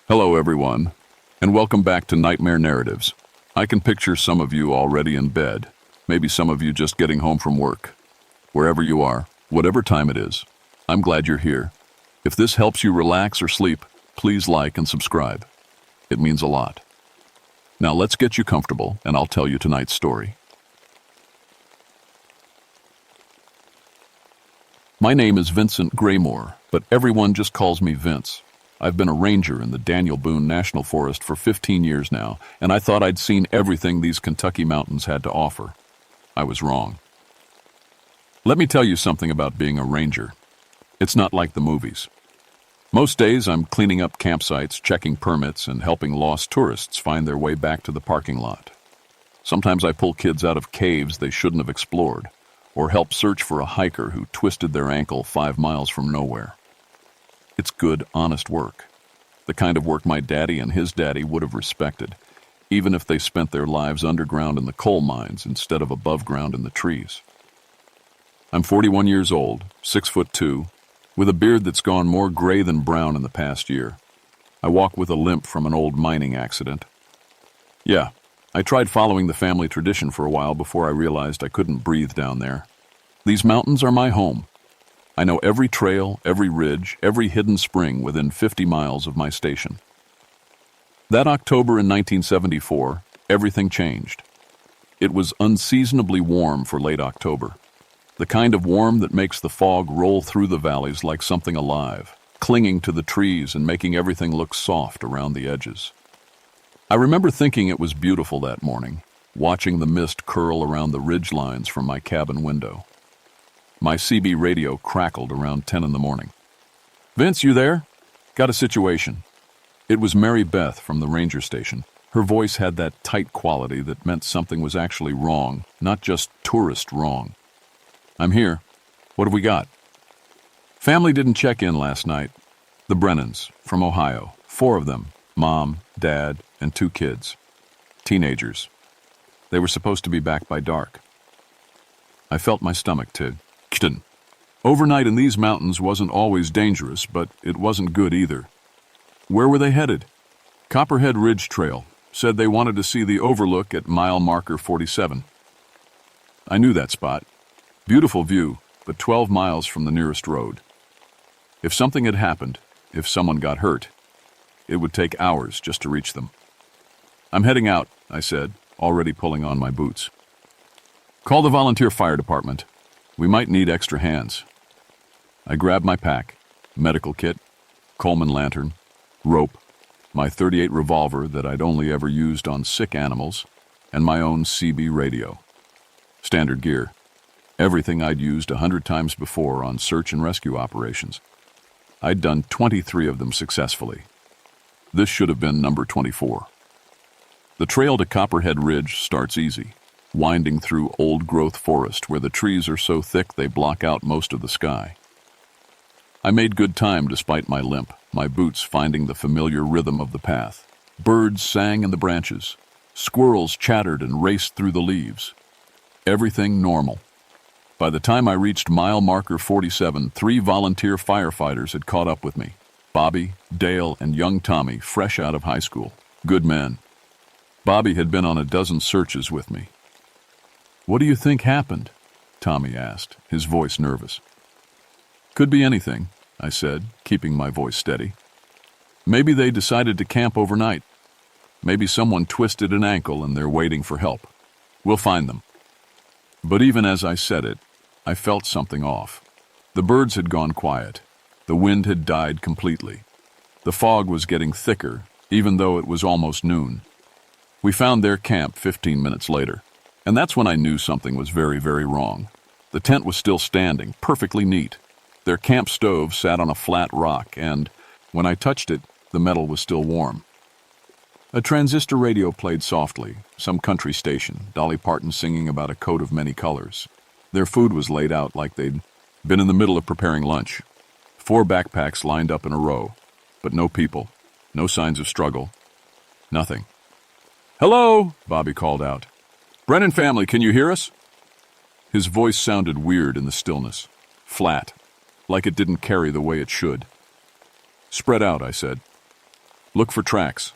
Hello, everyone, and welcome back to Nightmare Narratives. I can picture some of you already in bed, maybe some of you just getting home from work. Wherever you are, whatever time it is, I'm glad you're here. If this helps you relax or sleep, please like and subscribe. It means a lot. Now let's get you comfortable, and I'll tell you tonight's story. My name is Vincent Graymore, but everyone just calls me Vince. I've been a ranger in the Daniel Boone National Forest for 15 years now, and I thought I'd seen everything these Kentucky mountains had to offer. I was wrong. Let me tell you something about being a ranger. It's not like the movies. Most days I'm cleaning up campsites, checking permits, and helping lost tourists find their way back to the parking lot. Sometimes I pull kids out of caves they shouldn't have explored, or help search for a hiker who twisted their ankle 5 miles from nowhere. It's good, honest work. The kind of work my daddy and his daddy would have respected, even if they spent their lives underground in the coal mines instead of above ground in the trees. I'm 41 years old, 6'2", with a beard that's gone more gray than brown in the past year. I walk with a limp from an old mining accident. Yeah, I tried following the family tradition for a while before I realized I couldn't breathe down there. These mountains are my home. I know every trail, every ridge, every hidden spring within 50 miles of my station. That October in 1974, everything changed. It was unseasonably warm for late October, the kind of warm that makes the fog roll through the valleys like something alive, clinging to the trees and making everything look soft around the edges. I remember thinking it was beautiful that morning, watching the mist curl around the ridge lines from my cabin window. My CB radio crackled around 10 in the morning. "Vince, you there? Got a situation." It was Mary Beth from the ranger station. Her voice had that tight quality that meant something was actually wrong, not just tourist wrong. "I'm here. What have we got?" "Family didn't check in last night. The Brennans, from Ohio. 4 of them. Mom, Dad, and 2 kids. Teenagers. They were supposed to be back by dark." I felt my stomach tick. Overnight in these mountains wasn't always dangerous, but it wasn't good either. Where were they headed? Copperhead Ridge Trail. Said they wanted to see the overlook at mile marker 47. I knew that spot. Beautiful view, but 12 miles from the nearest road. If something had happened, if someone got hurt, it would take hours just to reach them. "I'm heading out," I said, already pulling on my boots. "Call the volunteer fire department. We might need extra hands." I grabbed my pack, medical kit, Coleman lantern, rope, my .38 revolver that I'd only ever used on sick animals, and my own CB radio. Standard gear. Everything I'd used 100 times before on search and rescue operations. I'd done 23 of them successfully. This should have been number 24. The trail to Copperhead Ridge starts easy, winding through old-growth forest where the trees are so thick they block out most of the sky. I made good time despite my limp, my boots finding the familiar rhythm of the path. Birds sang in the branches. Squirrels chattered and raced through the leaves. Everything normal. By the time I reached mile marker 47, 3 volunteer firefighters had caught up with me. Bobby, Dale, and young Tommy, fresh out of high school. Good men. Bobby had been on a dozen searches with me. "What do you think happened?" Tommy asked, his voice nervous. "Could be anything," I said, keeping my voice steady. "Maybe they decided to camp overnight. Maybe someone twisted an ankle and they're waiting for help. We'll find them." But even as I said it, I felt something off. The birds had gone quiet. The wind had died completely. The fog was getting thicker, even though it was almost noon. We found their camp 15 minutes later. And that's when I knew something was very, very wrong. The tent was still standing, perfectly neat. Their camp stove sat on a flat rock, and when I touched it, the metal was still warm. A transistor radio played softly, some country station, Dolly Parton singing about a coat of many colors. Their food was laid out like they'd been in the middle of preparing lunch. 4 backpacks lined up in a row, but no people, no signs of struggle, nothing. "Hello," Bobby called out. "Brennan family, can you hear us?" His voice sounded weird in the stillness, flat, like it didn't carry the way it should. "Spread out," I said. Look for tracks.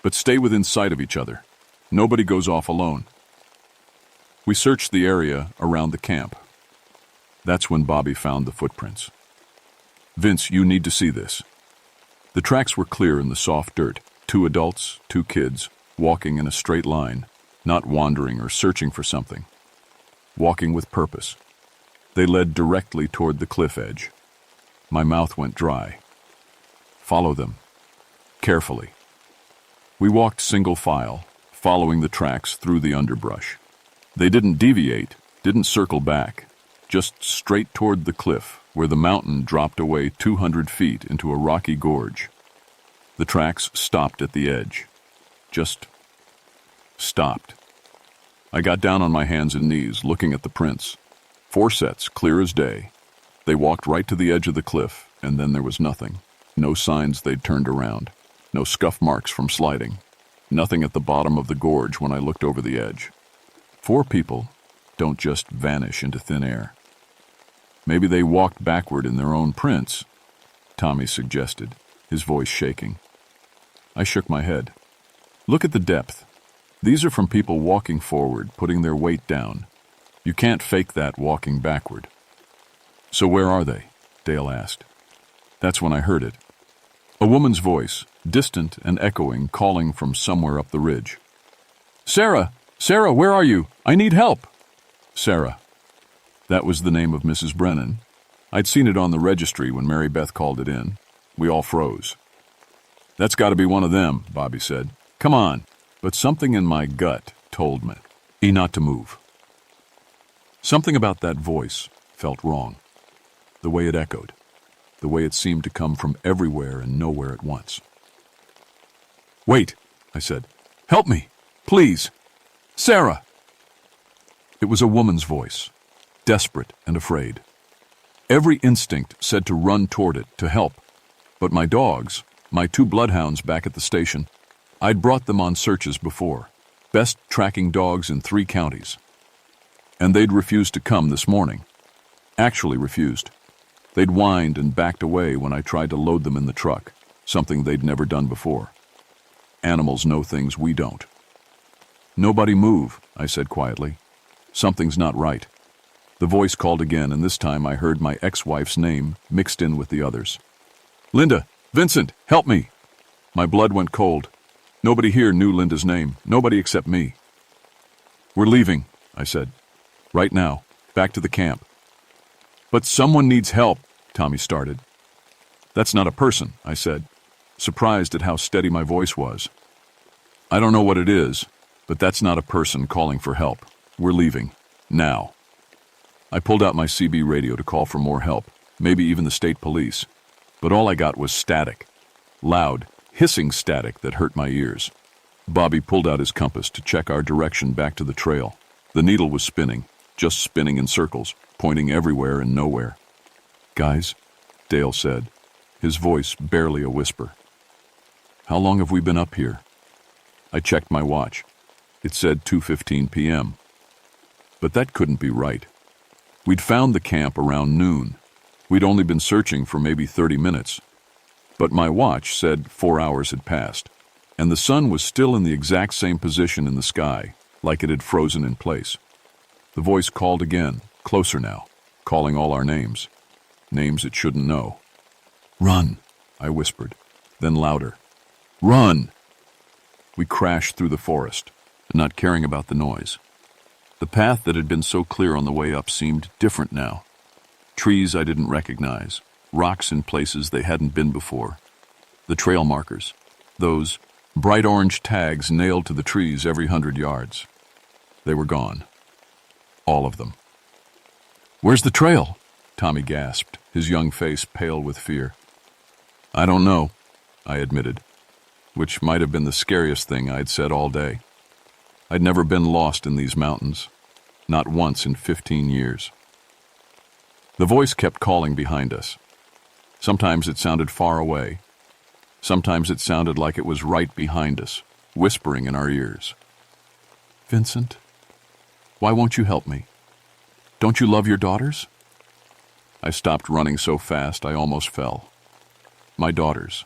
But stay within sight of each other. Nobody goes off alone. We searched the area around the camp. That's when Bobby found the footprints. Vince, you need to see this. The tracks were clear in the soft dirt. 2 adults, 2 kids, walking in a straight line, not wandering or searching for something. Walking with purpose. They led directly toward the cliff edge. My mouth went dry. Follow them. Carefully. We walked single file, following the tracks through the underbrush. They didn't deviate, didn't circle back, just straight toward the cliff, where the mountain dropped away 200 feet into a rocky gorge. The tracks stopped at the edge. Just stopped. I got down on my hands and knees, looking at the prints. 4 sets, clear as day. They walked right to the edge of the cliff, and then there was nothing. No signs they'd turned around. No scuff marks from sliding. Nothing at the bottom of the gorge when I looked over the edge. 4 people don't just vanish into thin air. Maybe they walked backward in their own prints, Tommy suggested, his voice shaking. I shook my head. Look at the depth. These are from people walking forward, putting their weight down. You can't fake that walking backward. So where are they? Dale asked. That's when I heard it. A woman's voice, distant and echoing, calling from somewhere up the ridge. Sarah! Sarah, where are you? I need help! Sarah. That was the name of Mrs. Brennan. I'd seen it on the registry when Mary Beth called it in. We all froze. That's got to be one of them, Bobby said. Come on. But something in my gut told me not to move. Something about that voice felt wrong. The way it echoed. The way it seemed to come from everywhere and nowhere at once. Wait, I said. Help me, please. Sarah! It was a woman's voice, desperate and afraid. Every instinct said to run toward it, to help. But my dogs, my 2 bloodhounds back at the station, I'd brought them on searches before, best tracking dogs in 3 counties. And they'd refused to come this morning. Actually refused. They'd whined and backed away when I tried to load them in the truck, something they'd never done before. Animals know things we don't. Nobody move, I said quietly. Something's not right. The voice called again, and this time I heard my ex-wife's name mixed in with the others. Linda! Vincent! Help me! My blood went cold. Nobody here knew Linda's name. Nobody except me. We're leaving, I said. Right now. Back to the camp. But someone needs help, Tommy started. That's not a person, I said, surprised at how steady my voice was. I don't know what it is, but that's not a person calling for help. We're leaving. Now. I pulled out my CB radio to call for more help, maybe even the state police. But all I got was static. Loud, hissing static that hurt my ears. Bobby pulled out his compass to check our direction back to the trail. The needle was spinning, just spinning in circles, pointing everywhere and nowhere. Guys, Dale said, his voice barely a whisper. How long have we been up here? I checked my watch. It said 2:15 p.m. But that couldn't be right. We'd found the camp around noon. We'd only been searching for maybe 30 minutes. But my watch said 4 hours had passed, and the sun was still in the exact same position in the sky, like it had frozen in place. The voice called again, closer now, calling all our names. Names it shouldn't know. Run, I whispered, then louder. Run! We crashed through the forest, not caring about the noise. The path that had been so clear on the way up seemed different now. Trees I didn't recognize, rocks in places they hadn't been before. The trail markers, those bright orange tags nailed to the trees every 100 yards. They were gone. All of them. Where's the trail? Tommy gasped, his young face pale with fear. I don't know, I admitted, which might have been the scariest thing I'd said all day. I'd never been lost in these mountains, not once in 15 years. The voice kept calling behind us. Sometimes it sounded far away. Sometimes it sounded like it was right behind us, whispering in our ears. Vincent, why won't you help me? Don't you love your daughters? I stopped running so fast I almost fell. My daughters.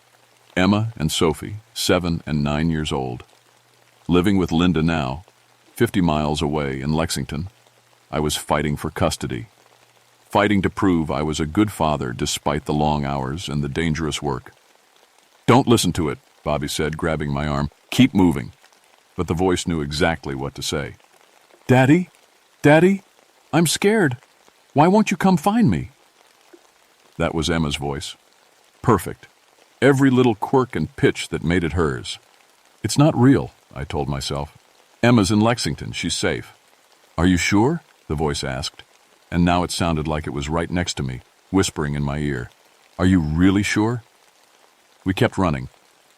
Emma and Sophie, 7 and 9 years old. Living with Linda now, 50 miles away in Lexington, I was fighting for custody. Fighting to prove I was a good father despite the long hours and the dangerous work. "Don't listen to it," Bobby said, grabbing my arm. "Keep moving." But the voice knew exactly what to say. "Daddy? Daddy? I'm scared. Why won't you come find me?" That was Emma's voice. Perfect. Every little quirk and pitch that made it hers. "It's not real," I told myself. "Emma's in Lexington. She's safe." "Are you sure?" the voice asked. And now it sounded like it was right next to me, whispering in my ear. "Are you really sure?" We kept running.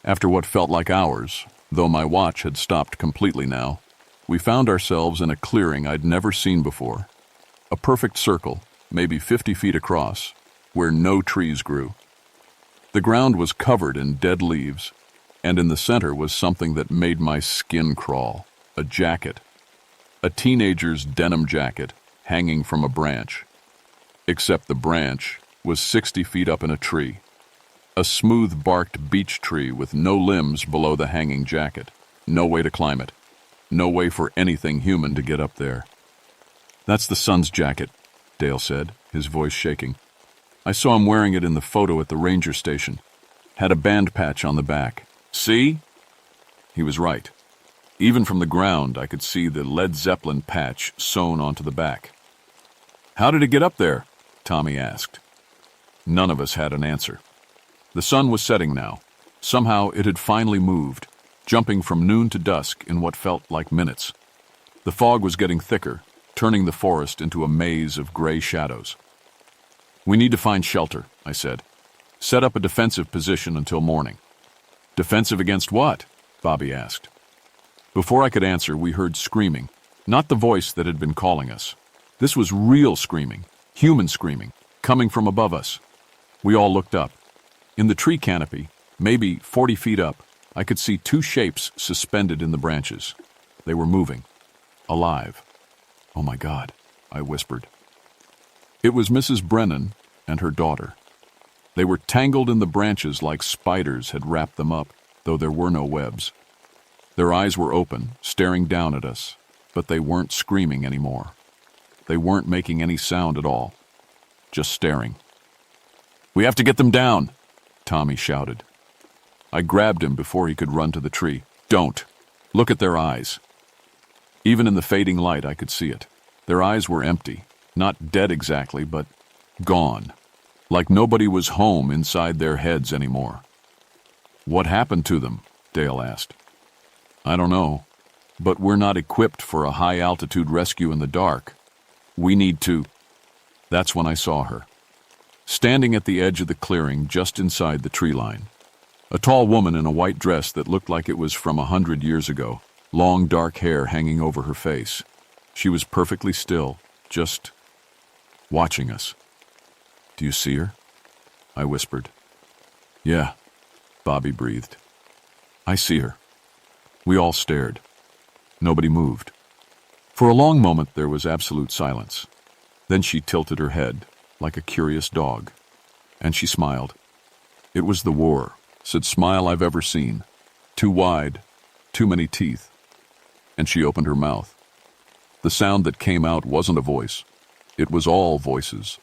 After what felt like hours, though my watch had stopped completely now, we found ourselves in a clearing I'd never seen before. A perfect circle, maybe 50 feet across, where no trees grew. The ground was covered in dead leaves, and in the center was something that made my skin crawl. A jacket. A teenager's denim jacket, hanging from a branch. Except the branch was 60 feet up in a tree. A smooth-barked beech tree with no limbs below the hanging jacket. No way to climb it. No way for anything human to get up there. "That's the son's jacket," Dale said, his voice shaking. "I saw him wearing it in the photo at the ranger station. Had a band patch on the back. See?" He was right. Even from the ground, I could see the Led Zeppelin patch sewn onto the back. "How did it get up there?" Tommy asked. None of us had an answer. The sun was setting now. Somehow it had finally moved, jumping from noon to dusk in what felt like minutes. The fog was getting thicker, turning the forest into a maze of gray shadows. "We need to find shelter," I said. "Set up a defensive position until morning." "Defensive against what?" Bobby asked. Before I could answer, we heard screaming, not the voice that had been calling us. This was real screaming, human screaming, coming from above us. We all looked up. In the tree canopy, maybe 40 feet up, I could see two shapes suspended in the branches. They were moving. Alive. "Oh my God," I whispered. It was Mrs. Brennan and her daughter. They were tangled in the branches like spiders had wrapped them up, though there were no webs. Their eyes were open, staring down at us, but they weren't screaming anymore. They weren't making any sound at all, just staring. "We have to get them down," Tommy shouted. I grabbed him before he could run to the tree. "Don't. Look at their eyes." Even in the fading light, I could see it. Their eyes were empty, not dead exactly, but gone, like nobody was home inside their heads anymore. "What happened to them?" Dale asked. "I don't know, but we're not equipped for a high-altitude rescue in the dark. We need to—" That's when I saw her, standing at the edge of the clearing just inside the tree line. A tall woman in a white dress that looked like it was from 100 years ago, long dark hair hanging over her face. She was perfectly still, just watching us. "Do you see her?" I whispered. "Yeah," Bobby breathed. "I see her." We all stared. Nobody moved. For a long moment there was absolute silence. Then she tilted her head, like a curious dog, and she smiled. It was the warmest smile I've ever seen. Too wide, too many teeth. And she opened her mouth. The sound that came out wasn't a voice. It was all voices.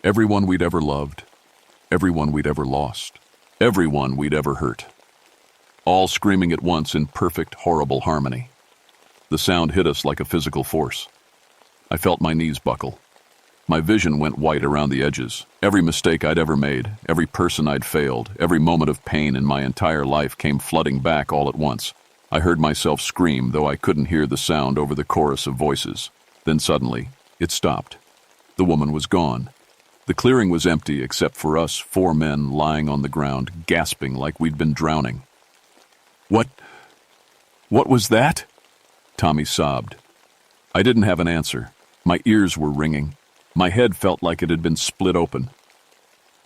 Everyone we'd ever loved, everyone we'd ever lost, everyone we'd ever hurt. All screaming at once in perfect, horrible harmony. The sound hit us like a physical force. I felt my knees buckle. My vision went white around the edges. Every mistake I'd ever made, every person I'd failed, every moment of pain in my entire life came flooding back all at once. I heard myself scream, though I couldn't hear the sound over the chorus of voices. Then suddenly, it stopped. The woman was gone. The clearing was empty except for us 4 men lying on the ground, gasping like we'd been drowning. What was that?" Tommy sobbed. I didn't have an answer. My ears were ringing. My head felt like it had been split open.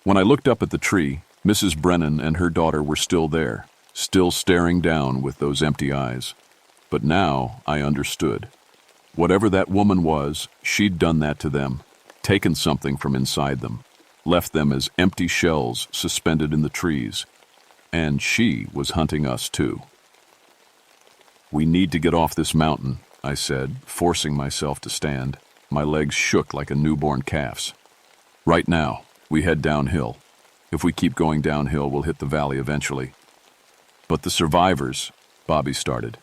When I looked up at the tree, Mrs. Brennan and her daughter were still there, still staring down with those empty eyes. But now I understood. Whatever that woman was, she'd done that to them, taken something from inside them, left them as empty shells suspended in the trees. And she was hunting us too. "We need to get off this mountain," I said, forcing myself to stand. My legs shook like a newborn calf's. "Right now, we head downhill. If we keep going downhill, we'll hit the valley eventually." "But the survivors," Bobby started.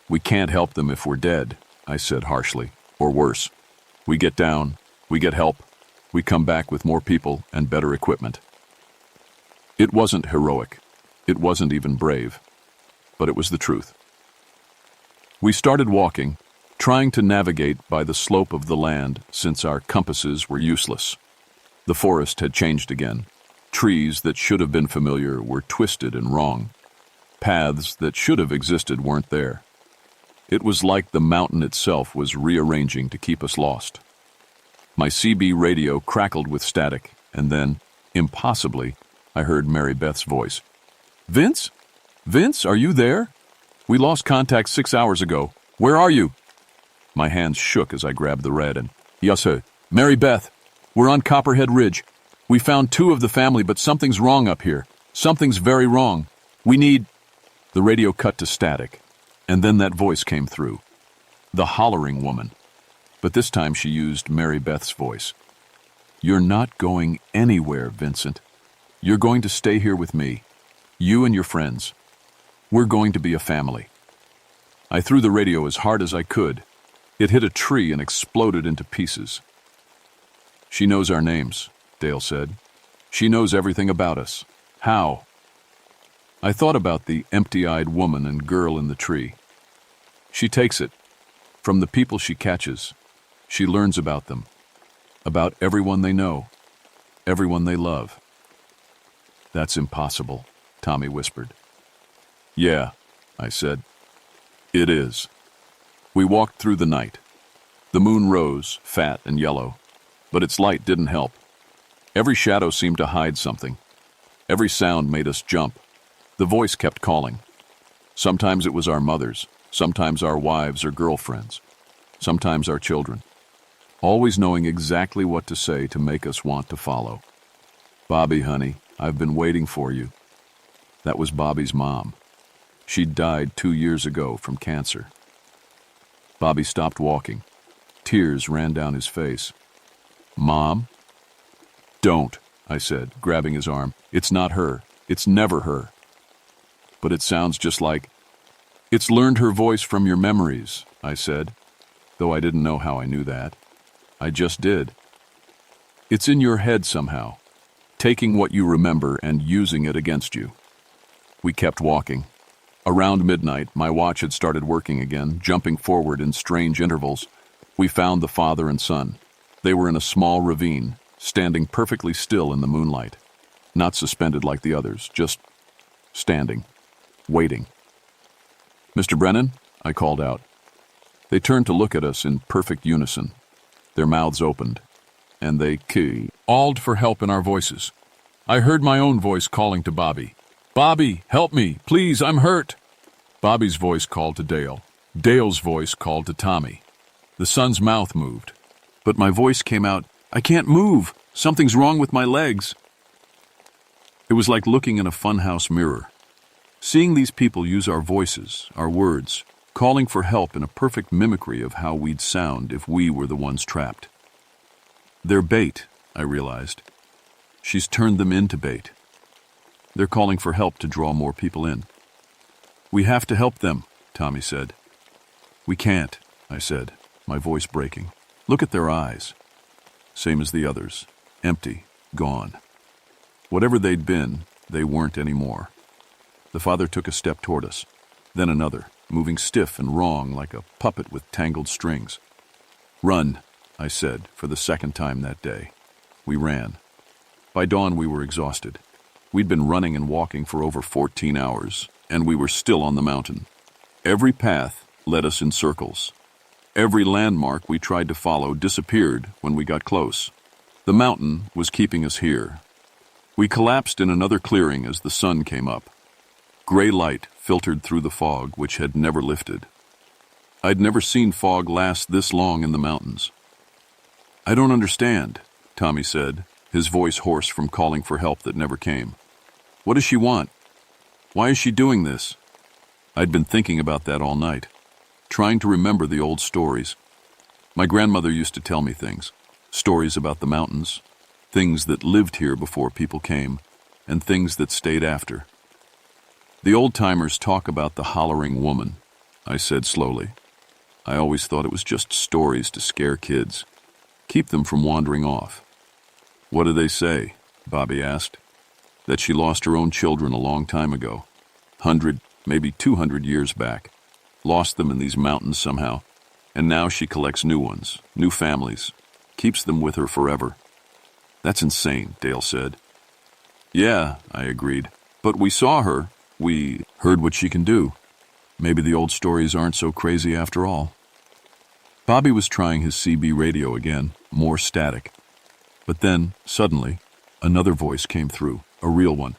"We can't help them if we're dead," I said harshly. "Or worse. We get down, we get help, we come back with more people and better equipment." It wasn't heroic. It wasn't even brave. But it was the truth. We started walking, trying to navigate by the slope of the land since our compasses were useless. The forest had changed again. Trees that should have been familiar were twisted and wrong. Paths that should have existed weren't there. It was like the mountain itself was rearranging to keep us lost. My CB radio crackled with static, and then, impossibly, I heard Mary Beth's voice. "Vince? Vince, are you there? We lost contact 6 hours ago. Where are you?" My hands shook as I grabbed the red and, "Yes, sir. Mary Beth, we're on Copperhead Ridge. We found 2 of the family, but something's wrong up here. Something's very wrong. We need—" The radio cut to static, and then that voice came through. The hollering woman. But this time she used Mary Beth's voice. "You're not going anywhere, Vincent. You're going to stay here with me. You and your friends. We're going to be a family." I threw the radio as hard as I could. It hit a tree and exploded into pieces. "She knows our names," Dale said. "She knows everything about us. How?" I thought about the empty-eyed woman and girl in the tree. She takes it. From the people she catches. She learns about them. About everyone they know. Everyone they love. "That's impossible," Tommy whispered. "Yeah," I said. "It is." We walked through the night. The moon rose, fat and yellow, but its light didn't help. Every shadow seemed to hide something. Every sound made us jump. The voice kept calling. Sometimes it was our mothers, sometimes our wives or girlfriends, sometimes our children, always knowing exactly what to say to make us want to follow. "Bobby, honey, I've been waiting for you." That was Bobby's mom. She'd died 2 years ago from cancer. Bobby stopped walking. Tears ran down his face. "Mom?" "Don't," I said, grabbing his arm. "It's not her. It's never her." "But it sounds just like—" "It's learned her voice from your memories," I said, though I didn't know how I knew that. I just did. "It's in your head somehow, taking what you remember and using it against you." We kept walking. Around midnight, my watch had started working again, jumping forward in strange intervals. We found the father and son. They were in a small ravine, standing perfectly still in the moonlight. Not suspended like the others, just standing, waiting. "Mr. Brennan?" I called out. They turned to look at us in perfect unison. Their mouths opened, and they called for help in our voices. I heard my own voice calling to Bobby. "Bobby, help me, please, I'm hurt." Bobby's voice called to Dale. Dale's voice called to Tommy. The son's mouth moved. But my voice came out, "I can't move. Something's wrong with my legs." It was like looking in a funhouse mirror. Seeing these people use our voices, our words, calling for help in a perfect mimicry of how we'd sound if we were the ones trapped. They're bait, I realized. She's turned them into bait. They're calling for help to draw more people in. "We have to help them," Tommy said. "We can't," I said, my voice breaking. "Look at their eyes." Same as the others, empty, gone. Whatever they'd been, they weren't anymore. The father took a step toward us, then another, moving stiff and wrong like a puppet with tangled strings. "Run," I said, for the second time that day. We ran. By dawn we were exhausted. We'd been running and walking for over 14 hours, and we were still on the mountain. Every path led us in circles. Every landmark we tried to follow disappeared when we got close. The mountain was keeping us here. We collapsed in another clearing as the sun came up. Gray light filtered through the fog, which had never lifted. I'd never seen fog last this long in the mountains. "I don't understand," Tommy said, his voice hoarse from calling for help that never came. "What does she want?" Why is she doing this? I'd been thinking about that all night, trying to remember the old stories. My grandmother used to tell me things, stories about the mountains, things that lived here before people came, and things that stayed after. The old-timers talk about the hollering woman, I said slowly. I always thought it was just stories to scare kids, keep them from wandering off. What do they say? Bobby asked. That she lost her own children a long time ago, 100, maybe 200 years back, lost them in these mountains somehow, and now she collects new ones, new families, keeps them with her forever. That's insane, Dale said. Yeah, I agreed. But we saw her. We heard what she can do. Maybe the old stories aren't so crazy after all. Bobby was trying his CB radio again, more static. But then, suddenly, another voice came through, a real one.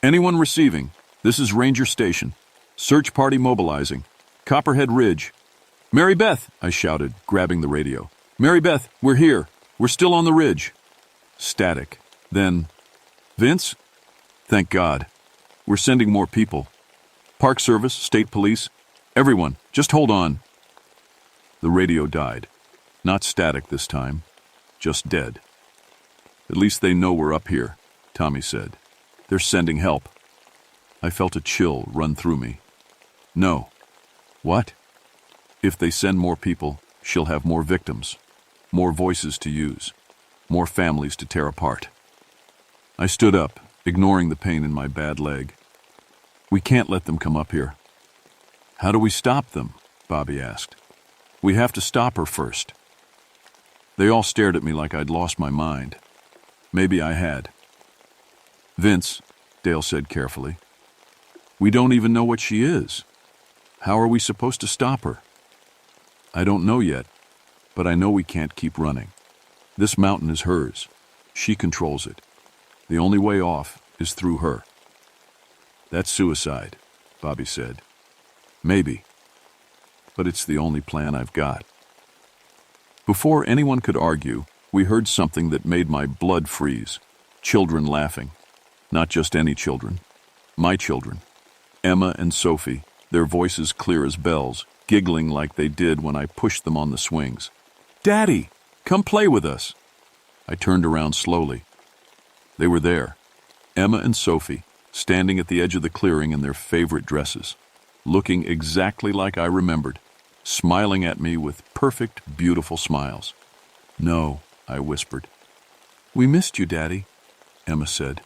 Anyone receiving? This is Ranger Station. Search party mobilizing. Copperhead Ridge. Mary Beth, I shouted, grabbing the radio. Mary Beth, we're here. We're still on the ridge. Static. Then, Vince? Thank God. We're sending more people. Park Service, State Police, everyone, just hold on. The radio died. Not static this time, just dead. At least they know we're up here, Tommy said. They're sending help. I felt a chill run through me. No. What? If they send more people, she'll have more victims, more voices to use, more families to tear apart. I stood up, ignoring the pain in my bad leg. We can't let them come up here. How do we stop them? Bobby asked. We have to stop her first. They all stared at me like I'd lost my mind. Maybe I had. Vince, Dale said carefully, we don't even know what she is. How are we supposed to stop her? I don't know yet, but I know we can't keep running. This mountain is hers. She controls it. The only way off is through her. That's suicide, Bobby said. Maybe. But it's the only plan I've got. Before anyone could argue, we heard something that made my blood freeze. Children laughing. Not just any children. My children. Emma and Sophie, their voices clear as bells, giggling like they did when I pushed them on the swings. Daddy, come play with us. I turned around slowly. They were there. Emma and Sophie, standing at the edge of the clearing in their favorite dresses, looking exactly like I remembered, smiling at me with perfect, beautiful smiles. No, I whispered. We missed you, Daddy, Emma said.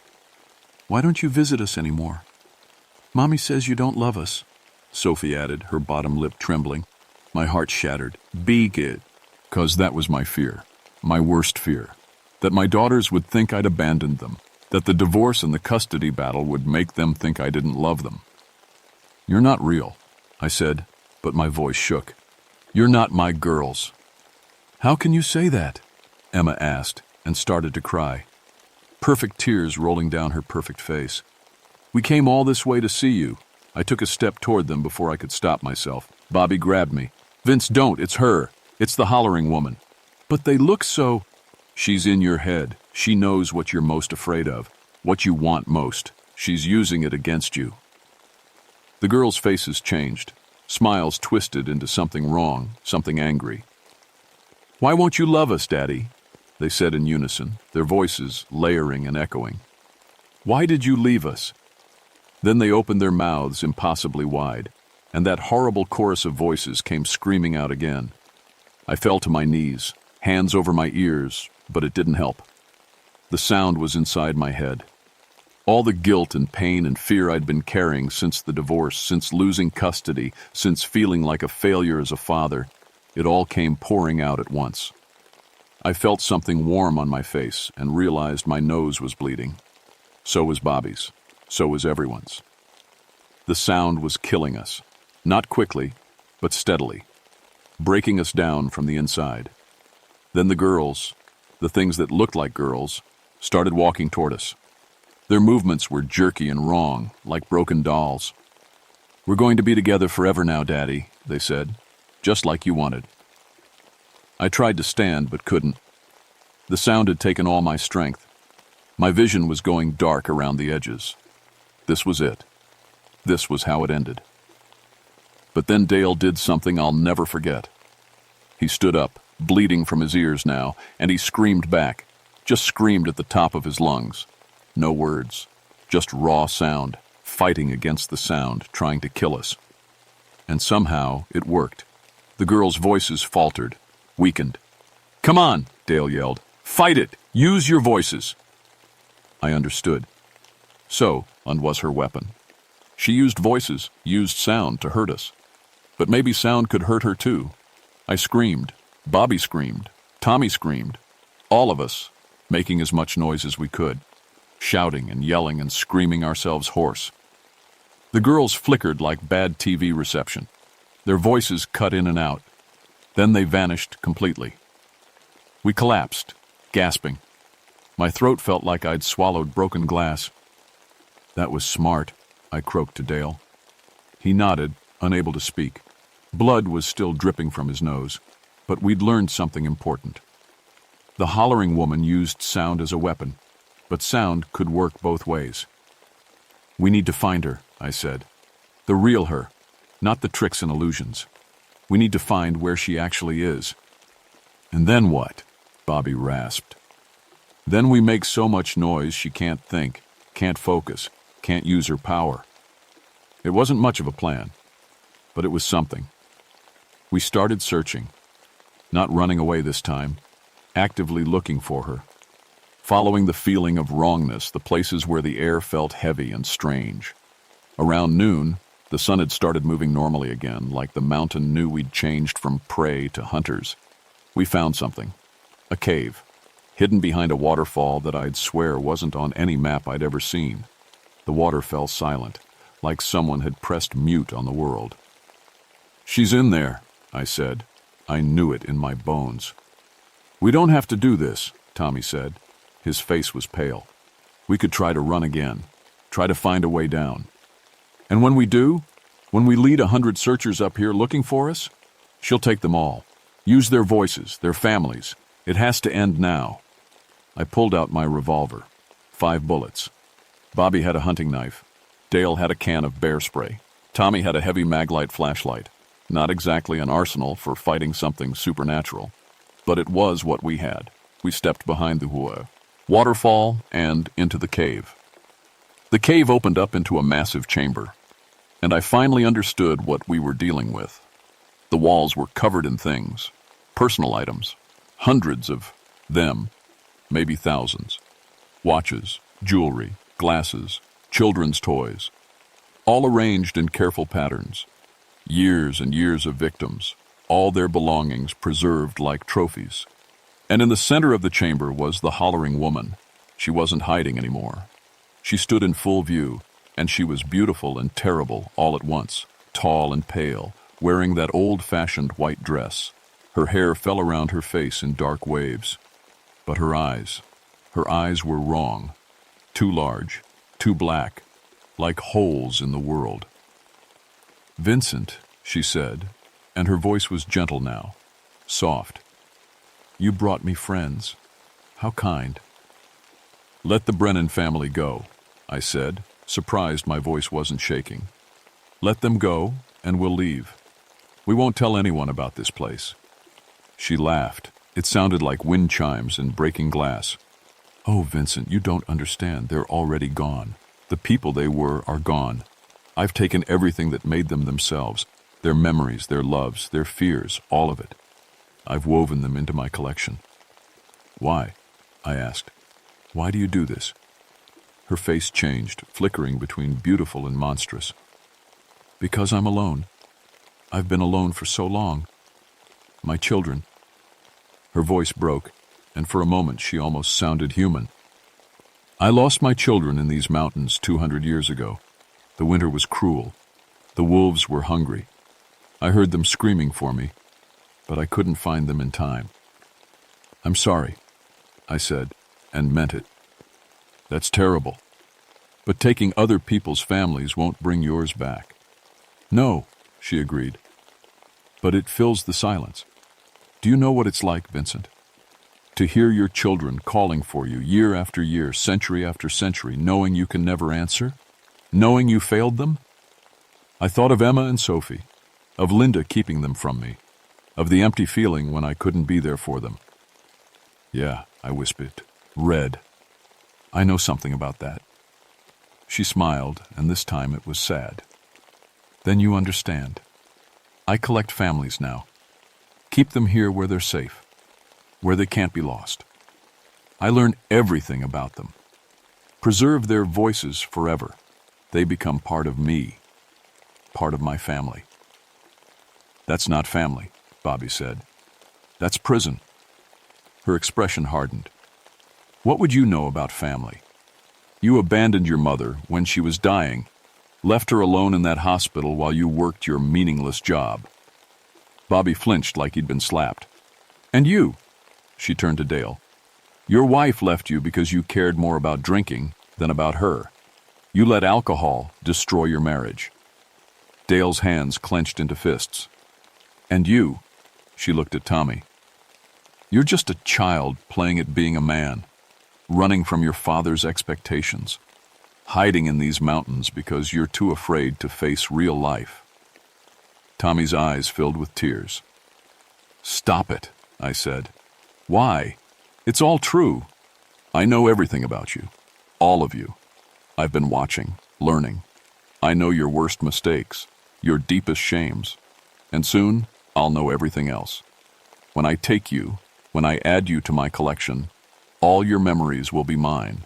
Why don't you visit us anymore? Mommy says you don't love us, Sophie added, her bottom lip trembling. My heart shattered. Be good. 'Cause that was my fear, my worst fear, that my daughters would think I'd abandoned them, that the divorce and the custody battle would make them think I didn't love them. You're not real, I said, but my voice shook. You're not my girls. How can you say that? Emma asked and started to cry, perfect tears rolling down her perfect face. We came all this way to see you. I took a step toward them before I could stop myself. Bobby grabbed me. Vince, don't, it's her. It's the hollering woman. But they look so... She's in your head. She knows what you're most afraid of, what you want most. She's using it against you. The girls' faces changed, smiles twisted into something wrong, something angry. Why won't you love us, Daddy? They said in unison, their voices layering and echoing. Why did you leave us? Then they opened their mouths impossibly wide, and that horrible chorus of voices came screaming out again. I fell to my knees, hands over my ears, but it didn't help. The sound was inside my head. All the guilt and pain and fear I'd been carrying since the divorce, since losing custody, since feeling like a failure as a father, it all came pouring out at once. I felt something warm on my face and realized my nose was bleeding. So was Bobby's. So was everyone's. The sound was killing us, not quickly, but steadily, breaking us down from the inside. Then the girls, the things that looked like girls, started walking toward us. Their movements were jerky and wrong, like broken dolls. We're going to be together forever now, Daddy, they said, just like you wanted. I tried to stand, but couldn't. The sound had taken all my strength. My vision was going dark around the edges. This was it. This was how it ended. But then Dale did something I'll never forget. He stood up, bleeding from his ears now, and he screamed back, just screamed at the top of his lungs. No words, just raw sound, fighting against the sound, trying to kill us. And somehow it worked. The girls' voices faltered, weakened. "Come on," Dale yelled. "Fight it! Use your voices!" I understood. So was her weapon. She used voices, used sound to hurt us. But maybe sound could hurt her too. I screamed. Bobby screamed. Tommy screamed. All of us, making as much noise as we could, shouting and yelling and screaming ourselves hoarse. The girls flickered like bad TV reception. Their voices cut in and out. Then they vanished completely. We collapsed, gasping. My throat felt like I'd swallowed broken glass. "That was smart," I croaked to Dale. He nodded, unable to speak. Blood was still dripping from his nose, but we'd learned something important. The hollering woman used sound as a weapon, but sound could work both ways. "We need to find her," I said. "The real her, not the tricks and illusions. We need to find where she actually is." "And then what?" Bobby rasped. "Then we make so much noise she can't think, can't focus, can't use her power." It wasn't much of a plan, but it was something. We started searching, not running away this time, actively looking for her, following the feeling of wrongness, the places where the air felt heavy and strange. Around noon, the sun had started moving normally again, like the mountain knew we'd changed from prey to hunters. We found something. A cave, hidden behind a waterfall that I'd swear wasn't on any map I'd ever seen. The water fell silent, like someone had pressed mute on the world. "She's in there," I said. I knew it in my bones. "We don't have to do this," Tommy said. His face was pale. "We could try to run again, try to find a way down. And when we do, when we lead 100 searchers up here looking for us, she'll take them all. Use their voices, their families. It has to end now." I pulled out my revolver. 5 bullets. Bobby had a hunting knife. Dale had a can of bear spray. Tommy had a heavy maglite flashlight. Not exactly an arsenal for fighting something supernatural, but it was what we had. We stepped behind the waterfall and into the cave. The cave opened up into a massive chamber, and I finally understood what we were dealing with. The walls were covered in things, personal items, hundreds of them, maybe thousands. Watches, jewelry, glasses, children's toys, all arranged in careful patterns. Years and years of victims, all their belongings preserved like trophies. And in the center of the chamber was the hollering woman. She wasn't hiding anymore. She stood in full view, and she was beautiful and terrible all at once, tall and pale, wearing that old-fashioned white dress. Her hair fell around her face in dark waves. But her eyes were wrong. Too large, too black, like holes in the world. "Vincent," she said, and her voice was gentle now, soft. "You brought me friends. How kind." "Let the Brennan family go," I said, surprised my voice wasn't shaking. "Let them go, and we'll leave. We won't tell anyone about this place." She laughed. It sounded like wind chimes and breaking glass. "Oh, Vincent, you don't understand. They're already gone. The people they were are gone. I've taken everything that made them themselves, their memories, their loves, their fears, all of it. I've woven them into my collection." "Why?" I asked. "Why do you do this?" Her face changed, flickering between beautiful and monstrous. "Because I'm alone. I've been alone for so long. My children." Her voice broke, and for a moment she almost sounded human. "I lost my children in these mountains 200 years ago. The winter was cruel. The wolves were hungry. I heard them screaming for me, but I couldn't find them in time. I'm sorry," I said, and meant it. "That's terrible. But taking other people's families won't bring yours back." "No," she agreed. "But it fills the silence. Do you know what it's like, Vincent? To hear your children calling for you year after year, century after century, knowing you can never answer? Knowing you failed them? I thought of Emma and Sophie, of Linda keeping them from me, of the empty feeling when I couldn't be there for them. Yeah, I whispered. Red. I know something about that. She smiled, and this time it was sad. Then you understand. I collect families now. Keep them here where they're safe, where they can't be lost. I learn everything about them. Preserve their voices forever. They become part of me, part of my family. That's not family, Bobby said. That's prison. Her expression hardened. What would you know about family? You abandoned your mother when she was dying, left her alone in that hospital while you worked your meaningless job. Bobby flinched like he'd been slapped. And you, she turned to Dale. Your wife left you because you cared more about drinking than about her. You let alcohol destroy your marriage. Dale's hands clenched into fists. And you, she looked at Tommy. You're just a child playing at being a man, running from your father's expectations, hiding in these mountains because you're too afraid to face real life. Tommy's eyes filled with tears. Stop it, I said. Why? It's all true. I know everything about you. All of you. I've been watching, learning. I know your worst mistakes, your deepest shames. And soon, I'll know everything else. When I take you, when I add you to my collection, all your memories will be mine.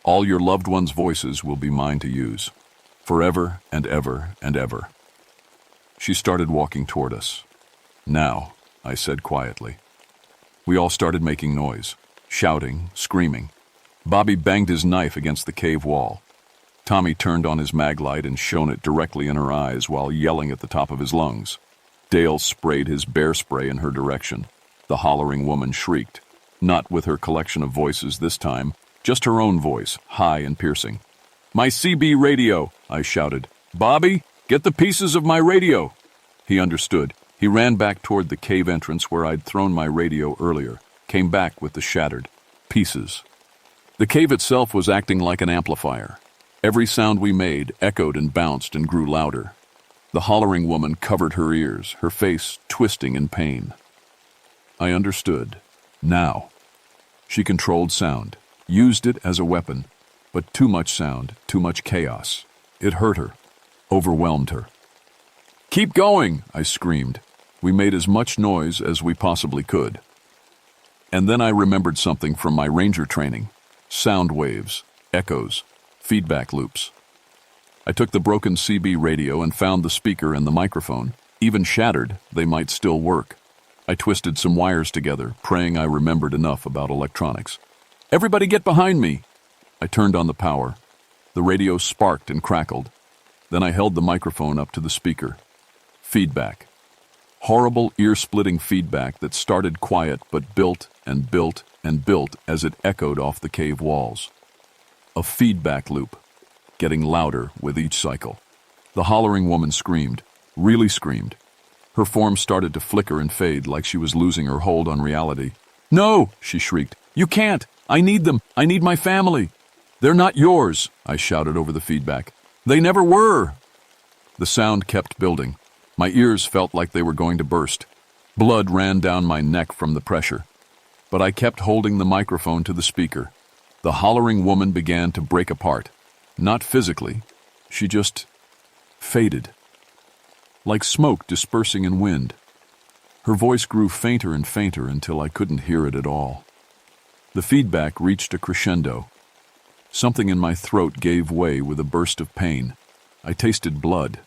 All your loved ones' voices will be mine to use. Forever and ever and ever. She started walking toward us. Now, I said quietly. We all started making noise, shouting, screaming. Bobby banged his knife against the cave wall. Tommy turned on his mag light and shone it directly in her eyes while yelling at the top of his lungs. Dale sprayed his bear spray in her direction. The hollering woman shrieked, not with her collection of voices this time, just her own voice, high and piercing. My CB radio, I shouted. Bobby, get the pieces of my radio. He understood. He ran back toward the cave entrance where I'd thrown my radio earlier, came back with the shattered pieces. The cave itself was acting like an amplifier. Every sound we made echoed and bounced and grew louder. The hollering woman covered her ears, her face twisting in pain. I understood. Now. She controlled sound, used it as a weapon, but too much sound, too much chaos. It hurt her, overwhelmed her. Keep going, I screamed. We made as much noise as we possibly could. And then I remembered something from my ranger training. Sound waves, echoes, feedback loops. I took the broken CB radio and found the speaker and the microphone. Even shattered, they might still work. I twisted some wires together, praying I remembered enough about electronics. Everybody get behind me! I turned on the power. The radio sparked and crackled. Then I held the microphone up to the speaker. Feedback. Horrible, ear-splitting feedback that started quiet but built and built and built as it echoed off the cave walls. A feedback loop, getting louder with each cycle. The hollering woman screamed, really screamed. Her form started to flicker and fade like she was losing her hold on reality. No, she shrieked. You can't. I need them. I need my family. They're not yours, I shouted over the feedback. They never were. The sound kept building. My ears felt like they were going to burst. Blood ran down my neck from the pressure. But I kept holding the microphone to the speaker. The hollering woman began to break apart. Not physically. She just faded. Like smoke dispersing in wind. Her voice grew fainter and fainter until I couldn't hear it at all. The feedback reached a crescendo. Something in my throat gave way with a burst of pain. I tasted blood.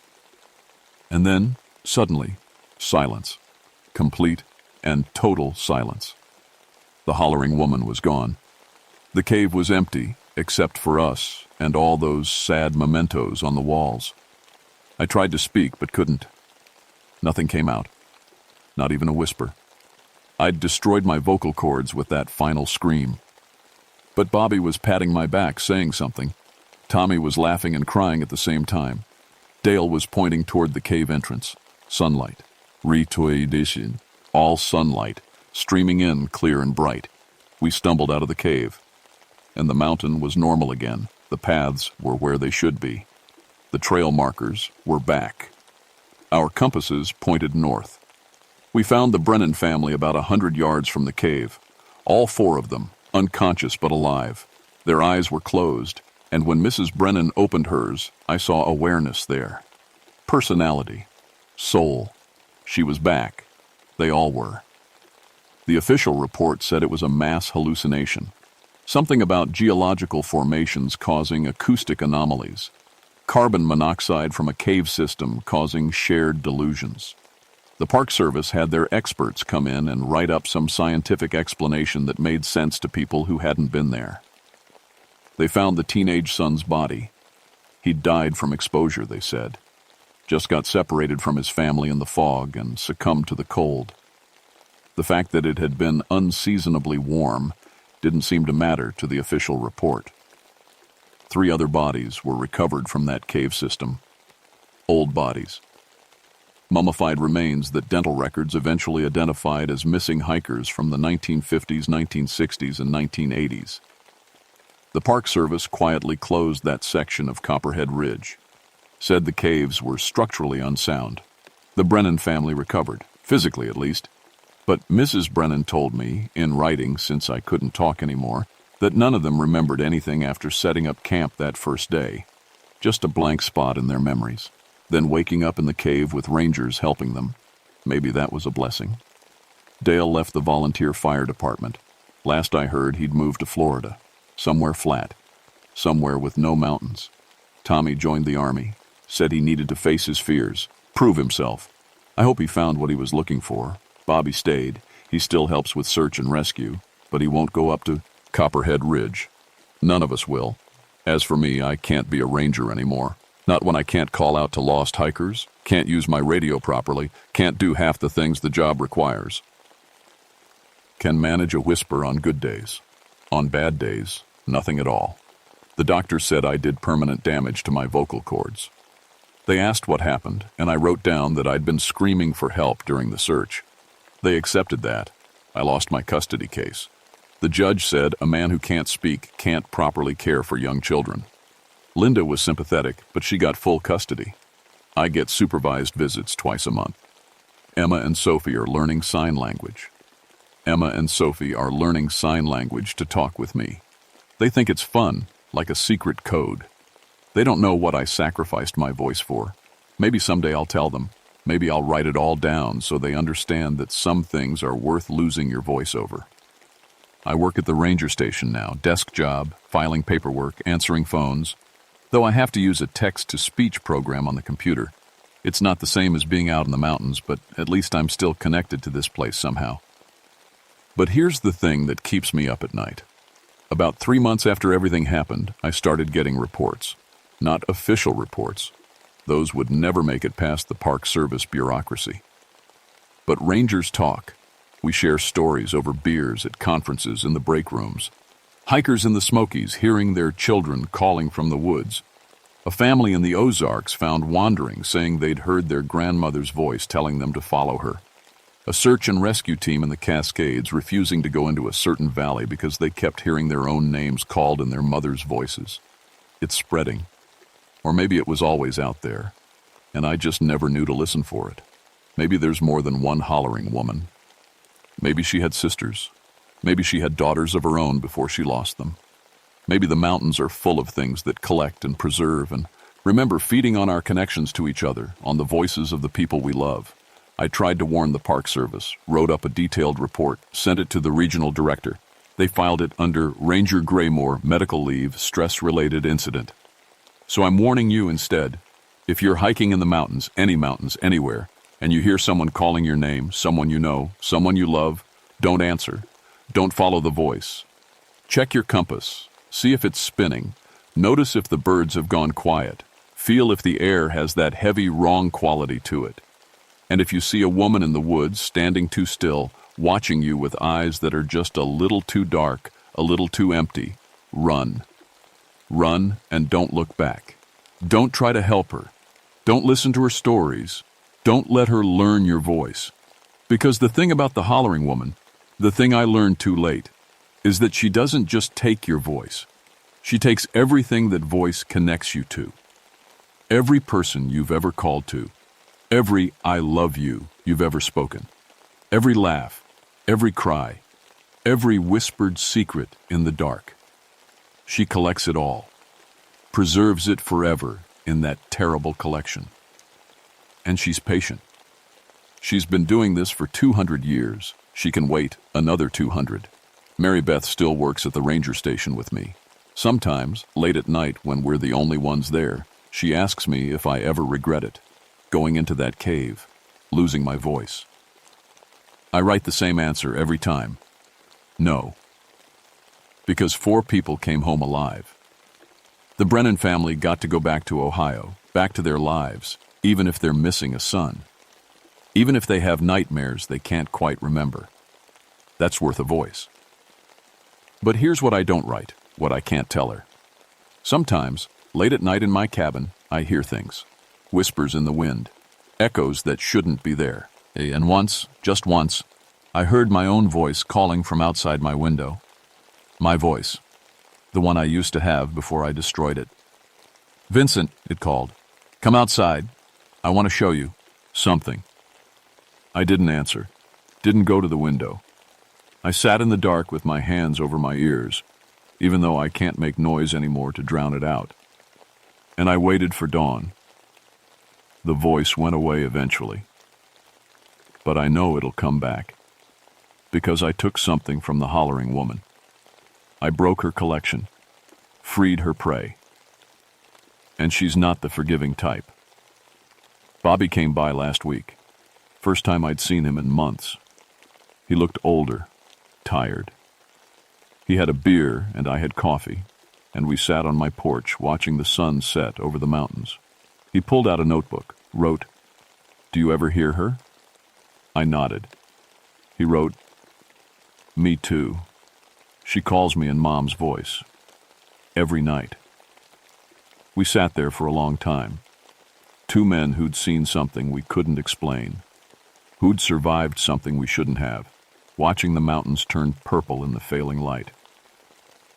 And then, suddenly, silence. Complete and total silence. The hollering woman was gone. The cave was empty, except for us and all those sad mementos on the walls. I tried to speak, but couldn't. Nothing came out. Not even a whisper. I'd destroyed my vocal cords with that final scream. But Bobby was patting my back, saying something. Tommy was laughing and crying at the same time. Dale was pointing toward the cave entrance. Sunlight. Retoidation. All sunlight, streaming in clear and bright. We stumbled out of the cave. And the mountain was normal again. The paths were where they should be. The trail markers were back. Our compasses pointed north. We found the Brennan family about 100 yards from the cave. All four of them, unconscious but alive. Their eyes were closed, and when Mrs. Brennan opened hers, I saw awareness there. Personality. Soul. She was back. They all were. The official report said it was a mass hallucination. Something about geological formations causing acoustic anomalies. Carbon monoxide from a cave system causing shared delusions. The Park Service had their experts come in and write up some scientific explanation that made sense to people who hadn't been there. They found the teenage son's body. He'd died from exposure, they said. Just got separated from his family in the fog and succumbed to the cold. The fact that it had been unseasonably warm didn't seem to matter to the official report. 3 other bodies were recovered from that cave system. Old bodies. Mummified remains that dental records eventually identified as missing hikers from the 1950s, 1960s, and 1980s. The Park Service quietly closed that section of Copperhead Ridge. Said the caves were structurally unsound. The Brennan family recovered, physically at least. But Mrs. Brennan told me, in writing since I couldn't talk anymore, that none of them remembered anything after setting up camp that first day. Just a blank spot in their memories. Then waking up in the cave with rangers helping them. Maybe that was a blessing. Dale left the volunteer fire department. Last I heard, he'd moved to Florida. Somewhere flat. Somewhere with no mountains. Tommy joined the Army. Said he needed to face his fears. Prove himself. I hope he found what he was looking for. Bobby stayed. He still helps with search and rescue. But he won't go up to Copperhead Ridge. None of us will. As for me, I can't be a ranger anymore. Not when I can't call out to lost hikers, can't use my radio properly, can't do half the things the job requires. Can manage a whisper on good days. On bad days, nothing at all. The doctor said I did permanent damage to my vocal cords. They asked what happened, and I wrote down that I'd been screaming for help during the search. They accepted that. I lost my custody case. The judge said a man who can't speak can't properly care for young children. Linda was sympathetic, but she got full custody. I get supervised visits twice a month. Emma and Sophie are learning sign language. Emma and Sophie are learning sign language to talk with me. They think it's fun, like a secret code. They don't know what I sacrificed my voice for. Maybe someday I'll tell them. Maybe I'll write it all down so they understand that some things are worth losing your voice over. I work at the ranger station now, desk job, filing paperwork, answering phones. Though I have to use a text-to-speech program on the computer. It's not the same as being out in the mountains, but at least I'm still connected to this place somehow. But here's the thing that keeps me up at night. About 3 months after everything happened, I started getting reports. Not official reports. Those would never make it past the Park Service bureaucracy. But rangers talk. We share stories over beers at conferences in the break rooms. Hikers in the Smokies hearing their children calling from the woods. A family in the Ozarks found wandering, saying they'd heard their grandmother's voice telling them to follow her. A search and rescue team in the Cascades refusing to go into a certain valley because they kept hearing their own names called in their mother's voices. It's spreading. Or maybe it was always out there, and I just never knew to listen for it. Maybe there's more than one hollering woman. Maybe she had sisters. Maybe she had daughters of her own before she lost them. Maybe the mountains are full of things that collect and preserve and remember feeding on our connections to each other, on the voices of the people we love. I tried to warn the Park Service, wrote up a detailed report, sent it to the regional director. They filed it under Ranger Graymore, medical leave, stress-related incident. So I'm warning you instead. If you're hiking in the mountains, anywhere, and you hear someone calling your name, someone you know, someone you love, don't answer. Don't follow the voice. Check your compass. See if it's spinning. Notice if the birds have gone quiet. Feel if the air has that heavy, wrong quality to it. And if you see a woman in the woods standing too still, watching you with eyes that are just a little too dark, a little too empty, run. Run and don't look back. Don't try to help her. Don't listen to her stories. Don't let her learn your voice. Because the thing about the hollering woman, the thing I learned too late, is that she doesn't just take your voice. She takes everything that voice connects you to. Every person you've ever called to, every I love you you've ever spoken, every laugh, every cry, every whispered secret in the dark. She collects it all, preserves it forever in that terrible collection. And she's patient. She's been doing this for 200 years. She can wait another 200. Mary Beth still works at the ranger station with me. Sometimes, late at night when we're the only ones there, she asks me if I ever regret it, going into that cave, losing my voice. I write the same answer every time. No. Because 4 people came home alive. The Brennan family got to go back to Ohio, back to their lives, even if they're missing a son. Even if they have nightmares they can't quite remember. That's worth a voice. But here's what I don't write, what I can't tell her. Sometimes, late at night in my cabin, I hear things. Whispers in the wind. Echoes that shouldn't be there. And once, just once, I heard my own voice calling from outside my window. My voice. The one I used to have before I destroyed it. "Vincent," it called. "Come outside. I want to show you something." I didn't answer. Didn't go to the window. I sat in the dark with my hands over my ears, even though I can't make noise anymore to drown it out. And I waited for dawn. The voice went away eventually. But I know it'll come back, because I took something from the hollering woman. I broke her collection, freed her prey. And she's not the forgiving type. Bobby came by last week. First time I'd seen him in months. He looked older, tired. He had a beer and I had coffee, and we sat on my porch watching the sun set over the mountains. He pulled out a notebook, wrote, "Do you ever hear her?" I nodded. He wrote, "Me too. She calls me in Mom's voice. Every night." We sat there for a long time. 2 men who'd seen something we couldn't explain. Who'd survived something we shouldn't have, watching the mountains turn purple in the failing light.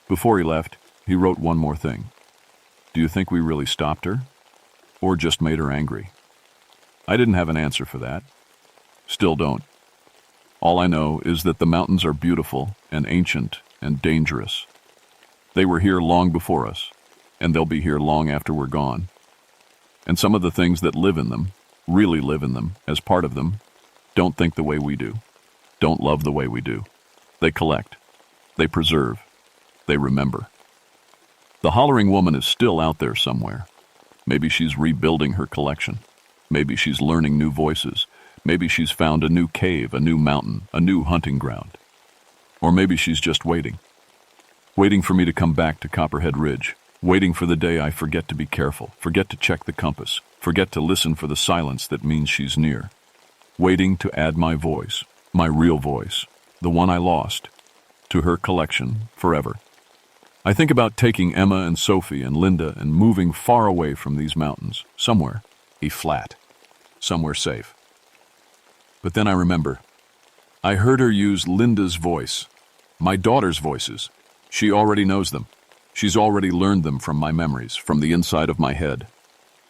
Before he left, he wrote one more thing. "Do you think we really stopped her? Or just made her angry?" I didn't have an answer for that. Still don't. All I know is that the mountains are beautiful and ancient and dangerous. They were here long before us, and they'll be here long after we're gone. And some of the things that live in them, really live in them, as part of them, don't think the way we do, don't love the way we do. They collect, they preserve, they remember. The hollering woman is still out there somewhere. Maybe she's rebuilding her collection. Maybe she's learning new voices. Maybe she's found a new cave, a new mountain, a new hunting ground. Or maybe she's just waiting. Waiting for me to come back to Copperhead Ridge. Waiting for the day I forget to be careful, forget to check the compass, forget to listen for the silence that means she's near. Waiting to add my voice, my real voice, the one I lost, to her collection forever. I think about taking Emma and Sophie and Linda and moving far away from these mountains, somewhere, a flat, somewhere safe. But then I remember, I heard her use Linda's voice, my daughter's voices. She already knows them. She's already learned them from my memories, from the inside of my head.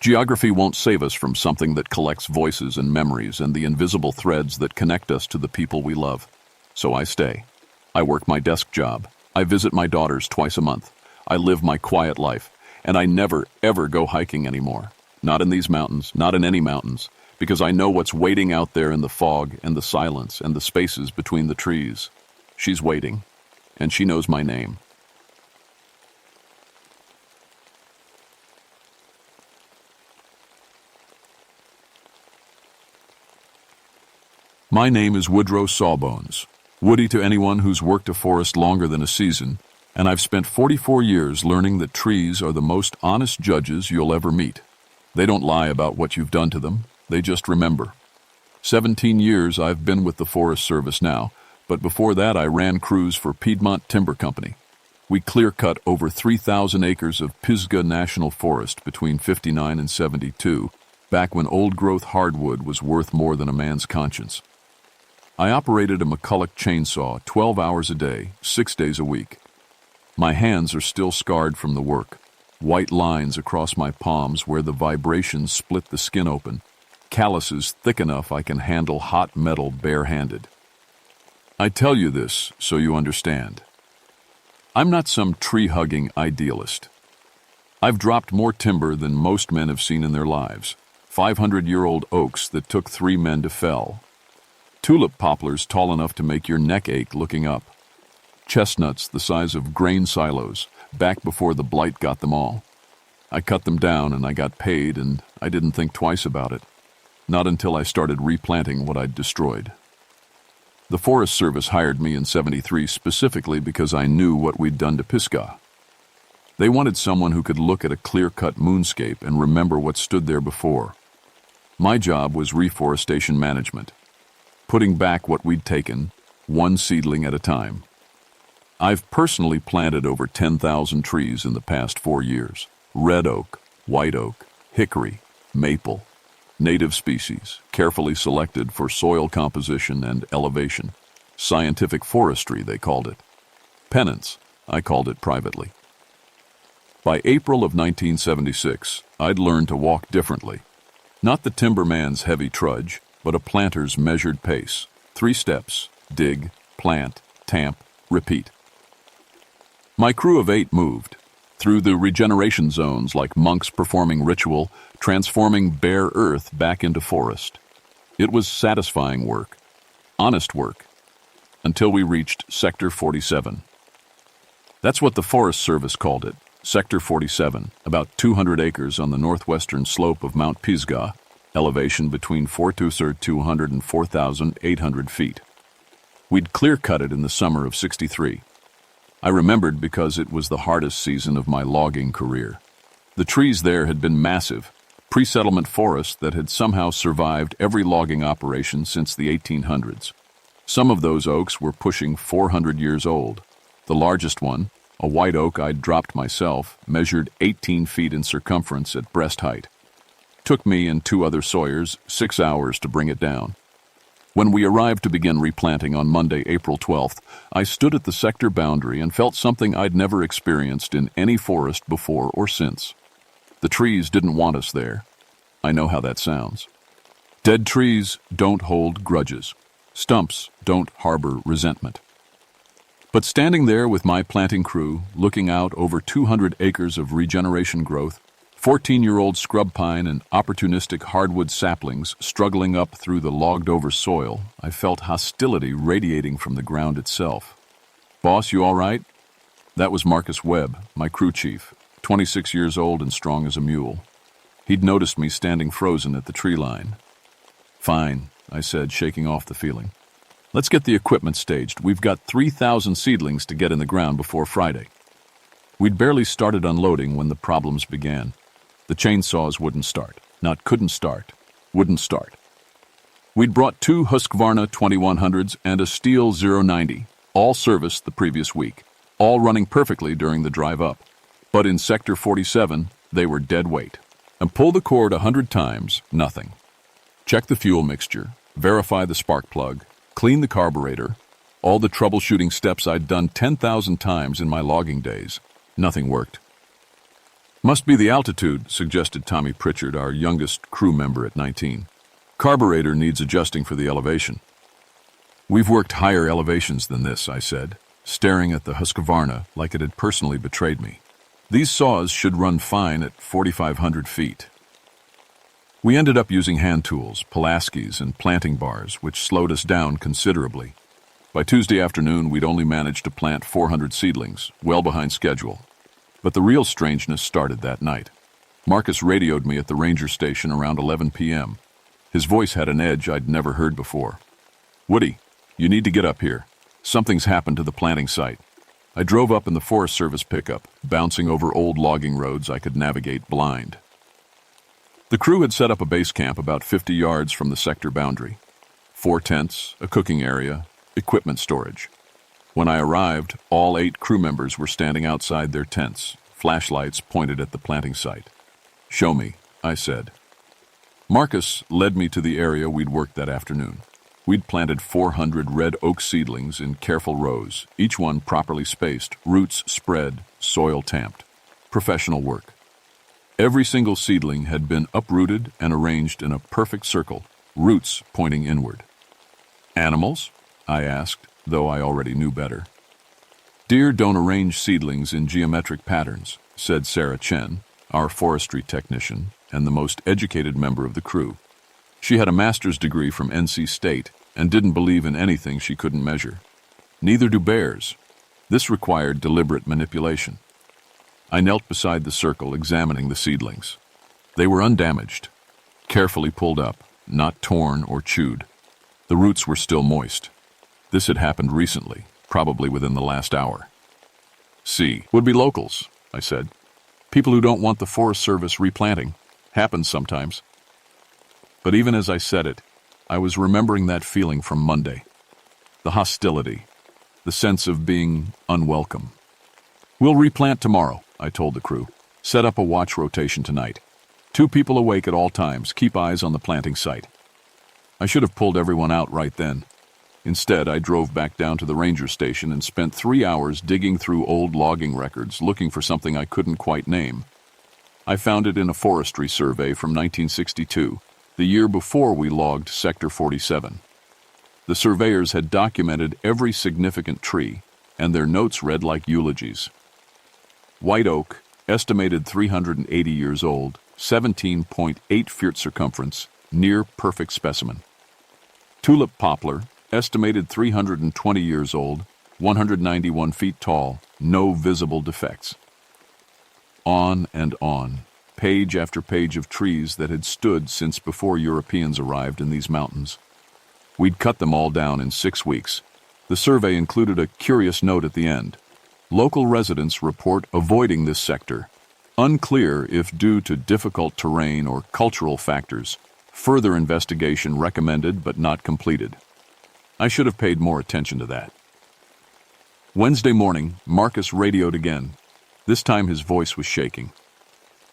Geography won't save us from something that collects voices and memories and the invisible threads that connect us to the people we love. So I stay. I work my desk job. I visit my daughters twice a month. I live my quiet life. And I never, ever go hiking anymore. Not in these mountains, not in any mountains, because I know what's waiting out there in the fog and the silence and the spaces between the trees. She's waiting, and she knows my name. My name is Woodrow Sawbones. Woody to anyone who's worked a forest longer than a season, and I've spent 44 years learning that trees are the most honest judges you'll ever meet. They don't lie about what you've done to them, they just remember. 17 years I've been with the Forest Service now, but before that I ran crews for Piedmont Timber Company. We clear-cut over 3,000 acres of Pisgah National Forest between 59 and 72, back when old-growth hardwood was worth more than a man's conscience. I operated a McCulloch chainsaw 12 hours a day, 6 days a week. My hands are still scarred from the work, white lines across my palms where the vibrations split the skin open, calluses thick enough I can handle hot metal barehanded. I tell you this so you understand. I'm not some tree-hugging idealist. I've dropped more timber than most men have seen in their lives. 500-year-old oaks that took 3 men to fell. Tulip poplars tall enough to make your neck ache looking up. Chestnuts the size of grain silos, back before the blight got them all. I cut them down and I got paid, and I didn't think twice about it. Not until I started replanting what I'd destroyed. The Forest Service hired me in '73 specifically because I knew what we'd done to Pisgah. They wanted someone who could look at a clear-cut moonscape and remember what stood there before. My job was reforestation management, putting back what we'd taken, one seedling at a time. I've personally planted over 10,000 trees in the past 4 years. Red oak, white oak, hickory, maple, native species, carefully selected for soil composition and elevation. Scientific forestry, they called it. Penance, I called it privately. By April of 1976, I'd learned to walk differently. Not the timberman's heavy trudge, but a planter's measured pace. 3 steps: dig, plant, tamp, repeat. My crew of 8 moved through the regeneration zones like monks performing ritual, transforming bare earth back into forest. It was satisfying work, honest work, until we reached Sector 47. That's what the Forest Service called it, Sector 47, about 200 acres on the northwestern slope of Mount Pisgah, elevation between 4,200 and 4,800 feet. We'd clear-cut it in the summer of '63. I remembered because it was the hardest season of my logging career. The trees there had been massive, pre-settlement forests that had somehow survived every logging operation since the 1800s. Some of those oaks were pushing 400 years old. The largest one, a white oak I'd dropped myself, measured 18 feet in circumference at breast height. Took me and 2 other sawyers 6 hours to bring it down. When we arrived to begin replanting on Monday, April 12th, I stood at the sector boundary and felt something I'd never experienced in any forest before or since. The trees didn't want us there. I know how that sounds. Dead trees don't hold grudges. Stumps don't harbor resentment. But standing there with my planting crew, looking out over 200 acres of regeneration growth, 14-year-old scrub pine and opportunistic hardwood saplings struggling up through the logged-over soil, I felt hostility radiating from the ground itself. "Boss, you all right?" That was Marcus Webb, my crew chief, 26 years old and strong as a mule. He'd noticed me standing frozen at the tree line. "Fine," I said, shaking off the feeling. "Let's get the equipment staged. We've got 3,000 seedlings to get in the ground before Friday." We'd barely started unloading when the problems began. The chainsaws wouldn't start. Not couldn't start. Wouldn't start. We'd brought 2 Husqvarna 2100s and a Steel 090, all serviced the previous week, all running perfectly during the drive up. But in Sector 47, they were dead weight. And pull the cord 100 times, nothing. Check the fuel mixture, verify the spark plug, clean the carburetor, all the troubleshooting steps I'd done 10,000 times in my logging days. Nothing worked. "Must be the altitude," suggested Tommy Pritchard, our youngest crew member at 19. "Carburetor needs adjusting for the elevation." "We've worked higher elevations than this," I said, staring at the Husqvarna like it had personally betrayed me. "These saws should run fine at 4,500 feet." We ended up using hand tools, Pulaskis, and planting bars, which slowed us down considerably. By Tuesday afternoon, we'd only managed to plant 400 seedlings, well behind schedule. But the real strangeness started that night. Marcus radioed me at the ranger station around 11 p.m. His voice had an edge I'd never heard before. "Woody, you need to get up here. Something's happened to the planting site." I drove up in the Forest Service pickup, bouncing over old logging roads I could navigate blind. The crew had set up a base camp about 50 yards from the sector boundary. 4 tents, a cooking area, equipment storage. When I arrived, all 8 crew members were standing outside their tents, flashlights pointed at the planting site. "Show me," I said. Marcus led me to the area we'd worked that afternoon. We'd planted 400 red oak seedlings in careful rows, each one properly spaced, roots spread, soil tamped. Professional work. Every single seedling had been uprooted and arranged in a perfect circle, roots pointing inward. Animals? I asked, though I already knew better. Deer don't arrange seedlings in geometric patterns, said Sarah Chen, our forestry technician and the most educated member of the crew. She had a master's degree from NC State and didn't believe in anything she couldn't measure. Neither do bears. This required deliberate manipulation. I knelt beside the circle, examining the seedlings. They were undamaged, carefully pulled up, not torn or chewed. The roots were still moist. This had happened recently, probably within the last hour. C would be locals, I said. People who don't want the Forest Service replanting. Happens sometimes. But even as I said it, I was remembering that feeling from Monday. The hostility, the sense of being unwelcome. We'll replant tomorrow, I told the crew. Set up a watch rotation tonight. 2 people awake at all times, keep eyes on the planting site. I should have pulled everyone out right then. Instead, I drove back down to the ranger station and spent 3 hours digging through old logging records looking for something I couldn't quite name. I found it in a forestry survey from 1962, the year before we logged Sector 47. The surveyors had documented every significant tree, and their notes read like eulogies. White oak, estimated 380 years old, 17.8 feet circumference, near perfect specimen. Tulip poplar, estimated 320 years old, 191 feet tall, no visible defects. On and on, page after page of trees that had stood since before Europeans arrived in these mountains. We'd cut them all down in 6 weeks. The survey included a curious note at the end. Local residents report avoiding this sector. Unclear if due to difficult terrain or cultural factors. Further investigation recommended but not completed. I should have paid more attention to that. Wednesday morning, Marcus radioed again. This time his voice was shaking.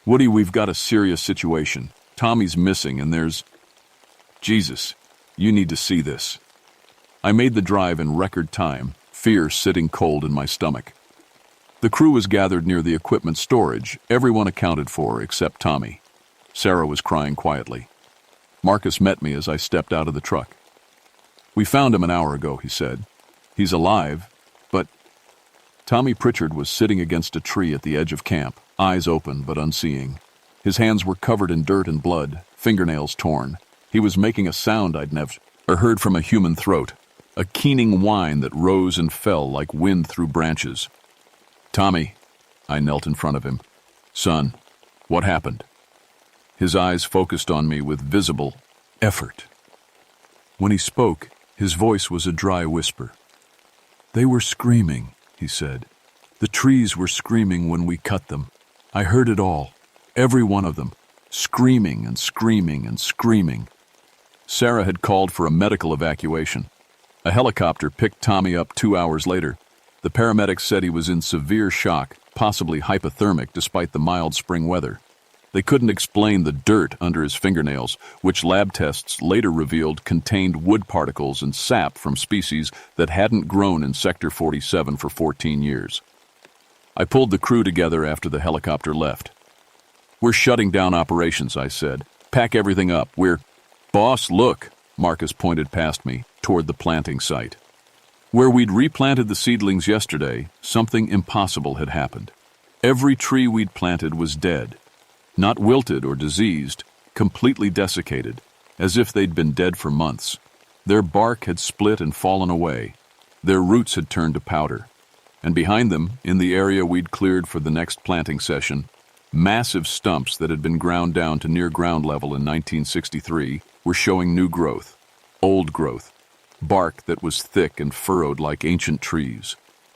Woody, we've got a serious situation. Tommy's missing and there's... Jesus, you need to see this. I made the drive in record time, fear sitting cold in my stomach. The crew was gathered near the equipment storage, everyone accounted for except Tommy. Sarah was crying quietly. Marcus met me as I stepped out of the truck. We found him an hour ago, he said. He's alive, but... Tommy Pritchard was sitting against a tree at the edge of camp, eyes open but unseeing. His hands were covered in dirt and blood, fingernails torn. He was making a sound I'd never heard from a human throat, a keening whine that rose and fell like wind through branches. Tommy, I knelt in front of him. Son, what happened? His eyes focused on me with visible effort. When he spoke, his voice was a dry whisper. They were screaming, he said. The trees were screaming when we cut them. I heard it all, every one of them, screaming and screaming and screaming. Sarah had called for a medical evacuation. A helicopter picked Tommy up 2 hours later. The paramedics said he was in severe shock, possibly hypothermic despite the mild spring weather. They couldn't explain the dirt under his fingernails, which lab tests later revealed contained wood particles and sap from species that hadn't grown in Sector 47 for 14 years. I pulled the crew together after the helicopter left. We're shutting down operations, I said. Pack everything up. Boss, look, Marcus pointed past me, toward the planting site. Where we'd replanted the seedlings yesterday, something impossible had happened. Every tree we'd planted was dead. Not wilted or diseased, completely desiccated, as if they'd been dead for months. Their bark had split and fallen away. Their roots had turned to powder. And behind them, in the area we'd cleared for the next planting session, massive stumps that had been ground down to near ground level in 1963 were showing new growth, old growth, bark that was thick and furrowed like ancient trees,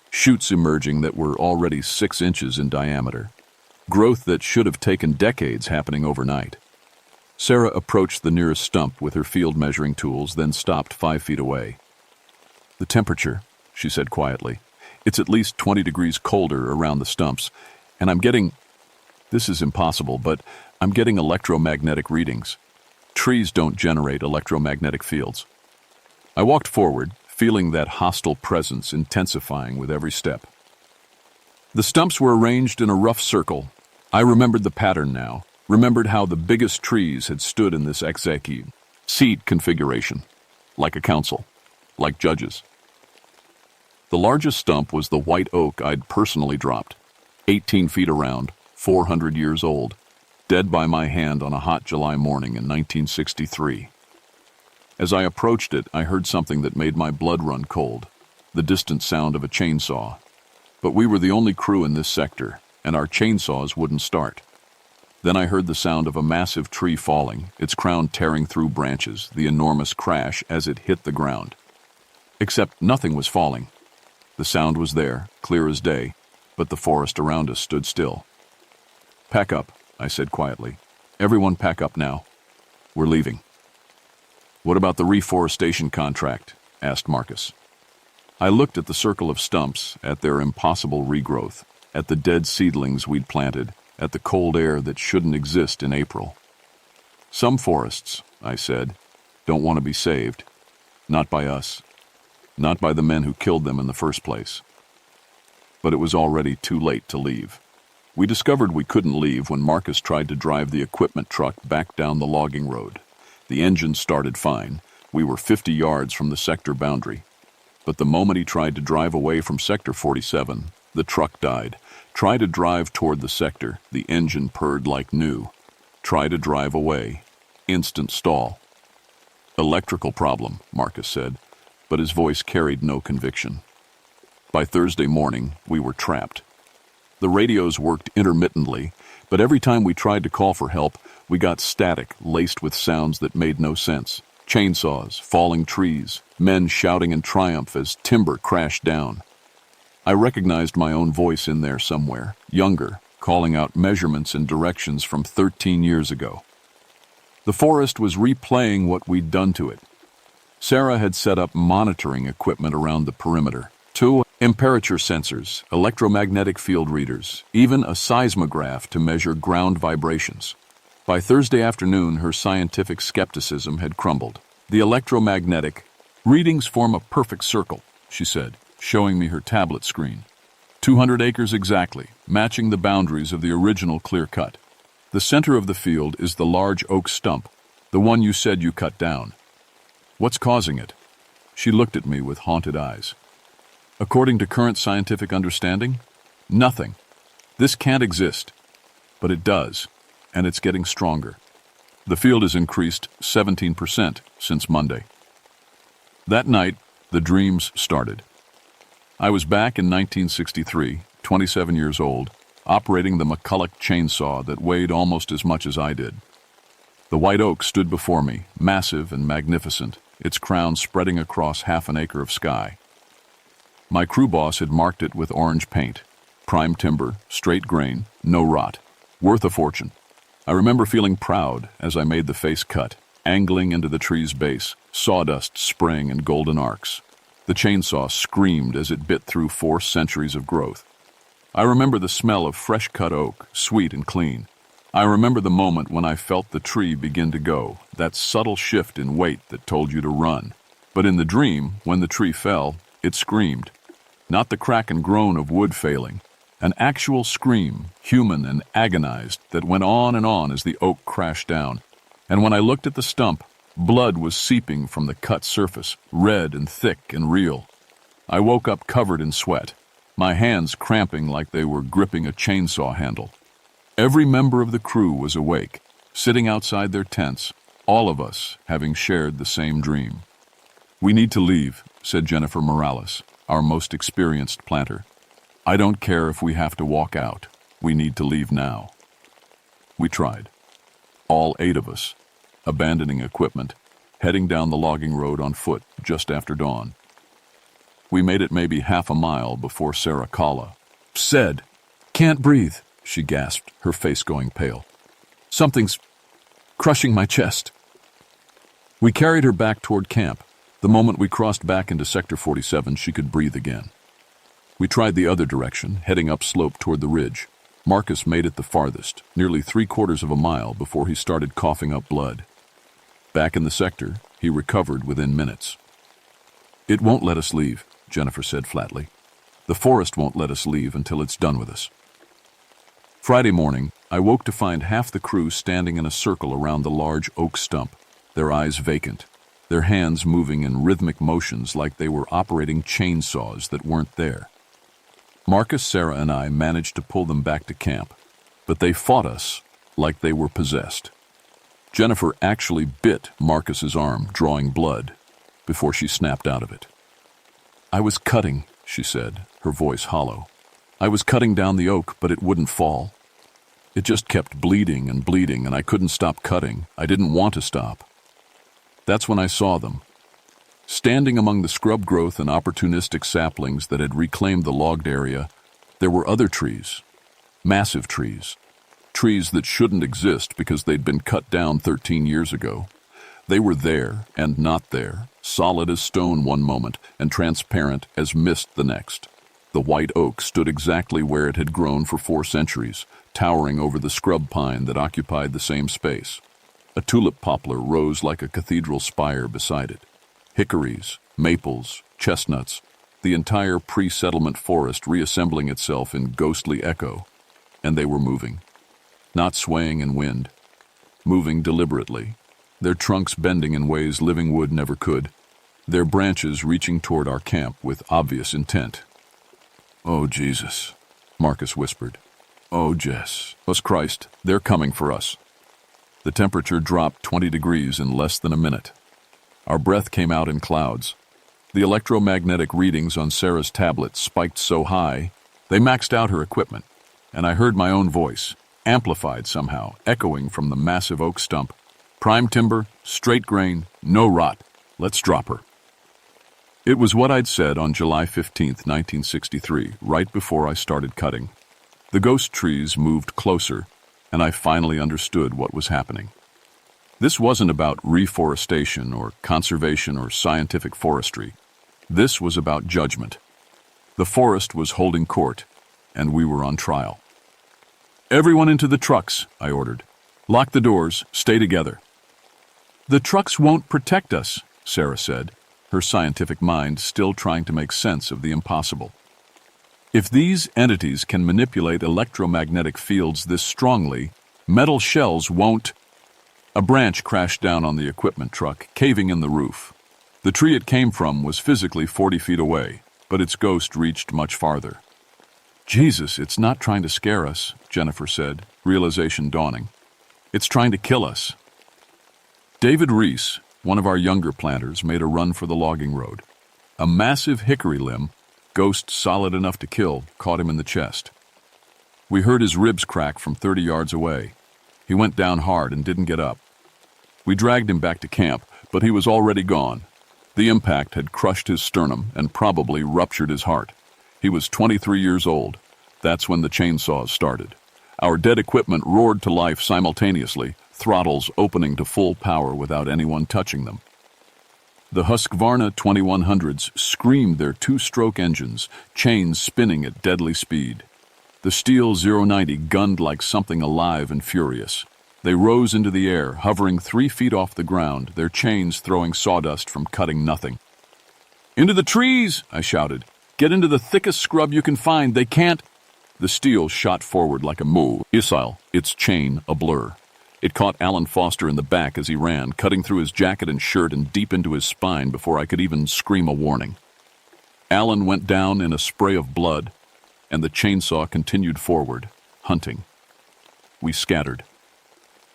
shoots emerging that were already 6 inches in diameter, growth that should have taken decades happening overnight. Sarah approached the nearest stump with her field measuring tools, then stopped 5 feet away. The temperature, she said quietly, it's at least 20 degrees colder around the stumps, and this is impossible, but I'm getting electromagnetic readings. Trees don't generate electromagnetic fields. I walked forward, feeling that hostile presence intensifying with every step. The stumps were arranged in a rough circle, I remembered the pattern now, remembered how the biggest trees had stood in this executive seat configuration, like a council, like judges. The largest stump was the white oak I'd personally dropped, 18 feet around, 400 years old, dead by my hand on a hot July morning in 1963. As I approached it, I heard something that made my blood run cold, the distant sound of a chainsaw. But we were the only crew in this sector, and our chainsaws wouldn't start. Then I heard the sound of a massive tree falling, its crown tearing through branches, the enormous crash as it hit the ground. Except nothing was falling. The sound was there, clear as day, but the forest around us stood still. "Pack up," I said quietly. "Everyone pack up now. We're leaving." "What about the reforestation contract?" asked Marcus. I looked at the circle of stumps, at their impossible regrowth, at the dead seedlings we'd planted, at the cold air that shouldn't exist in April. "Some forests," I said, "don't want to be saved. Not by us. Not by the men who killed them in the first place." But it was already too late to leave. We discovered we couldn't leave when Marcus tried to drive the equipment truck back down the logging road. The engine started fine. We were 50 yards from the sector boundary. But the moment he tried to drive away from Sector 47, the truck died. Try to drive toward the sector, the engine purred like new. Try to drive away. Instant stall. "Electrical problem," Marcus said, but his voice carried no conviction. By Thursday morning, we were trapped. The radios worked intermittently, but every time we tried to call for help, we got static, laced with sounds that made no sense. Chainsaws, falling trees, men shouting in triumph as timber crashed down. I recognized my own voice in there somewhere, younger, calling out measurements and directions from 13 years ago. The forest was replaying what we'd done to it. Sarah had set up monitoring equipment around the perimeter. 2 temperature sensors, electromagnetic field readers, even a seismograph to measure ground vibrations. By Thursday afternoon, her scientific skepticism had crumbled. "The electromagnetic readings form a perfect circle," she said, showing me her tablet screen. 200 acres exactly, matching the boundaries of the original clear cut. The center of the field is the large oak stump, the one you said you cut down. What's causing it? She looked at me with haunted eyes. According to current scientific understanding, nothing. This can't exist. But it does, and it's getting stronger. The field has increased 17% since Monday. That night, the dreams started. I was back in 1963, 27 years old, operating the McCulloch chainsaw that weighed almost as much as I did. The white oak stood before me, massive and magnificent, its crown spreading across half an acre of sky. My crew boss had marked it with orange paint. Prime timber, straight grain, no rot. Worth a fortune. I remember feeling proud as I made the face cut, angling into the tree's base, sawdust spraying in golden arcs. The chainsaw screamed as it bit through 4 centuries of growth. I remember the smell of fresh-cut oak, sweet and clean. I remember the moment when I felt the tree begin to go, that subtle shift in weight that told you to run. But in the dream, when the tree fell, it screamed. Not the crack and groan of wood failing. An actual scream, human and agonized, that went on and on as the oak crashed down. And when I looked at the stump, blood was seeping from the cut surface, red and thick and real. I woke up covered in sweat, my hands cramping like they were gripping a chainsaw handle. Every member of the crew was awake, sitting outside their tents, all of us having shared the same dream. "We need to leave," said Jennifer Morales, our most experienced planter. "I don't care if we have to walk out. We need to leave now." We tried. All 8 of us, abandoning equipment, heading down the logging road on foot just after dawn. We made it maybe half a mile before Sarah Kalla said, "Can't breathe," she gasped, her face going pale. "Something's crushing my chest." We carried her back toward camp. The moment we crossed back into Sector 47, she could breathe again. We tried the other direction, heading upslope toward the ridge. Marcus made it the farthest, nearly 3/4 of a mile before he started coughing up blood. Back in the sector, he recovered within minutes. "It won't let us leave," Jennifer said flatly. "The forest won't let us leave until it's done with us." Friday morning, I woke to find half the crew standing in a circle around the large oak stump, their eyes vacant, their hands moving in rhythmic motions like they were operating chainsaws that weren't there. Marcus, Sarah, and I managed to pull them back to camp, but they fought us like they were possessed. Jennifer actually bit Marcus's arm, drawing blood, before she snapped out of it. "I was cutting," she said, her voice hollow. "I was cutting down the oak, but it wouldn't fall. It just kept bleeding, and I couldn't stop cutting. I didn't want to stop." That's when I saw them. Standing among the scrub growth and opportunistic saplings that had reclaimed the logged area, there were other trees. Massive trees. Trees that shouldn't exist because they'd been cut down 13 years ago. They were there and not there, solid as stone one moment and transparent as mist the next. The white oak stood exactly where it had grown for 4 centuries, towering over the scrub pine that occupied the same space. A tulip poplar rose like a cathedral spire beside it. Hickories, maples, chestnuts, the entire pre-settlement forest reassembling itself in ghostly echo. And they were moving. Not swaying in wind. Moving deliberately. Their trunks bending in ways living wood never could. Their branches reaching toward our camp with obvious intent. "Oh, Jesus," Marcus whispered. "Oh, Jess. Oh, Christ, they're coming for us." The temperature dropped 20 degrees in less than a minute. Our breath came out in clouds. The electromagnetic readings on Sarah's tablet spiked so high, they maxed out her equipment, and I heard my own voice, amplified somehow, echoing from the massive oak stump. "Prime timber, straight grain, no rot. Let's drop her." It was what I'd said on July 15th, 1963, right before I started cutting. The ghost trees moved closer, and I finally understood what was happening. This wasn't about reforestation or conservation or scientific forestry. This was about judgment. The forest was holding court, and we were on trial. "Everyone into the trucks," I ordered. "Lock the doors, stay together." "The trucks won't protect us," Sarah said, her scientific mind still trying to make sense of the impossible. "If these entities can manipulate electromagnetic fields this strongly, metal shells won't—" A branch crashed down on the equipment truck, caving in the roof. The tree it came from was physically 40 feet away, but its ghost reached much farther. "Jesus, it's not trying to scare us," Jennifer said, realization dawning. "It's trying to kill us." David Reese, one of our younger planters, made a run for the logging road. A massive hickory limb, ghost solid enough to kill, caught him in the chest. We heard his ribs crack from 30 yards away. He went down hard and didn't get up. We dragged him back to camp, but he was already gone. The impact had crushed his sternum and probably ruptured his heart. He was 23 years old. That's when the chainsaws started. Our dead equipment roared to life simultaneously, throttles opening to full power without anyone touching them. The Husqvarna 2100s screamed their 2-stroke engines, chains spinning at deadly speed. The steel 090 gunned like something alive and furious. They rose into the air, hovering 3 feet off the ground, their chains throwing sawdust from cutting nothing. "Into the trees!" I shouted. "Get into the thickest scrub you can find. They can't—" The steel shot forward like a missile, its chain a blur. It caught Alan Foster in the back as he ran, cutting through his jacket and shirt and deep into his spine before I could even scream a warning. Alan went down in a spray of blood, and the chainsaw continued forward, hunting. We scattered.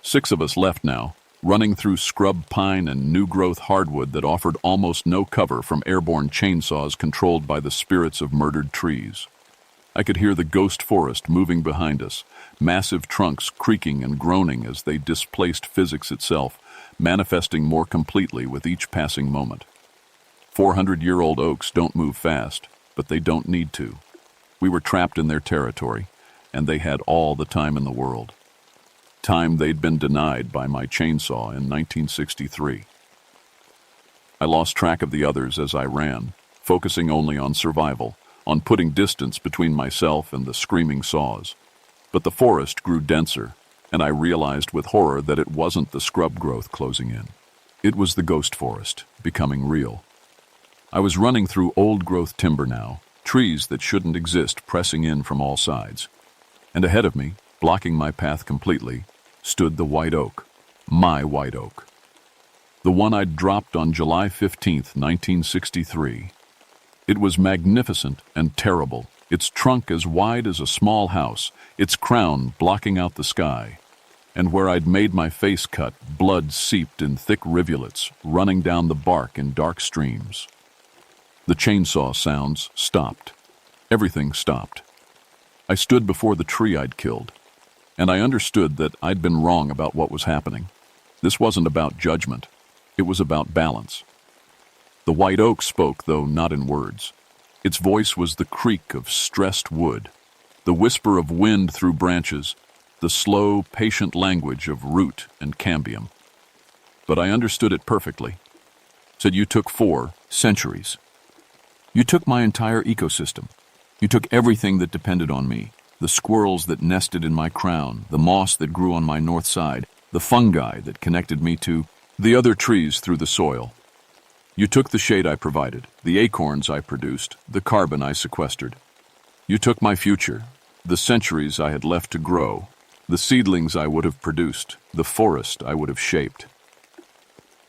6 of us left now, running through scrub pine and new-growth hardwood that offered almost no cover from airborne chainsaws controlled by the spirits of murdered trees. I could hear the ghost forest moving behind us, massive trunks creaking and groaning as they displaced physics itself, manifesting more completely with each passing moment. 400-year-old oaks don't move fast, but they don't need to. We were trapped in their territory, and they had all the time in the world. Time they'd been denied by my chainsaw in 1963. I lost track of the others as I ran, focusing only on survival, on putting distance between myself and the screaming saws. But the forest grew denser, and I realized with horror that it wasn't the scrub growth closing in. It was the ghost forest, becoming real. I was running through old-growth timber now, trees that shouldn't exist pressing in from all sides. And ahead of me, Blocking my path completely stood the white oak, my white oak. The one I'd dropped on July 15th, 1963. It was magnificent and terrible, its trunk as wide as a small house, its crown blocking out the sky. And where I'd made my face cut, blood seeped in thick rivulets, running down the bark in dark streams. The chainsaw sounds stopped. Everything stopped. I stood before the tree I'd killed, and I understood that I'd been wrong about what was happening. This wasn't about judgment. It was about balance. The white oak spoke, though not in words. Its voice was the creak of stressed wood, the whisper of wind through branches, the slow, patient language of root and cambium. But I understood it perfectly. Said, you took 4 centuries. You took my entire ecosystem. You took everything that depended on me, the squirrels that nested in my crown, the moss that grew on my north side, the fungi that connected me to the other trees through the soil. You took the shade I provided, the acorns I produced, the carbon I sequestered. You took my future, the centuries I had left to grow, the seedlings I would have produced, the forest I would have shaped.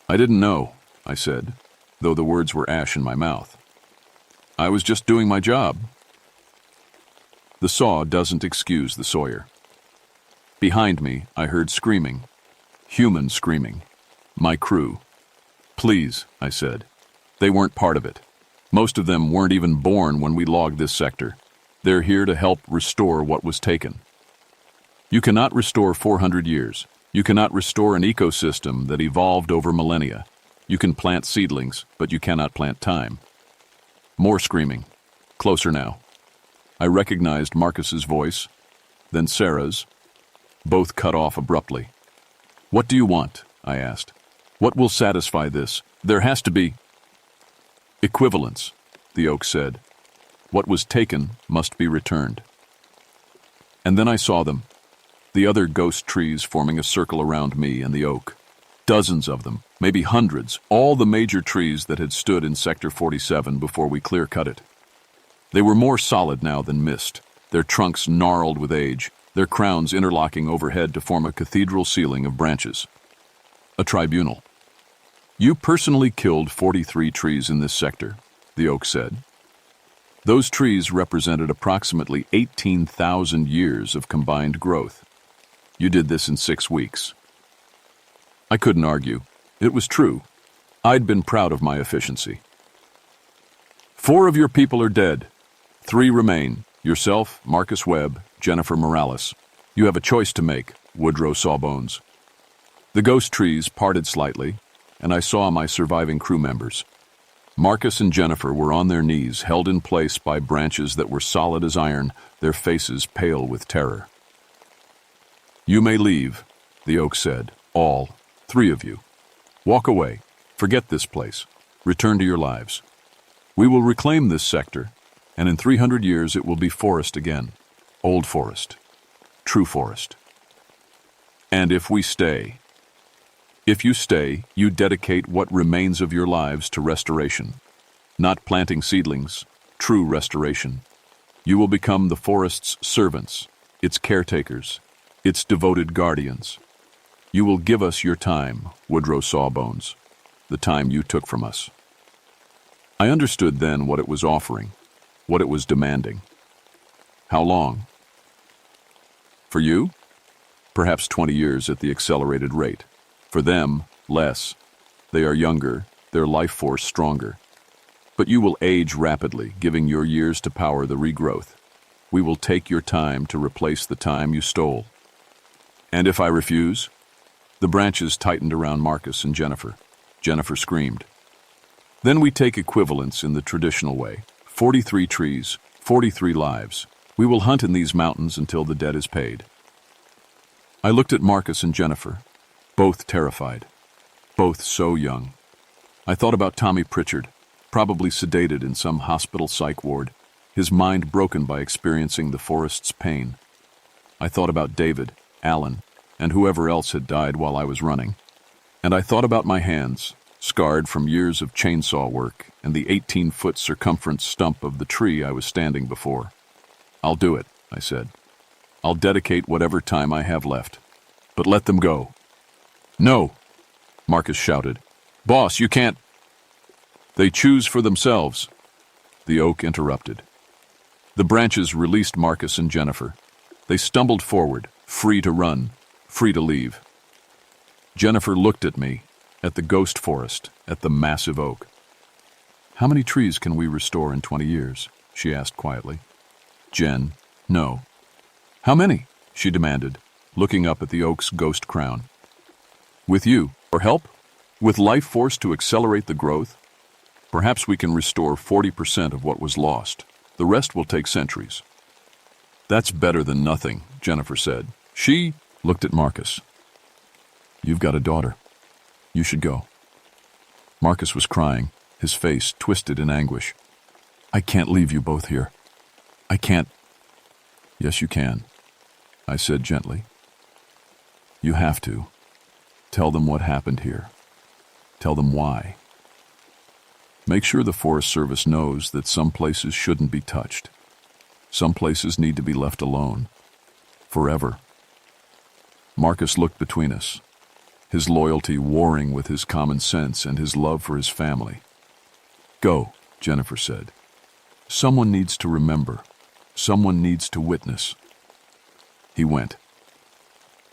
I didn't know, I said, though the words were ash in my mouth. I was just doing my job. The saw doesn't excuse the sawyer. Behind me, I heard screaming. Human screaming. My crew. Please, I said. They weren't part of it. Most of them weren't even born when we logged this sector. They're here to help restore what was taken. You cannot restore 400 years. You cannot restore an ecosystem that evolved over millennia. You can plant seedlings, but you cannot plant time. More screaming. Closer now. I recognized Marcus's voice, then Sarah's. Both cut off abruptly. What do you want? I asked. What will satisfy this? There has to be equivalence, the oak said. What was taken must be returned. And then I saw them, the other ghost trees forming a circle around me and the oak. Dozens of them, maybe hundreds, all the major trees that had stood in Sector 47 before we clear-cut it. They were more solid now than mist, their trunks gnarled with age, their crowns interlocking overhead to form a cathedral ceiling of branches. A tribunal. You personally killed 43 trees in this sector, the oak said. Those trees represented approximately 18,000 years of combined growth. You did this in 6 weeks. I couldn't argue. It was true. I'd been proud of my efficiency. 4 of your people are dead. 3 remain. Yourself, Marcus Webb, Jennifer Morales. You have a choice to make, Woodrow Sawbones. The ghost trees parted slightly, and I saw my surviving crew members. Marcus and Jennifer were on their knees, held in place by branches that were solid as iron, their faces pale with terror. You may leave, the oak said, all, 3 of you. Walk away. Forget this place. Return to your lives. We will reclaim this sector, and in 300 years it will be forest again. Old forest. True forest. And if we stay, if you stay, you dedicate what remains of your lives to restoration. Not planting seedlings, true restoration. You will become the forest's servants, its caretakers, its devoted guardians. You will give us your time, Woodrow Sawbones, the time you took from us. I understood then what it was offering, what it was demanding. How long? For you? Perhaps 20 years at the accelerated rate. For them, less. They are younger, their life force stronger. But you will age rapidly, giving your years to power the regrowth. We will take your time to replace the time you stole. And if I refuse? The branches tightened around Marcus and Jennifer. Jennifer screamed. Then we take equivalence in the traditional way. 43 trees, 43 lives. We will hunt in these mountains until the debt is paid. I looked at Marcus and Jennifer, both terrified, both so young. I thought about Tommy Pritchard, probably sedated in some hospital psych ward, his mind broken by experiencing the forest's pain. I thought about David, Alan, and whoever else had died while I was running. And I thought about my hands, scarred from years of chainsaw work and the 18-foot circumference stump of the tree I was standing before. I'll do it, I said. I'll dedicate whatever time I have left. But let them go." "No," Marcus shouted. "Boss, you can't—" "They choose for themselves," the oak interrupted. The branches released Marcus and Jennifer. They stumbled forward, free to run, free to leave. Jennifer looked at me, at the ghost forest, at the massive oak. "How many trees can we restore in 20 years?" she asked quietly. Jen, "No." "How many?" she demanded, looking up at the oak's ghost crown. "With you, or help? With life force to accelerate the growth? Perhaps we can restore 40% of what was lost. The rest will take centuries." "That's better than nothing," Jennifer said. She looked at Marcus. "You've got a daughter. You should go." Marcus was crying, his face twisted in anguish. "I can't leave you both here. I can't." "Yes, you can," I said gently. "You have to. Tell them what happened here. Tell them why. Make sure the Forest Service knows that some places shouldn't be touched. Some places need to be left alone. Forever." Marcus looked between us, his loyalty warring with his common sense and his love for his family. "Go," Jennifer said. "Someone needs to remember. Someone needs to witness." He went.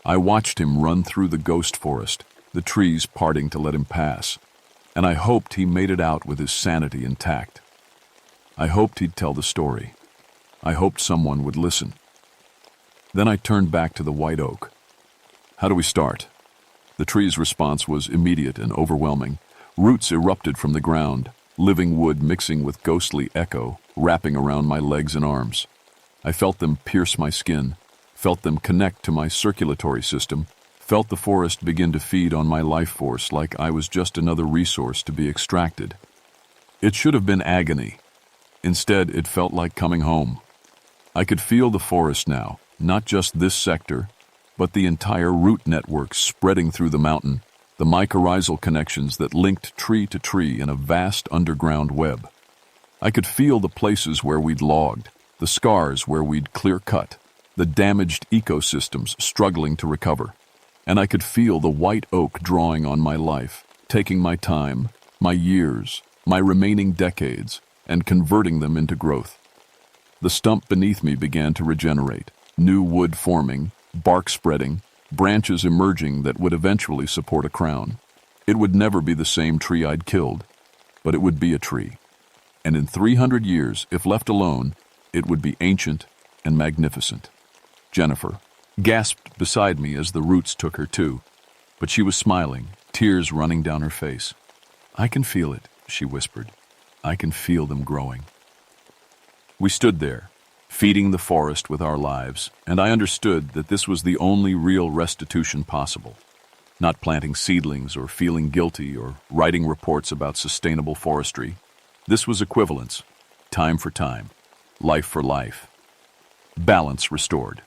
I watched him run through the ghost forest, the trees parting to let him pass, and I hoped he made it out with his sanity intact. I hoped he'd tell the story. I hoped someone would listen. Then I turned back to the white oak. "How do we start?" The tree's response was immediate and overwhelming. Roots erupted from the ground, living wood mixing with ghostly echo, wrapping around my legs and arms. I felt them pierce my skin, felt them connect to my circulatory system, felt the forest begin to feed on my life force like I was just another resource to be extracted. It should have been agony. Instead, it felt like coming home. I could feel the forest now, not just this sector, but the entire root network spreading through the mountain, the mycorrhizal connections that linked tree to tree in a vast underground web. I could feel the places where we'd logged, the scars where we'd clear-cut, the damaged ecosystems struggling to recover. And I could feel the white oak drawing on my life, taking my time, my years, my remaining decades, and converting them into growth. The stump beneath me began to regenerate, new wood forming, bark spreading, branches emerging that would eventually support a crown. It would never be the same tree I'd killed, but it would be a tree. And in 300 years, if left alone, it would be ancient and magnificent. Jennifer gasped beside me as the roots took her too, but she was smiling, tears running down her face. "I can feel it," she whispered. "I can feel them growing." We stood there, feeding the forest with our lives, and I understood that this was the only real restitution possible. Not planting seedlings or feeling guilty or writing reports about sustainable forestry. This was equivalence, time for time, life for life. Balance restored.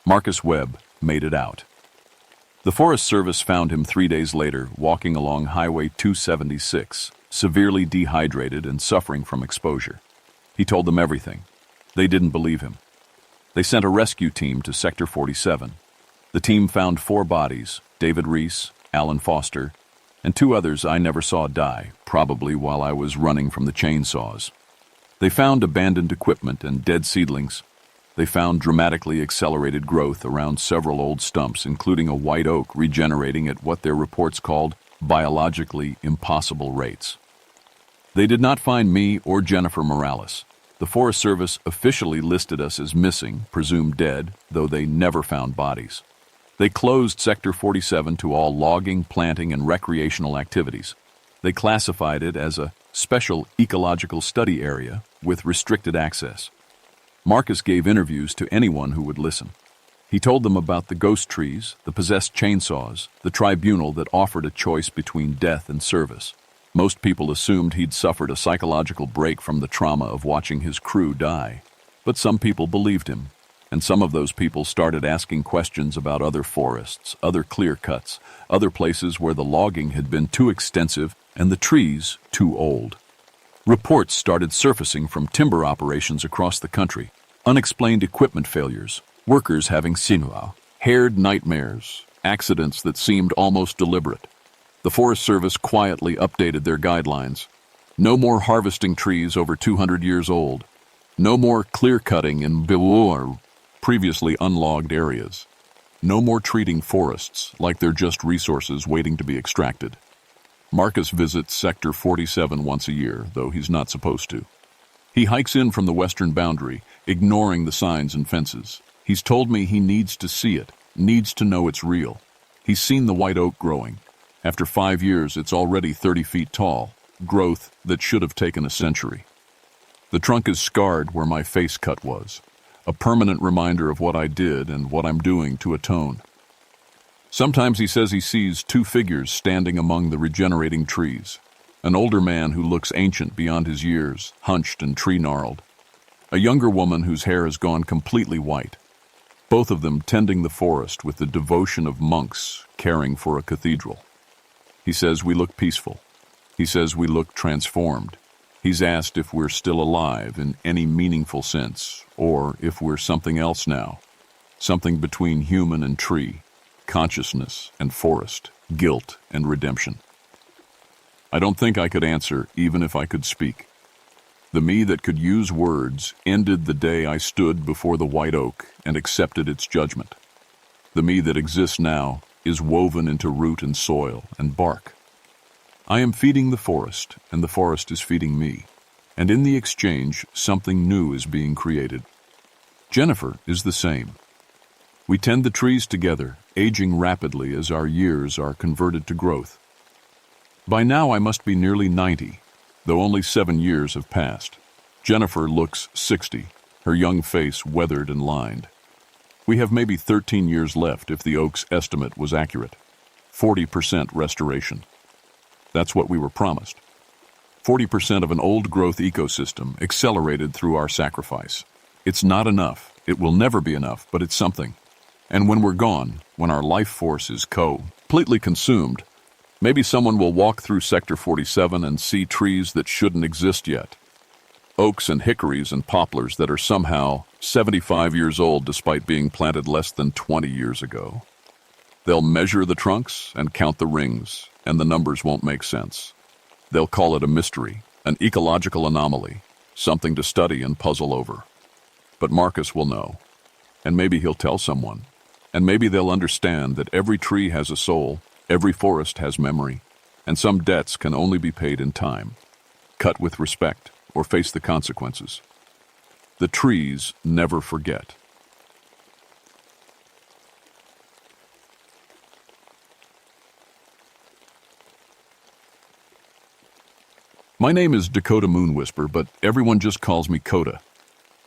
Marcus Webb made it out. The Forest Service found him 3 days later, walking along Highway 276, severely dehydrated and suffering from exposure. He told them everything. They didn't believe him. They sent a rescue team to Sector 47. The team found 4 bodies, David Reese, Alan Foster, and 2 others I never saw die, probably while I was running from the chainsaws. They found abandoned equipment and dead seedlings. They found dramatically accelerated growth around several old stumps, including a white oak regenerating at what their reports called biologically impossible rates. They did not find me or Jennifer Morales. The Forest Service officially listed us as missing, presumed dead, though they never found bodies. They closed Sector 47 to all logging, planting, and recreational activities. They classified it as a special ecological study area with restricted access. Marcus gave interviews to anyone who would listen. He told them about the ghost trees, the possessed chainsaws, the tribunal that offered a choice between death and service. Most people assumed he'd suffered a psychological break from the trauma of watching his crew die. But some people believed him, and some of those people started asking questions about other forests, other clear-cuts, other places where the logging had been too extensive and the trees too old. Reports started surfacing from timber operations across the country, unexplained equipment failures, Workers having sinuau, haired nightmares, accidents that seemed almost deliberate. The Forest Service quietly updated their guidelines. No more harvesting trees over 200 years old. No more clear-cutting in Biwar, previously unlogged areas. No more treating forests like they're just resources waiting to be extracted. Marcus visits Sector 47 once a year, though he's not supposed to. He hikes in from the western boundary, ignoring the signs and fences. He's told me he needs to see it, needs to know it's real. He's seen the white oak growing. After 5 years, it's already 30 feet tall, growth that should have taken a century. The trunk is scarred where my face cut was, a permanent reminder of what I did and what I'm doing to atone. Sometimes he says he sees 2 figures standing among the regenerating trees. An older man who looks ancient beyond his years, hunched and tree-gnarled. A younger woman whose hair has gone completely white. Both of them tending the forest with the devotion of monks caring for a cathedral. He says we look peaceful. He says we look transformed. He's asked if we're still alive in any meaningful sense, or if we're something else now. Something between human and tree, consciousness and forest, guilt and redemption. I don't think I could answer even if I could speak. The me that could use words ended the day I stood before the white oak and accepted its judgment. The me that exists now is woven into root and soil and bark. I am feeding the forest, and the forest is feeding me. And in the exchange, something new is being created. Jennifer is the same. We tend the trees together, aging rapidly as our years are converted to growth. By now I must be nearly 90, though only 7 years have passed. Jennifer looks 60, her young face weathered and lined. We have maybe 13 years left if the oak's estimate was accurate. 40% restoration. That's what we were promised. 40% of an old-growth ecosystem accelerated through our sacrifice. It's not enough. It will never be enough, but it's something. And when we're gone, when our life force is completely consumed, maybe someone will walk through Sector 47 and see trees that shouldn't exist yet. Oaks and hickories and poplars that are somehow 75 years old despite being planted less than 20 years ago. They'll measure the trunks and count the rings, and the numbers won't make sense. They'll call it a mystery, an ecological anomaly, something to study and puzzle over. But Marcus will know, and maybe he'll tell someone, and maybe they'll understand that every tree has a soul, every forest has memory, and some debts can only be paid in time. Cut with respect, or face the consequences. The trees never forget. My name is Dakota Moonwhisper, but everyone just calls me Coda.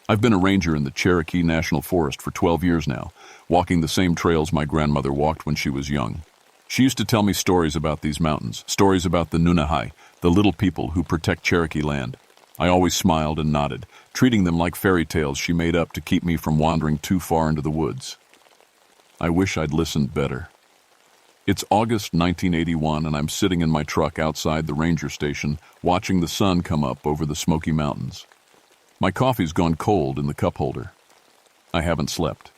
I've been a ranger in the Cherokee National Forest for 12 years now, walking the same trails my grandmother walked when she was young. She used to tell me stories about these mountains, stories about the Nunahai, the little people who protect Cherokee land. I always smiled and nodded, treating them like fairy tales she made up to keep me from wandering too far into the woods. I wish I'd listened better. It's August 1981, and I'm sitting in my truck outside the ranger station, watching the sun come up over the Smoky Mountains. My coffee's gone cold in the cup holder. I haven't slept.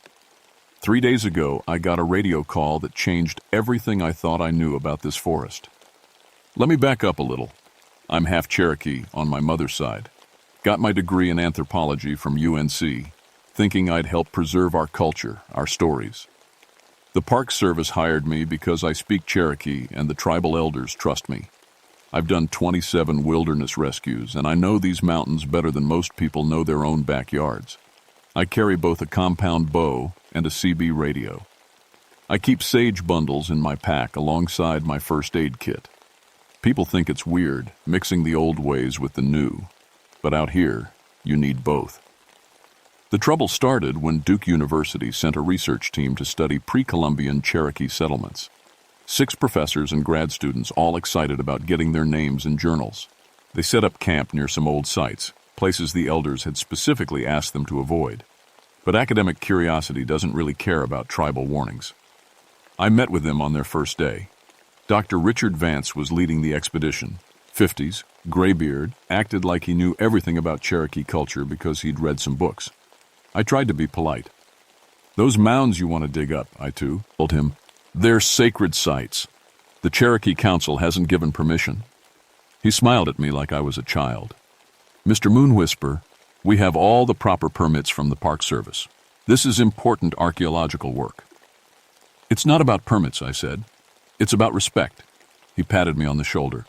3 days ago, I got a radio call that changed everything I thought I knew about this forest. Let me back up a little. I'm half Cherokee on my mother's side. Got my degree in anthropology from UNC, thinking I'd help preserve our culture, our stories. The Park Service hired me because I speak Cherokee and the tribal elders trust me. I've done 27 wilderness rescues, and I know these mountains better than most people know their own backyards. I carry both a compound bow and a CB radio. I keep sage bundles in my pack alongside my first aid kit. People think it's weird, mixing the old ways with the new. But out here, you need both. The trouble started when Duke University sent a research team to study pre-Columbian Cherokee settlements. 6 professors and grad students all excited about getting their names in journals. They set up camp near some old sites, places the elders had specifically asked them to avoid. But academic curiosity doesn't really care about tribal warnings. I met with them on their first day. Dr. Richard Vance was leading the expedition. 50s, graybeard, acted like he knew everything about Cherokee culture because he'd read some books. I tried to be polite. Those mounds you want to dig up, I told him. They're sacred sites. The Cherokee Council hasn't given permission. He smiled at me like I was a child. Mr. Moonwhisper, we have all the proper permits from the Park Service. This is important archaeological work. It's not about permits, I said. It's about respect. He patted me on the shoulder.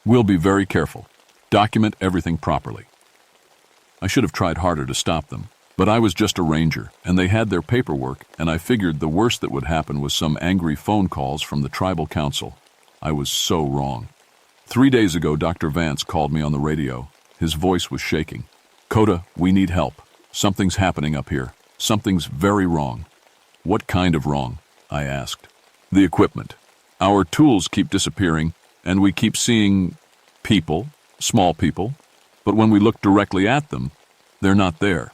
We'll be very careful. Document everything properly. I should have tried harder to stop them, but I was just a ranger, and they had their paperwork, and I figured the worst that would happen was some angry phone calls from the tribal council. I was so wrong. 3 days ago, Dr. Vance called me on the radio. His voice was shaking. Coda, we need help. Something's happening up here. Something's very wrong. What kind of wrong? I asked. The equipment. Our tools keep disappearing, and we keep seeing people, small people, but when we look directly at them, they're not there.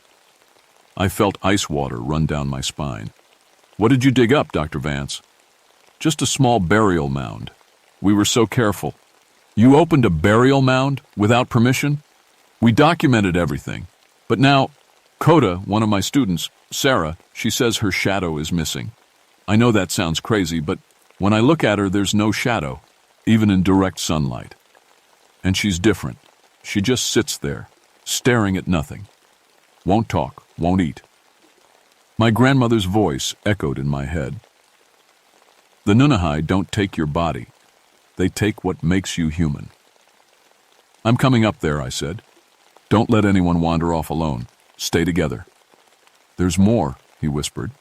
I felt ice water run down my spine. What did you dig up, Dr. Vance? Just a small burial mound. We were so careful. You opened a burial mound without permission? We documented everything. But now, Coda, one of my students, Sarah, she says her shadow is missing. I know that sounds crazy, but when I look at her, there's no shadow, even in direct sunlight. And she's different. She just sits there, staring at nothing. Won't talk, won't eat. My grandmother's voice echoed in my head. The Nunahai don't take your body. They take what makes you human. I'm coming up there, I said. Don't let anyone wander off alone. Stay together. There's more, he whispered.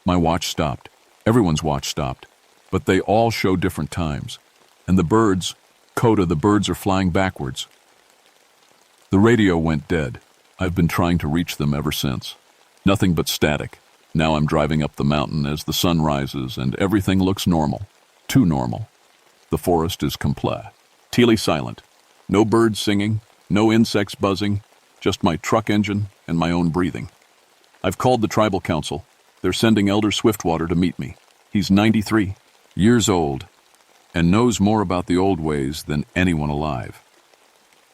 My watch stopped. Everyone's watch stopped. But they all show different times. And the birds, Coda, the birds are flying backwards. The radio went dead. I've been trying to reach them ever since. Nothing but static. Now I'm driving up the mountain as the sun rises and everything looks normal. Too normal. The forest is completely silent. No birds singing, no insects buzzing, just my truck engine and my own breathing. I've called the tribal council. They're sending Elder Swiftwater to meet me. He's 93 years old and knows more about the old ways than anyone alive.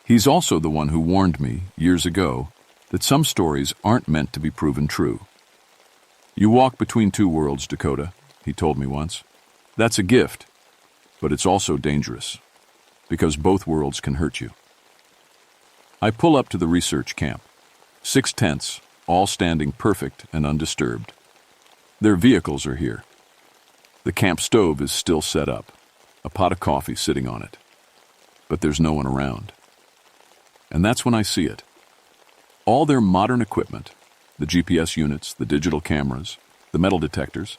He's also the one who warned me years ago that some stories aren't meant to be proven true. You walk between two worlds, Dakota, he told me once. That's a gift, but it's also dangerous, because both worlds can hurt you. I pull up to the research camp. 6 tents, all standing perfect and undisturbed. Their vehicles are here. The camp stove is still set up, a pot of coffee sitting on it. But there's no one around. And that's when I see it. All their modern equipment, the GPS units, the digital cameras, the metal detectors,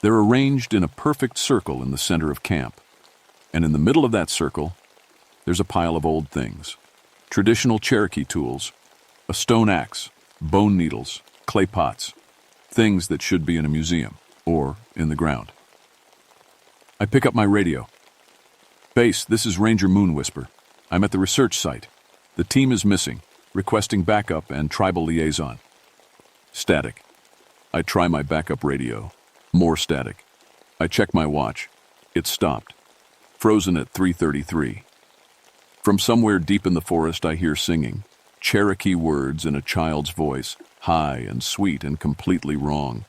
they're arranged in a perfect circle in the center of camp. And in the middle of that circle, there's a pile of old things. Traditional Cherokee tools, a stone axe, bone needles, clay pots, things that should be in a museum or in the ground. I pick up my radio. Base, this is Ranger Moonwhisper. I'm at the research site. The team is missing, requesting backup and tribal liaison. Static. I try my backup radio. More static. I check my watch. It stopped. Frozen at 3:33. From somewhere deep in the forest I hear singing. Cherokee words in a child's voice, high and sweet and completely wrong.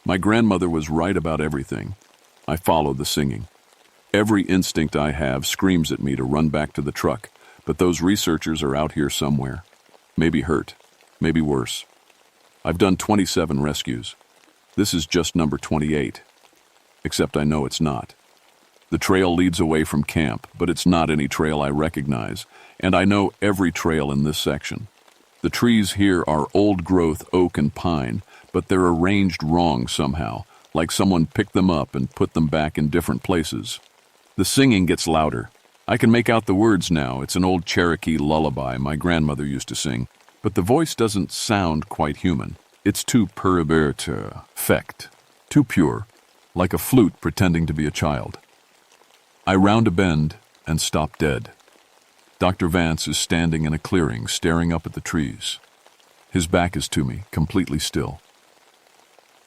My grandmother was right about everything. I follow the singing. Every instinct I have screams at me to run back to the truck, but those researchers are out here somewhere. Maybe hurt, maybe worse. I've done 27 rescues. This is just number 28. Except I know it's not. The trail leads away from camp, but it's not any trail I recognize, and I know every trail in this section. The trees here are old-growth oak and pine, but they're arranged wrong somehow, like someone picked them up and put them back in different places. The singing gets louder. I can make out the words now. It's an old Cherokee lullaby my grandmother used to sing, but the voice doesn't sound quite human. It's too perfect, too pure, like a flute pretending to be a child. I round a bend and stop dead. Dr. Vance is standing in a clearing, staring up at the trees. His back is to me, completely still.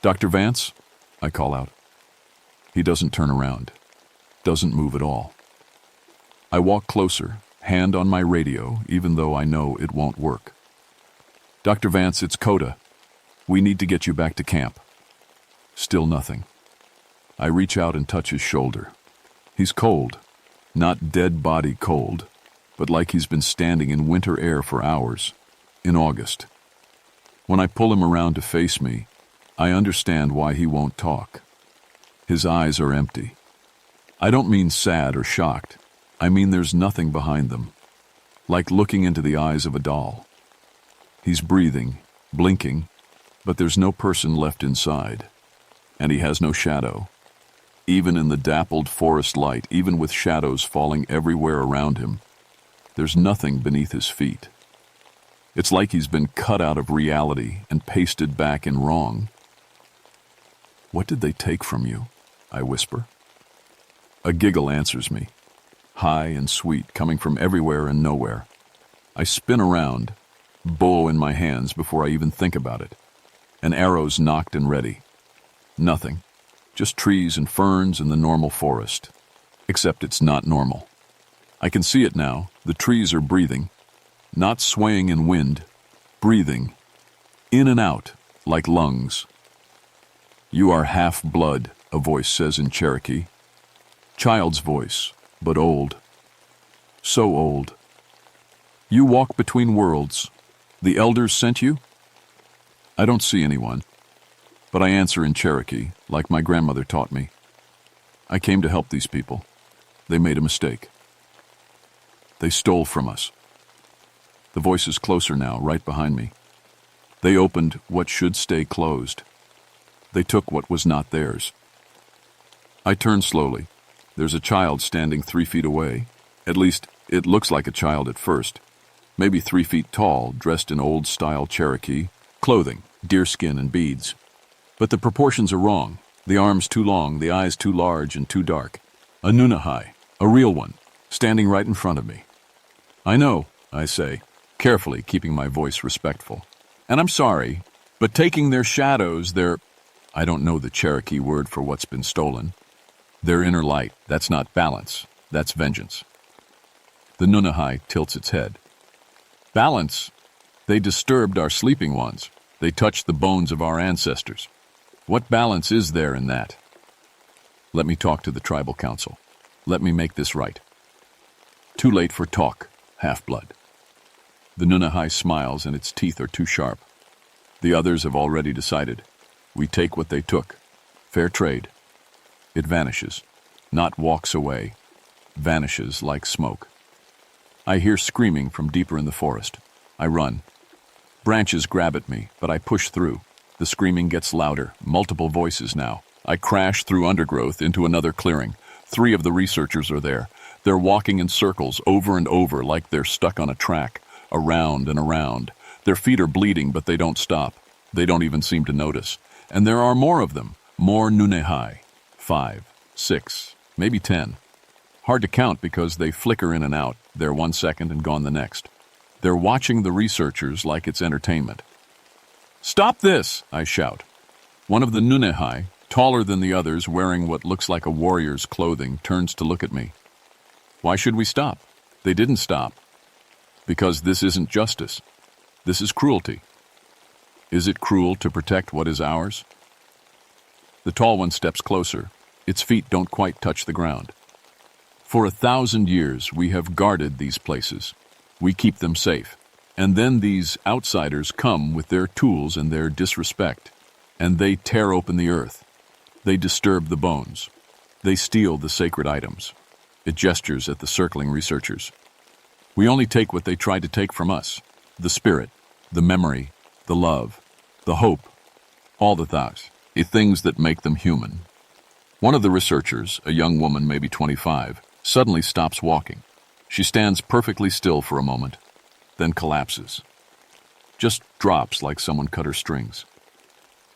Dr. Vance? I call out. He doesn't turn around, doesn't move at all. I walk closer, hand on my radio, even though I know it won't work. Dr. Vance, it's Coda. We need to get you back to camp. Still nothing. I reach out and touch his shoulder. He's cold. Not dead body cold, but like he's been standing in winter air for hours, in August. When I pull him around to face me, I understand why he won't talk. His eyes are empty. I don't mean sad or shocked. I mean there's nothing behind them, like looking into the eyes of a doll. He's breathing, blinking, but there's no person left inside, and he has no shadow. Even in the dappled forest light, even with shadows falling everywhere around him, there's nothing beneath his feet. It's like he's been cut out of reality and pasted back in wrong. "What did they take from you?" I whisper. A giggle answers me, high and sweet, coming from everywhere and nowhere. I spin around, bow in my hands before I even think about it. An arrow's nocked and ready. Nothing. Just trees and ferns in the normal forest. Except it's not normal. I can see it now. The trees are breathing. Not swaying in wind. Breathing. In and out, like lungs. "You are half-blood," a voice says in Cherokee. Child's voice, but old. So old. "You walk between worlds. The elders sent you?" I don't see anyone, but I answer in Cherokee, like my grandmother taught me. "I came to help these people. They made a mistake. They stole from us." The voice is closer now, right behind me. They opened what should stay closed. They took what was not theirs. I turn slowly. There's a child standing 3 feet away. At least, it looks like a child at first. Maybe 3 feet tall, dressed in old-style Cherokee clothing, deerskin and beads. But the proportions are wrong. The arms too long, the eyes too large and too dark. A Nunahai, a real one, standing right in front of me. "I know," I say, carefully keeping my voice respectful. "And I'm sorry, but taking their shadows, I don't know the Cherokee word for what's been stolen. Their inner light, that's not balance, that's vengeance." The Nunahai tilts its head. "Balance? They disturbed our sleeping ones. They touched the bones of our ancestors. What balance is there in that? Let me talk to the tribal council. Let me make this right." "Too late for talk, half-blood." The Nunahai smiles and its teeth are too sharp. "The others have already decided. We take what they took. Fair trade." It vanishes, not walks away, vanishes like smoke. I hear screaming from deeper in the forest. I run. Branches grab at me, but I push through. The screaming gets louder, multiple voices now. I crash through undergrowth into another clearing. 3 of the researchers are there. They're walking in circles over and over like they're stuck on a track, around and around. Their feet are bleeding, but they don't stop. They don't even seem to notice. And there are more of them, more Nunahai. 5, 6, maybe 10. Hard to count because they flicker in and out. They're 1 second and gone the next. They're watching the researchers like it's entertainment. "Stop this!" I shout. One of the Nunahai, taller than the others, wearing what looks like a warrior's clothing, turns to look at me. "Why should we stop?" They didn't stop. "Because this isn't justice. This is cruelty." "Is it cruel to protect what is ours?" The tall one steps closer. Its feet don't quite touch the ground. "For 1,000 years, we have guarded these places. We keep them safe. And then these outsiders come with their tools and their disrespect, and they tear open the earth. They disturb the bones. They steal the sacred items." It gestures at the circling researchers. "We only take what they try to take from us. The spirit, the memory, the love, the hope, all the things that make them human." One of the researchers, a young woman maybe 25, suddenly stops walking. She stands perfectly still for a moment, then collapses. Just drops like someone cut her strings.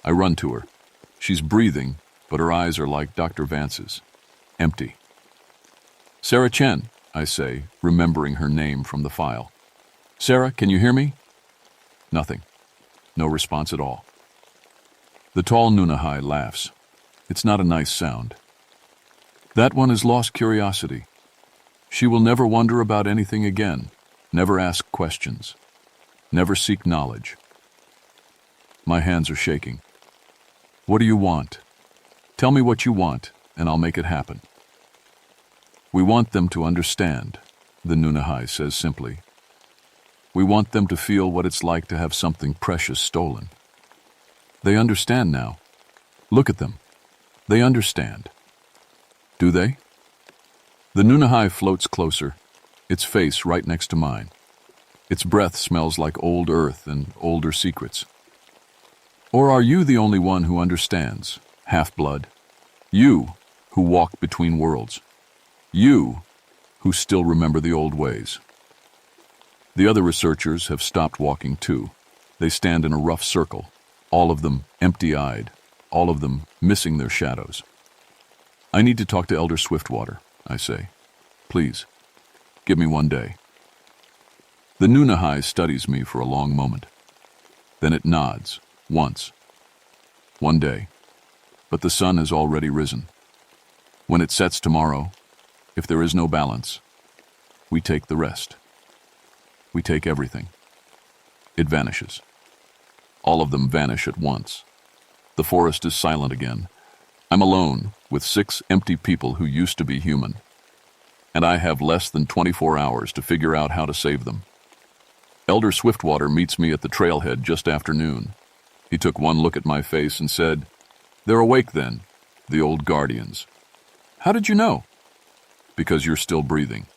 I run to her. She's breathing, but her eyes are like Dr. Vance's. Empty. "Sarah Chen," I say, remembering her name from the file. "Sarah, can you hear me?" Nothing. No response at all. The tall Nunahai laughs. It's not a nice sound. "That one has lost curiosity. She will never wonder about anything again, never ask questions, never seek knowledge." My hands are shaking. "What do you want?" Tell me what you want, and I'll make it happen. We want them to understand, the Nunahai says simply. We want them to feel what it's like to have something precious stolen. They understand now. Look at them. They understand. Do they? The Nunahai floats closer, its face right next to mine. Its breath smells like old earth and older secrets. Or are you the only one who understands, half-blood? You, who walk between worlds. You, who still remember the old ways. The other researchers have stopped walking too. They stand in a rough circle, all of them empty-eyed, all of them missing their shadows. I need to talk to Elder Swiftwater, I say. Please, give me 1 day. The Nunahai studies me for a long moment. Then it nods, once. 1 day. But the sun has already risen. When it sets tomorrow, if there is no balance, we take the rest. We take everything. It vanishes. All of them vanish at once. The forest is silent again. I'm alone with 6 empty people who used to be human. And I have less than 24 hours to figure out how to save them. Elder Swiftwater meets me at the trailhead just after noon. He took one look at my face and said, "They're awake then, the old guardians." "How did you know?" "Because you're still breathing."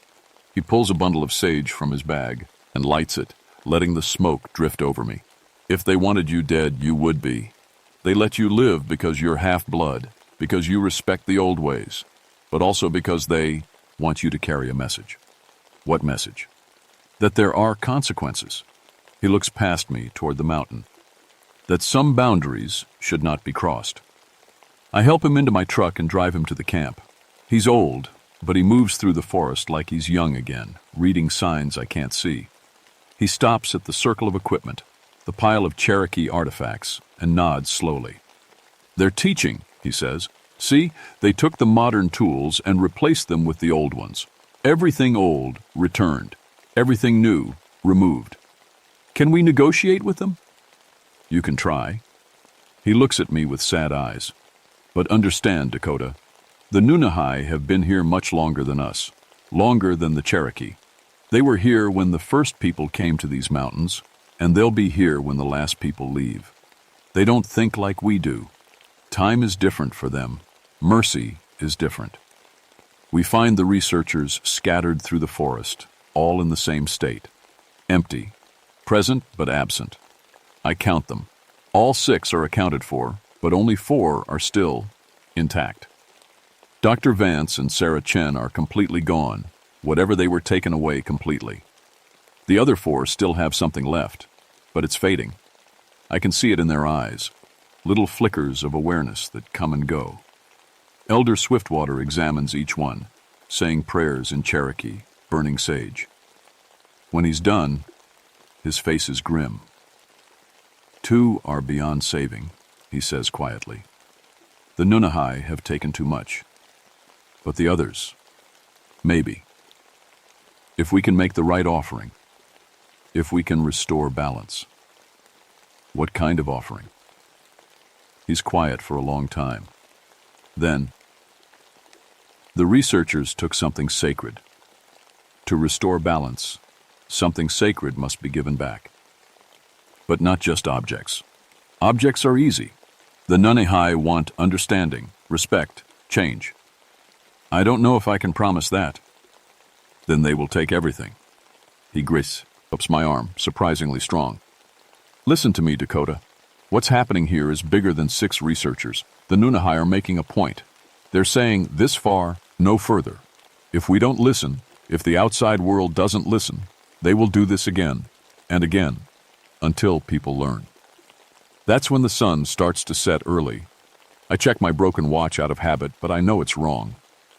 He pulls a bundle of sage from his bag and lights it, letting the smoke drift over me. "If they wanted you dead, you would be. They let you live because you're half-blood, because you respect the old ways, but also because they want you to carry a message." "What message?" "That there are consequences." He looks past me toward the mountain. "That some boundaries should not be crossed." I help him into my truck and drive him to the camp. He's old, but he moves through the forest like he's young again, reading signs I can't see. He stops at the circle of equipment, the pile of Cherokee artifacts, and nods slowly. "They're teaching," he says. "See, they took the modern tools and replaced them with the old ones. Everything old returned. Everything new removed. Can we negotiate with them?" "You can try." He looks at me with sad eyes. "But understand, Dakota, the Nunahai have been here much longer than us, longer than the Cherokee. They were here when the first people came to these mountains, and they'll be here when the last people leave. They don't think like we do. Time is different for them. Mercy is different. We find the researchers scattered through the forest, all in the same state. Empty. Present but absent. I count them. All 6 are accounted for, but only 4 are still intact. Dr. Vance and Sarah Chen are completely gone, whatever they were taken away completely. The other 4 still have something left, but it's fading. I can see it in their eyes, little flickers of awareness that come and go. Elder Swiftwater examines each one, saying prayers in Cherokee, burning sage. When he's done, his face is grim. 2 are beyond saving, he says quietly. The Nunahai have taken too much. But the others, maybe. If we can make the right offering, if we can restore balance. What kind of offering? He's quiet for a long time. Then, the researchers took something sacred. To restore balance, something sacred must be given back. But not just objects. Objects are easy. The Nunahai want understanding, respect, change. I don't know if I can promise that. Then they will take everything. He grasps my arm, surprisingly strong. Listen to me, Dakota. What's happening here is bigger than 6 researchers. The Nunahai are making a point. They're saying this far, no further. If we don't listen, if the outside world doesn't listen, they will do this again and again until people learn. That's when the sun starts to set early. I check my broken watch out of habit, but I know it's wrong.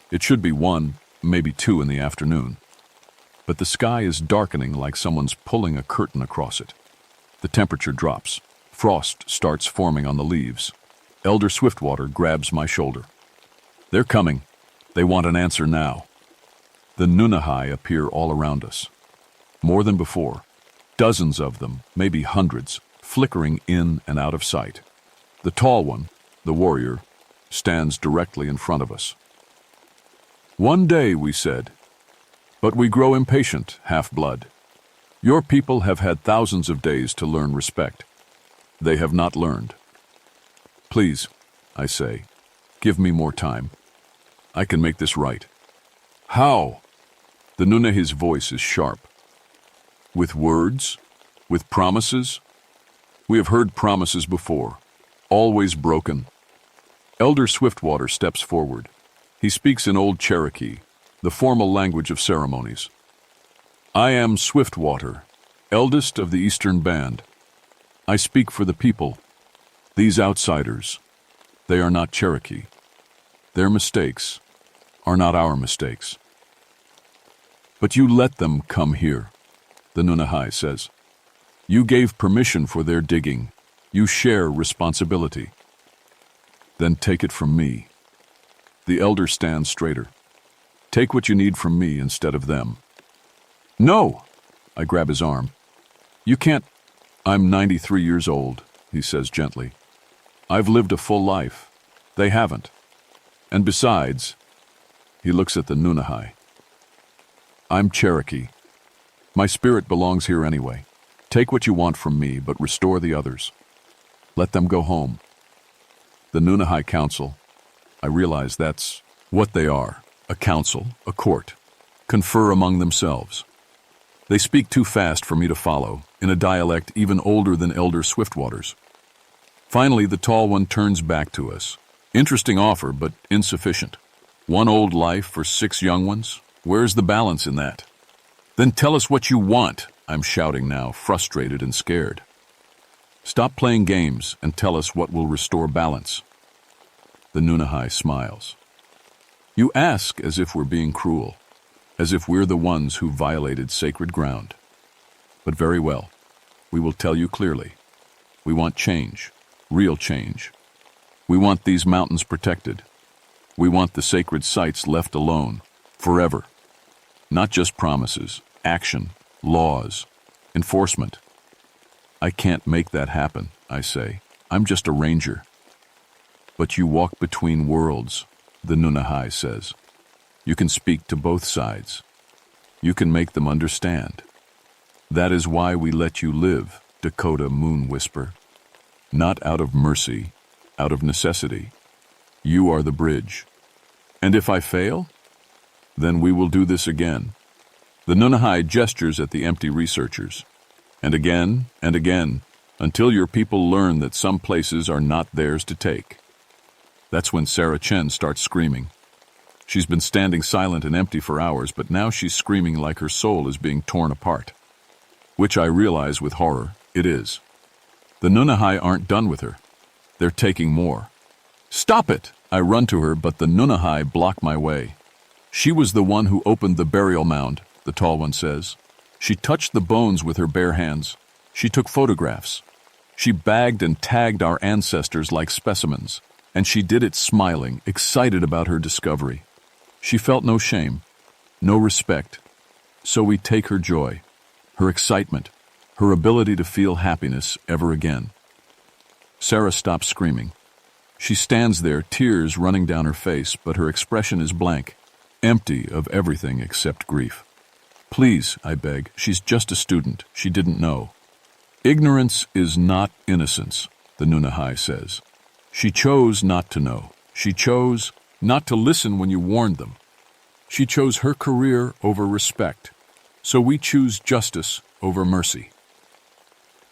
It should be 1, maybe 2 in the afternoon. But the sky is darkening like someone's pulling a curtain across it. The temperature drops. Frost starts forming on the leaves. Elder Swiftwater grabs my shoulder. They're coming. They want an answer now. The Nunahai appear all around us. More than before. Dozens of them, maybe hundreds, flickering in and out of sight. The tall one, the warrior, stands directly in front of us. "One day," we said, "but we grow impatient, half-blood. Your people have had thousands of days to learn respect. They have not learned. Please," I say, "give me more time. I can make this right." "How?" The Nunahi's voice is sharp. "With words? With promises? We have heard promises before, always broken." Elder Swiftwater steps forward. He speaks in Old Cherokee, the formal language of ceremonies. "I am Swiftwater, eldest of the Eastern Band. I speak for the people. These outsiders, they are not Cherokee. Their mistakes are not our mistakes." "But you let them come here," the Nunahi says. "You gave permission for their digging. You share responsibility." "Then take it from me." The elder stands straighter. "Take what you need from me instead of them." "No!" I grab his arm. "You can't." "I'm 93 years old," he says gently. "I've lived a full life. They haven't. And besides," he looks at the Nunahi, "I'm Cherokee. My spirit belongs here anyway. Take what you want from me, but restore the others. Let them go home." The Nunahi Council, I realize that's what they are, a council, a court, confer among themselves. They speak too fast for me to follow, in a dialect even older than Elder Swiftwater's. Finally, the tall one turns back to us. "Interesting offer, but insufficient. One old life for 6 young ones? Where's the balance in that?" "Then tell us what you want," I'm shouting now, frustrated and scared. "Stop playing games and tell us what will restore balance." The Nunahi smiles. "You ask as if we're being cruel, as if we're the ones who violated sacred ground. But very well, we will tell you clearly. We want change, real change. We want these mountains protected. We want the sacred sites left alone, forever. Not just promises, action, laws, enforcement." "I can't make that happen," I say. "I'm just a ranger." "But you walk between worlds," the Nunahi says. "You can speak to both sides. You can make them understand. That is why we let you live, Dakota Moon Whisper. Not out of mercy, out of necessity. You are the bridge. And if I fail, then we will do this again." The Nunahi gestures at the empty researchers. And again, until your people learn that some places are not theirs to take." That's when Sarah Chen starts screaming. She's been standing silent and empty for hours, but now she's screaming like her soul is being torn apart. Which I realize with horror, it is. The Nunahi aren't done with her. They're taking more. "Stop it!" I run to her, but the Nunahi block my way. "She was the one who opened the burial mound," the tall one says. "She touched the bones with her bare hands. She took photographs. She bagged and tagged our ancestors like specimens, and she did it smiling, excited about her discovery. She felt no shame, no respect. So we take her joy, her excitement, her ability to feel happiness ever again." Sarah stops screaming. She stands there, tears running down her face, but her expression is blank, empty of everything except grief. "Please," I beg, "she's just a student. She didn't know." "Ignorance is not innocence," the Nunahi says. "She chose not to know. She chose not to listen when you warned them. She chose her career over respect. So we choose justice over mercy."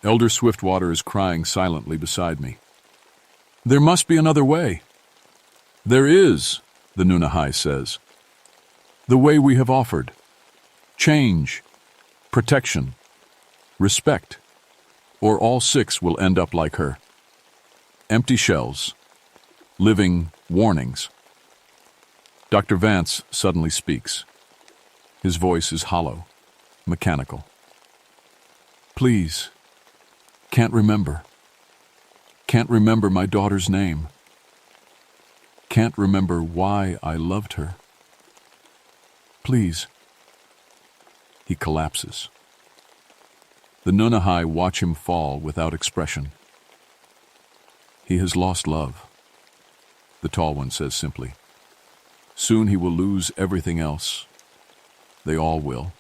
Elder Swiftwater is crying silently beside me. "There must be another way." "There is," the Nunahi says. "The way we have offered. Change, protection, respect, or all 6 will end up like her. Empty shells, living warnings." Dr. Vance suddenly speaks. His voice is hollow, mechanical. "Please, can't remember. Can't remember my daughter's name. Can't remember why I loved her. Please." He collapses. The Nunahi watch him fall without expression. He has lost love. the tall one says simply. Soon he will lose everything else. They all will,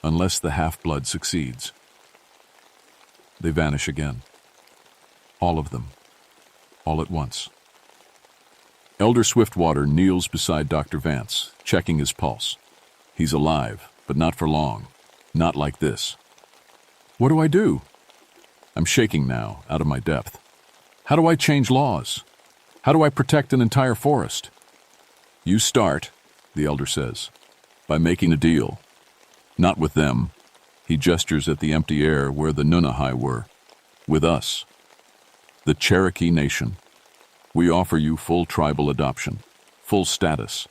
unless the half-blood succeeds. They vanish again. All of them, all at once. Elder Swiftwater kneels beside Dr. Vance, checking his pulse. He's alive, but not for long. Not like this. What do I do? I'm shaking now, out of my depth. How do I change laws? How do I protect an entire forest? You start, the elder says, by making a deal. Not with them. He gestures at the empty air where the Nunahai were. With us. The Cherokee Nation. We offer you full tribal adoption, full status.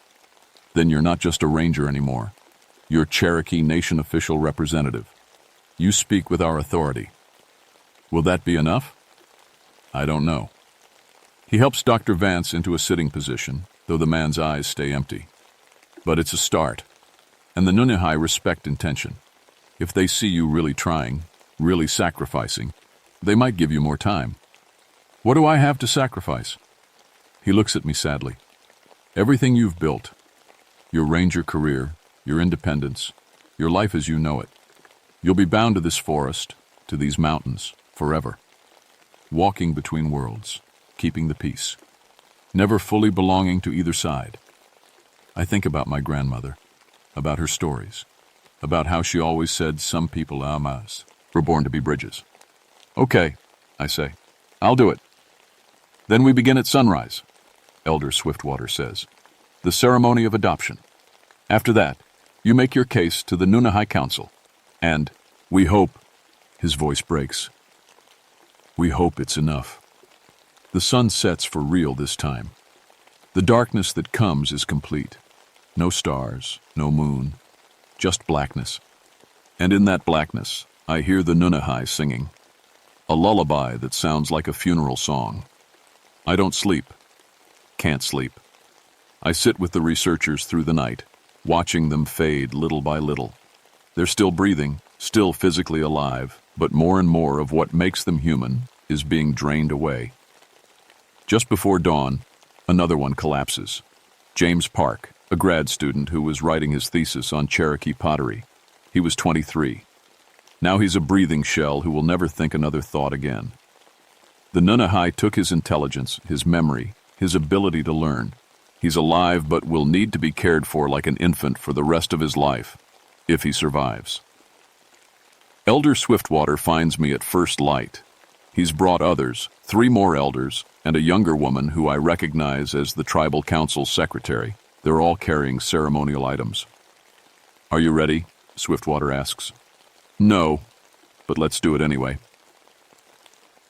Then you're not just a ranger anymore. You're Cherokee Nation official representative. You speak with our authority. Will that be enough? I don't know. He helps Dr. Vance into a sitting position, though the man's eyes stay empty. But it's a start, and the Nunahai respect intention. If they see you really trying, really sacrificing, they might give you more time. What do I have to sacrifice? He looks at me sadly. Everything you've built, your ranger career, your independence, your life as you know it. You'll be bound to this forest, to these mountains, forever. Walking between worlds, keeping the peace. Never fully belonging to either side. I think about my grandmother, about her stories, about how she always said some people amas were born to be bridges. Okay, I say, I'll do it. Then we begin at sunrise, Elder Swiftwater says. The ceremony of adoption. After that, you make your case to the Nunahai Council. And we hope, his voice breaks. We hope it's enough. The sun sets for real this time. The darkness that comes is complete. No stars, no moon, just blackness. And in that blackness, I hear the Nunahai singing. A lullaby that sounds like a funeral song. I don't sleep. Can't sleep. I sit with the researchers through the night, watching them fade little by little. They're still breathing, still physically alive, but more and more of what makes them human is being drained away. Just before dawn, another one collapses. James Park, a grad student who was writing his thesis on Cherokee pottery. He was 23. Now he's a breathing shell who will never think another thought again. The Nunahai took his intelligence, his memory, his ability to learn. He's alive but will need to be cared for like an infant for the rest of his life, if he survives. Elder Swiftwater finds me at first light. He's brought others, 3 more elders, and a younger woman who I recognize as the tribal council's secretary. They're all carrying ceremonial items. Are you ready? Swiftwater asks. No, but let's do it anyway.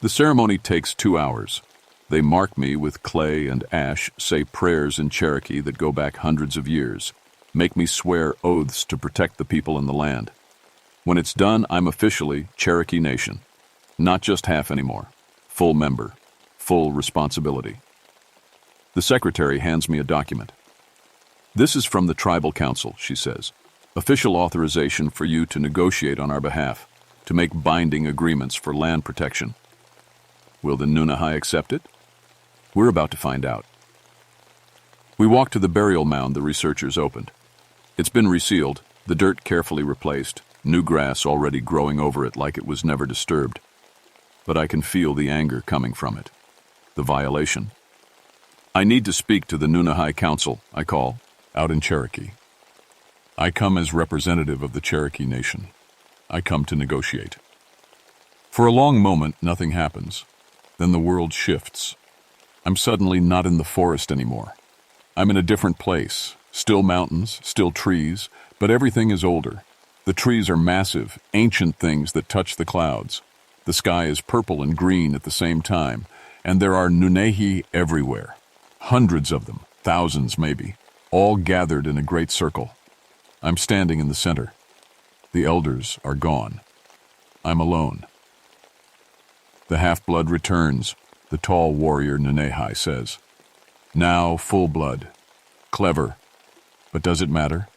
The ceremony takes 2 hours. They mark me with clay and ash, say prayers in Cherokee that go back hundreds of years, make me swear oaths to protect the people in the land. When it's done, I'm officially Cherokee Nation. Not just half anymore. Full member. Full responsibility. The secretary hands me a document. This is from the tribal council, she says. Official authorization for you to negotiate on our behalf, to make binding agreements for land protection. Will the Nunahai accept it? We're about to find out. We walk to the burial mound the researchers opened. It's been resealed, the dirt carefully replaced, new grass already growing over it like it was never disturbed. But I can feel the anger coming from it. The violation. I need to speak to the Nunahai Council, I call, out in Cherokee. I come as representative of the Cherokee Nation. I come to negotiate. For a long moment, nothing happens. Then the world shifts. I'm suddenly not in the forest anymore. I'm in a different place. Still mountains, still trees, but everything is older. The trees are massive, ancient things that touch the clouds. The sky is purple and green at the same time, and there are Nunahai everywhere. Hundreds of them, thousands maybe, all gathered in a great circle. I'm standing in the center. The elders are gone. I'm alone. The half-blood returns, the tall warrior Nunahai says. Now full blood. Clever. But does it matter?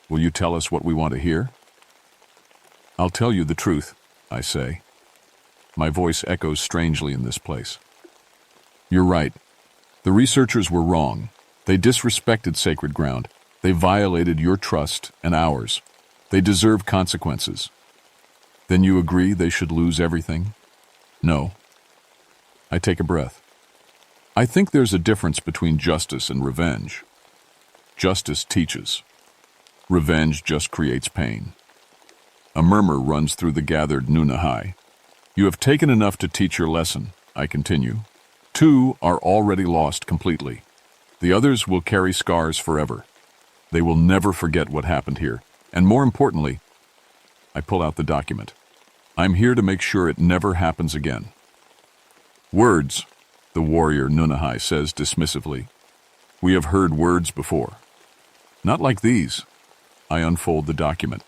Will you tell us what we want to hear? I'll tell you the truth, I say. My voice echoes strangely in this place. You're right. The researchers were wrong. They disrespected sacred ground. They violated your trust and ours. They deserve consequences. Then you agree they should lose everything? No. I take a breath. I think there's a difference between justice and revenge. Justice teaches. Revenge just creates pain. A murmur runs through the gathered Nunahai. You have taken enough to teach your lesson, I continue. 2 are already lost completely. The others will carry scars forever. They will never forget what happened here. And more importantly, I pull out the document. I'm here to make sure it never happens again. Words, the warrior Nunahai says dismissively. We have heard words before. Not like these. I unfold the document.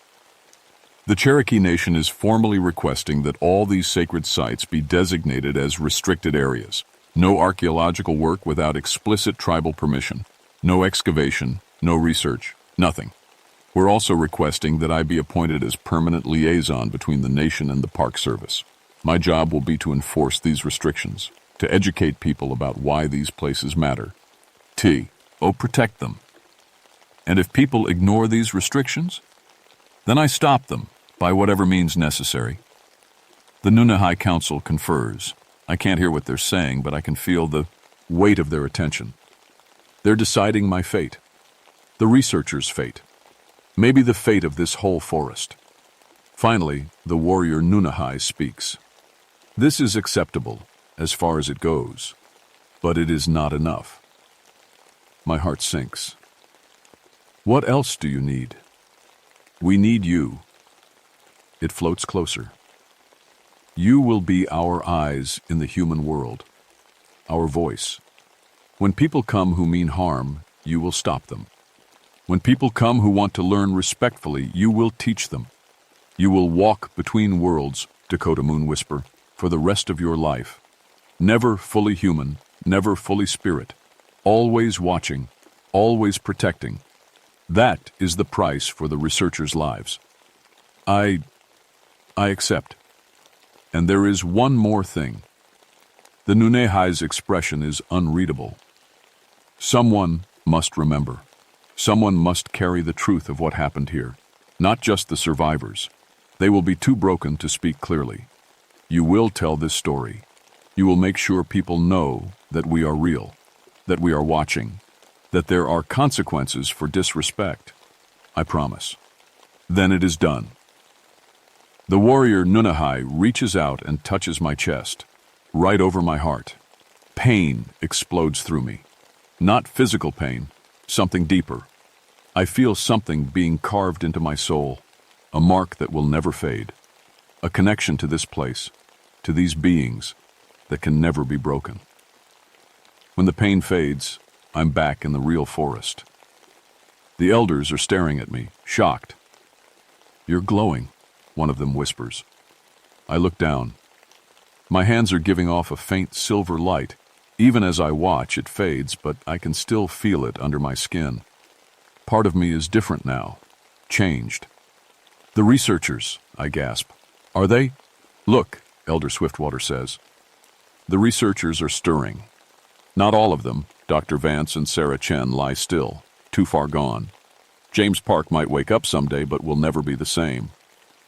The Cherokee Nation is formally requesting that all these sacred sites be designated as restricted areas. No archaeological work without explicit tribal permission. No excavation, no research, nothing. We're also requesting that I be appointed as permanent liaison between the nation and the Park Service. My job will be to enforce these restrictions, to educate people about why these places matter. Protect them. And if people ignore these restrictions, then I stop them by whatever means necessary. The Nunahai Council confers. I can't hear what they're saying, but I can feel the weight of their attention. They're deciding my fate, the researchers' fate, maybe the fate of this whole forest. Finally, the warrior Nunahai speaks. This is acceptable as far as it goes, but it is not enough. My heart sinks. What else do you need? We need you. It floats closer. You will be our eyes in the human world, our voice. When people come who mean harm, you will stop them. When people come who want to learn respectfully, you will teach them. You will walk between worlds, Dakota Moon Whisper, for the rest of your life. Never fully human, never fully spirit. Always watching, always protecting. That is the price for the researchers' lives. I accept. And there is one more thing. The Nunahai's expression is unreadable. Someone must remember. Someone must carry the truth of what happened here, not just the survivors. They will be too broken to speak clearly. You will tell this story. You will make sure people know that we are real, that we are watching, that there are consequences for disrespect. I promise. Then it is done. The warrior Nunahai reaches out and touches my chest, right over my heart. Pain explodes through me. Not physical pain, something deeper. I feel something being carved into my soul, a mark that will never fade, a connection to this place, to these beings that can never be broken. When the pain fades, I'm back in the real forest. The elders are staring at me, shocked. You're glowing, one of them whispers. I look down. My hands are giving off a faint silver light. Even as I watch, it fades, but I can still feel it under my skin. Part of me is different now, changed. The researchers, I gasp. Are they? Look, Elder Swiftwater says. The researchers are stirring. Not all of them. Dr. Vance and Sarah Chen lie still, too far gone. James Park might wake up someday, but will never be the same.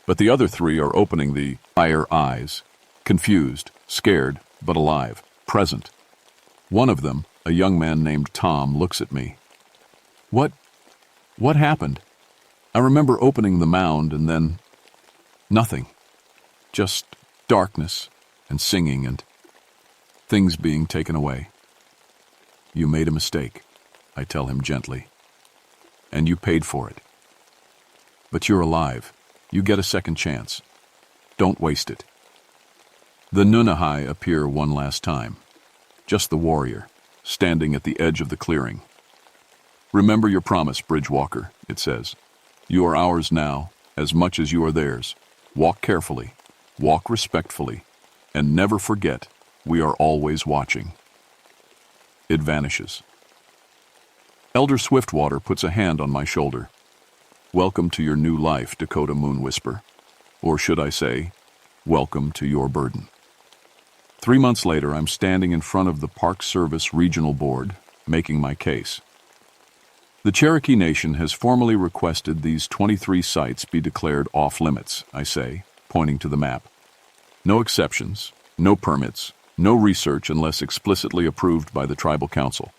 But the other 3 are opening the higher eyes, confused, scared, but alive, present. One of them, a young man named Tom, looks at me. What happened? I remember opening the mound and then nothing. Just darkness and singing and things being taken away. You made a mistake, I tell him gently. And you paid for it. But you're alive. You get a second chance. Don't waste it. The Nunahai appear one last time. Just the warrior, standing at the edge of the clearing. Remember your promise, Bridgewalker, it says. You are ours now, as much as you are theirs. Walk carefully, walk respectfully, and never forget we are always watching. It vanishes. Elder Swiftwater puts a hand on my shoulder. Welcome to your new life, Dakota Moon Whisper. Or should I say, welcome to your burden. 3 months later, I'm standing in front of the Park Service Regional Board, making my case. The Cherokee Nation has formally requested these 23 sites be declared off-limits, I say, pointing to the map. No exceptions, no permits, no research unless explicitly approved by the Tribal Council.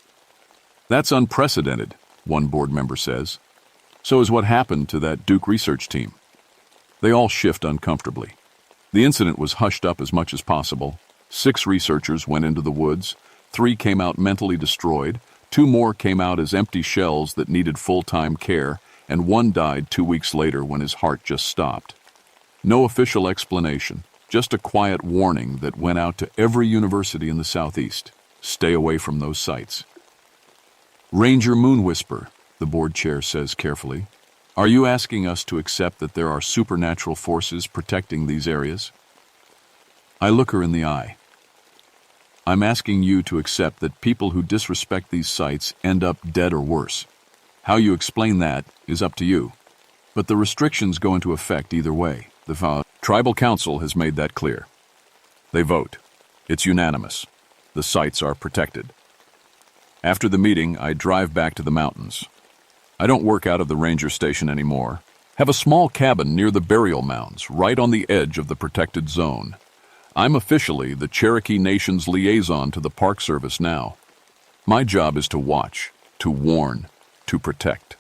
That's unprecedented, one board member says. So is what happened to that Duke research team. They all shift uncomfortably. The incident was hushed up as much as possible. 6 researchers went into the woods, 3 came out mentally destroyed, 2 more came out as empty shells that needed full-time care, and 1 died 2 weeks later when his heart just stopped. No official explanation, just a quiet warning that went out to every university in the Southeast. Stay away from those sites. Ranger Moonwhisper, the board chair says carefully, are you asking us to accept that there are supernatural forces protecting these areas? I look her in the eye. I'm asking you to accept that people who disrespect these sites end up dead or worse. How you explain that is up to you. But the restrictions go into effect either way. The Tribal Council has made that clear. They vote. It's unanimous. The sites are protected. After the meeting, I drive back to the mountains. I don't work out of the ranger station anymore. Have a small cabin near the burial mounds, right on the edge of the protected zone. I'm officially the Cherokee Nation's liaison to the Park Service now. My job is to watch, to warn, to protect.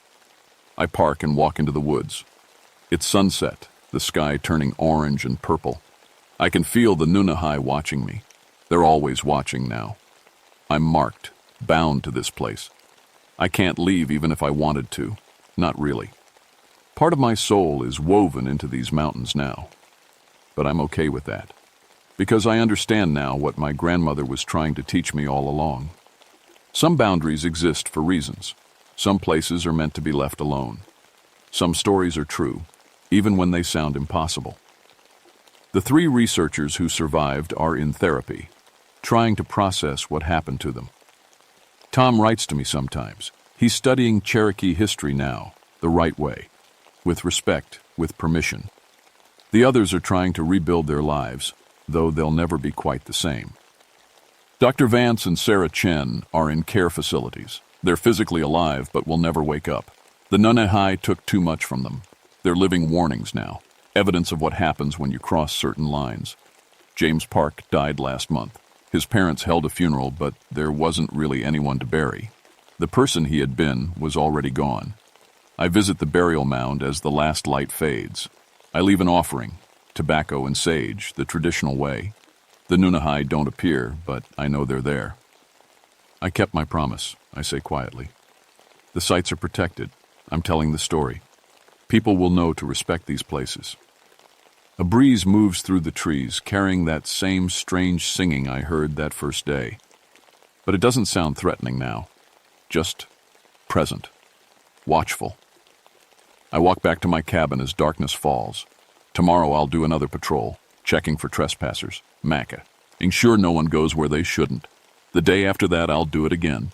I park and walk into the woods. It's sunset, the sky turning orange and purple. I can feel the Nunahai watching me. They're always watching now. I'm marked, bound to this place. I can't leave even if I wanted to. Not really. Part of my soul is woven into these mountains now. But I'm okay with that. Because I understand now what my grandmother was trying to teach me all along. Some boundaries exist for reasons. Some places are meant to be left alone. Some stories are true, even when they sound impossible. The 3 researchers who survived are in therapy, trying to process what happened to them. Tom writes to me sometimes. He's studying Cherokee history now, the right way, with respect, with permission. The others are trying to rebuild their lives, though they'll never be quite the same. Dr. Vance and Sarah Chen are in care facilities. They're physically alive, but will never wake up. The Nunahai took too much from them. They're living warnings now, evidence of what happens when you cross certain lines. James Park died last month. His parents held a funeral, but there wasn't really anyone to bury. The person he had been was already gone. I visit the burial mound as the last light fades. I leave an offering, tobacco and sage, the traditional way. The Nunahai don't appear, but I know they're there. I kept my promise, I say quietly. The sites are protected. I'm telling the story. People will know to respect these places. A breeze moves through the trees, carrying that same strange singing I heard that first day. But it doesn't sound threatening now. Just present. Watchful. I walk back to my cabin as darkness falls. Tomorrow I'll do another patrol, checking for trespassers, making sure no one goes where they shouldn't. The day after that I'll do it again,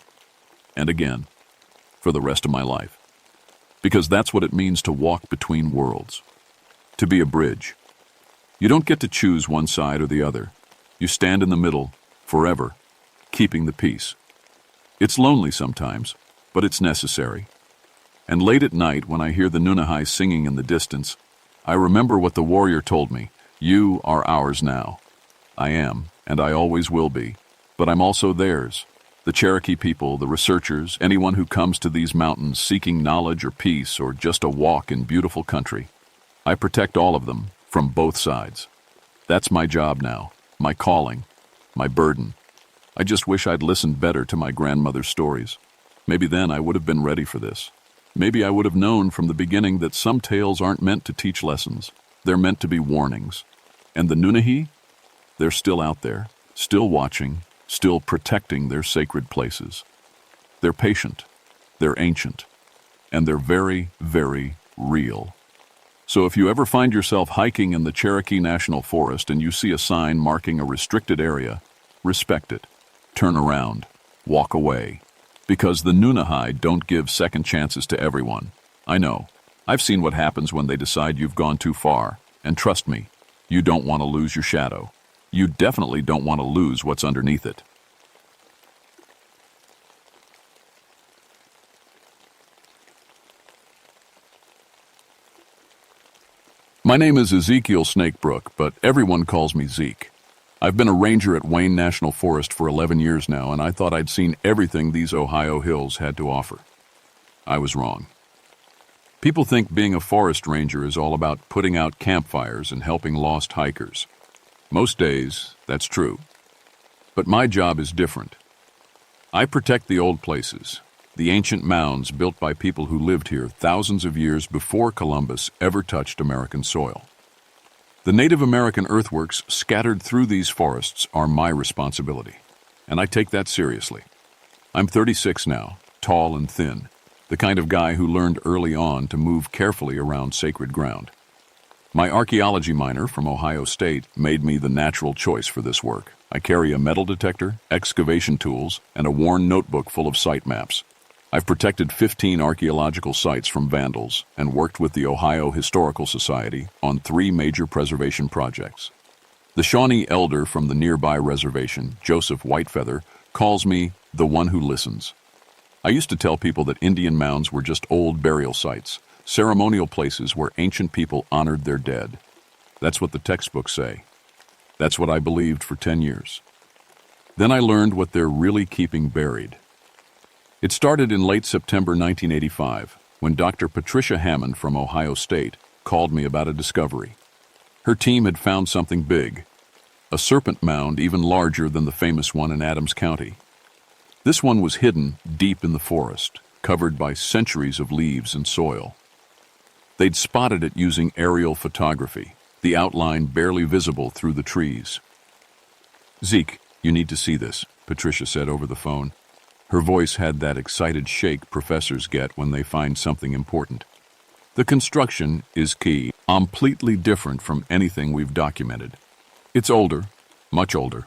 and again, for the rest of my life. Because that's what it means to walk between worlds. To be a bridge. You don't get to choose one side or the other. You stand in the middle, forever, keeping the peace. It's lonely sometimes, but it's necessary. And late at night, when I hear the Nunahai singing in the distance, I remember what the warrior told me. You are ours now. I am, and I always will be. But I'm also theirs. The Cherokee people, the researchers, anyone who comes to these mountains seeking knowledge or peace or just a walk in beautiful country. I protect all of them, from both sides. That's my job now, my calling, my burden. I just wish I'd listened better to my grandmother's stories. Maybe then I would have been ready for this. Maybe I would have known from the beginning that some tales aren't meant to teach lessons. They're meant to be warnings. And the Nunahai? They're still out there, still watching, still protecting their sacred places. They're patient, they're ancient, and they're very, very real. So if you ever find yourself hiking in the Cherokee National Forest and you see a sign marking a restricted area, respect it. Turn around. Walk away. Because the Nunahai don't give second chances to everyone. I know. I've seen what happens when they decide you've gone too far. And trust me, you don't want to lose your shadow. You definitely don't want to lose what's underneath it. My name is Ezekiel Snakebrook, but everyone calls me Zeke. I've been a ranger at Wayne National Forest for 11 years now, and I thought I'd seen everything these Ohio hills had to offer. I was wrong. People think being a forest ranger is all about putting out campfires and helping lost hikers. Most days, that's true. But my job is different. I protect the old places, the ancient mounds built by people who lived here thousands of years before Columbus ever touched American soil. The Native American earthworks scattered through these forests are my responsibility, and I take that seriously. I'm 36 now, tall and thin, the kind of guy who learned early on to move carefully around sacred ground. My archaeology minor from Ohio State made me the natural choice for this work. I carry a metal detector, excavation tools, and a worn notebook full of site maps. I've protected 15 archaeological sites from vandals and worked with the Ohio Historical Society on 3 major preservation projects. The Shawnee elder from the nearby reservation, Joseph Whitefeather, calls me the one who listens. I used to tell people that Indian mounds were just old burial sites, ceremonial places where ancient people honored their dead. That's what the textbooks say. That's what I believed for 10 years. Then I learned what they're really keeping buried. It started in late September 1985, when Dr. Patricia Hammond from Ohio State called me about a discovery. Her team had found something big, a serpent mound even larger than the famous one in Adams County. This one was hidden deep in the forest, covered by centuries of leaves and soil. They'd spotted it using aerial photography, the outline barely visible through the trees. "Zeke, you need to see this," Patricia said over the phone. Her voice had that excited shake professors get when they find something important. "The construction is key, completely different from anything we've documented. It's older, much older."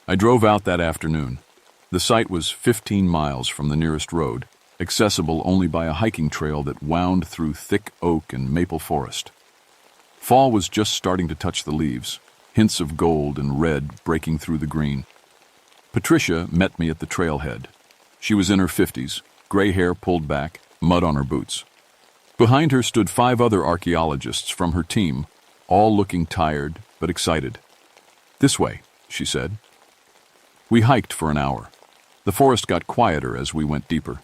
I drove out that afternoon. The site was 15 miles from the nearest road, accessible only by a hiking trail that wound through thick oak and maple forest. Fall was just starting to touch the leaves, hints of gold and red breaking through the green. Patricia met me at the trailhead. She was in her 50s, gray hair pulled back, mud on her boots. Behind her stood 5 other archaeologists from her team, all looking tired but excited. "This way," she said. We hiked for an hour. The forest got quieter as we went deeper.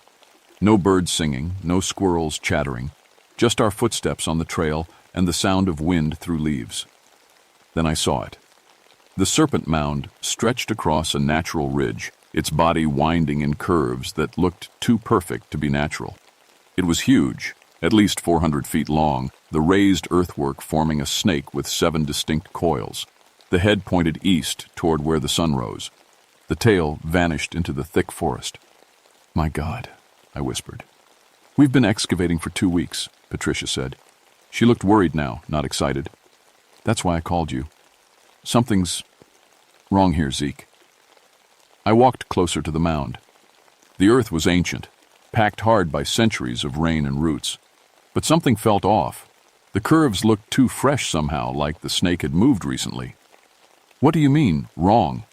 No birds singing, no squirrels chattering, just our footsteps on the trail and the sound of wind through leaves. Then I saw it. The serpent mound stretched across a natural ridge, its body winding in curves that looked too perfect to be natural. It was huge, at least 400 feet long, the raised earthwork forming a snake with 7 distinct coils. The head pointed east toward where the sun rose. The tail vanished into the thick forest. "My God," I whispered. "We've been excavating for 2 weeks," Patricia said. She looked worried now, not excited. "That's why I called you. Something's wrong here, Zeke." I walked closer to the mound. The earth was ancient, packed hard by centuries of rain and roots. But something felt off. The curves looked too fresh somehow, like the snake had moved recently. "What do you mean, wrong?"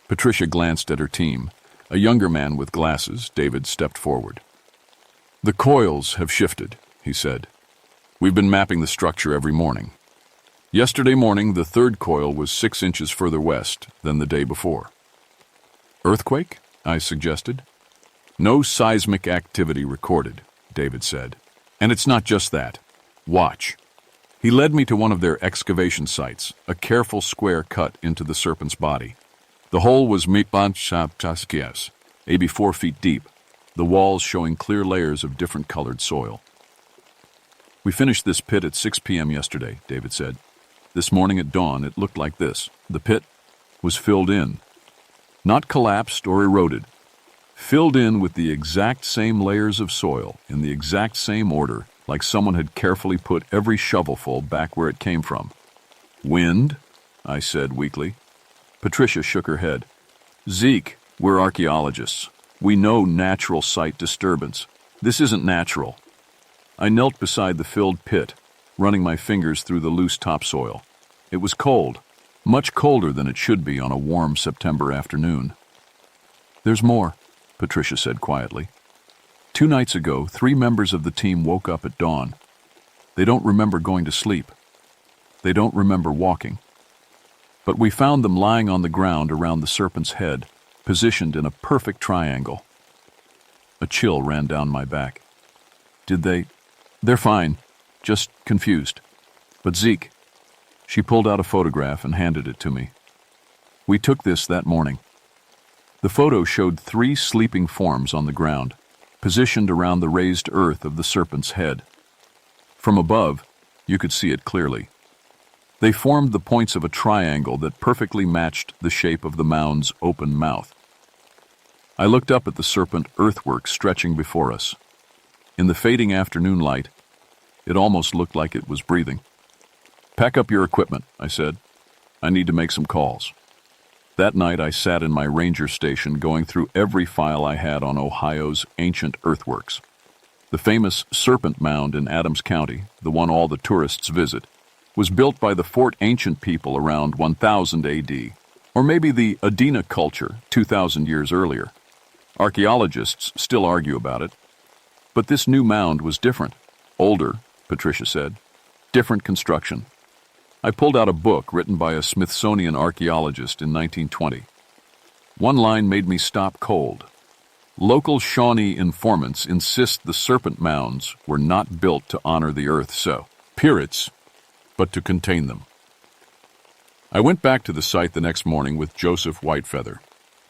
Patricia glanced at her team. A younger man with glasses, David, stepped forward. "The coils have shifted," he said. "We've been mapping the structure every morning. Yesterday morning, the 3rd coil was 6 inches further west than the day before." "Earthquake?" I suggested. "No seismic activity recorded," David said. "And it's not just that. Watch." He led me to one of their excavation sites, a careful square cut into the serpent's body. The hole was maybe 4 feet deep, the walls showing clear layers of different colored soil. "We finished this pit at 6 p.m. yesterday," David said. "This morning at dawn, it looked like this. The pit was filled in. Not collapsed or eroded. Filled in with the exact same layers of soil, in the exact same order, like someone had carefully put every shovelful back where it came from." "Wind?" I said weakly. Patricia shook her head. "Zeke, we're archaeologists. We know natural site disturbance. This isn't natural." I knelt beside the filled pit, running my fingers through the loose topsoil. It was cold, much colder than it should be on a warm September afternoon. "There's more," Patricia said quietly. "2 nights ago, 3 members of the team woke up at dawn. They don't remember going to sleep. They don't remember walking. But we found them lying on the ground around the serpent's head, positioned in a perfect triangle." A chill ran down my back. "Did they—" "They're fine, just confused. But Zeke—" She pulled out a photograph and handed it to me. "We took this that morning." The photo showed 3 sleeping forms on the ground, positioned around the raised earth of the serpent's head. From above, you could see it clearly. They formed the points of a triangle that perfectly matched the shape of the mound's open mouth. I looked up at the serpent earthwork stretching before us. In the fading afternoon light, it almost looked like it was breathing. "Pack up your equipment," I said. "I need to make some calls." That night I sat in my ranger station going through every file I had on Ohio's ancient earthworks. The famous Serpent Mound in Adams County, the one all the tourists visit, was built by the Fort Ancient people around 1000 AD, or maybe the Adena culture 2000 years earlier. Archaeologists still argue about it. But this new mound was different. Older, Patricia said. Different construction. I pulled out a book written by a Smithsonian archaeologist in 1920. One line made me stop cold. Local Shawnee informants insist the serpent mounds were not built to honor the earth so pirates, but to contain them. I went back to the site the next morning with Joseph Whitefeather.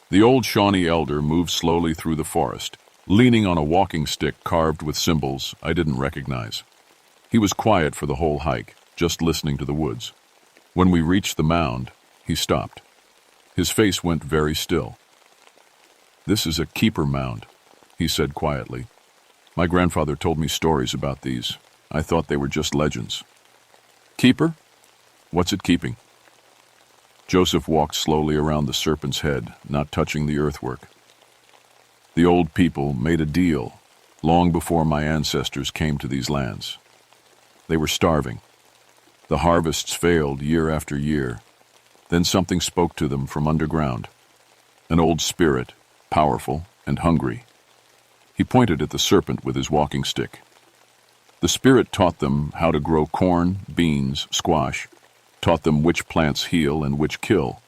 The old Shawnee elder moved slowly through the forest, leaning on a walking stick carved with symbols I didn't recognize. He was quiet for the whole hike, just listening to the woods. When we reached the mound, he stopped. His face went very still. "This is a keeper mound," he said quietly. "My grandfather told me stories about these. I thought they were just legends." "Keeper? What's it keeping?" Joseph walked slowly around the serpent's head, not touching the earthwork. "The old people made a deal long before my ancestors came to these lands. They were starving. The harvests failed year after year. Then something spoke to them from underground. An old spirit, powerful and hungry. He pointed at the serpent with his walking stick. The spirit taught them how to grow corn, beans, squash, taught them which plants heal and which kill,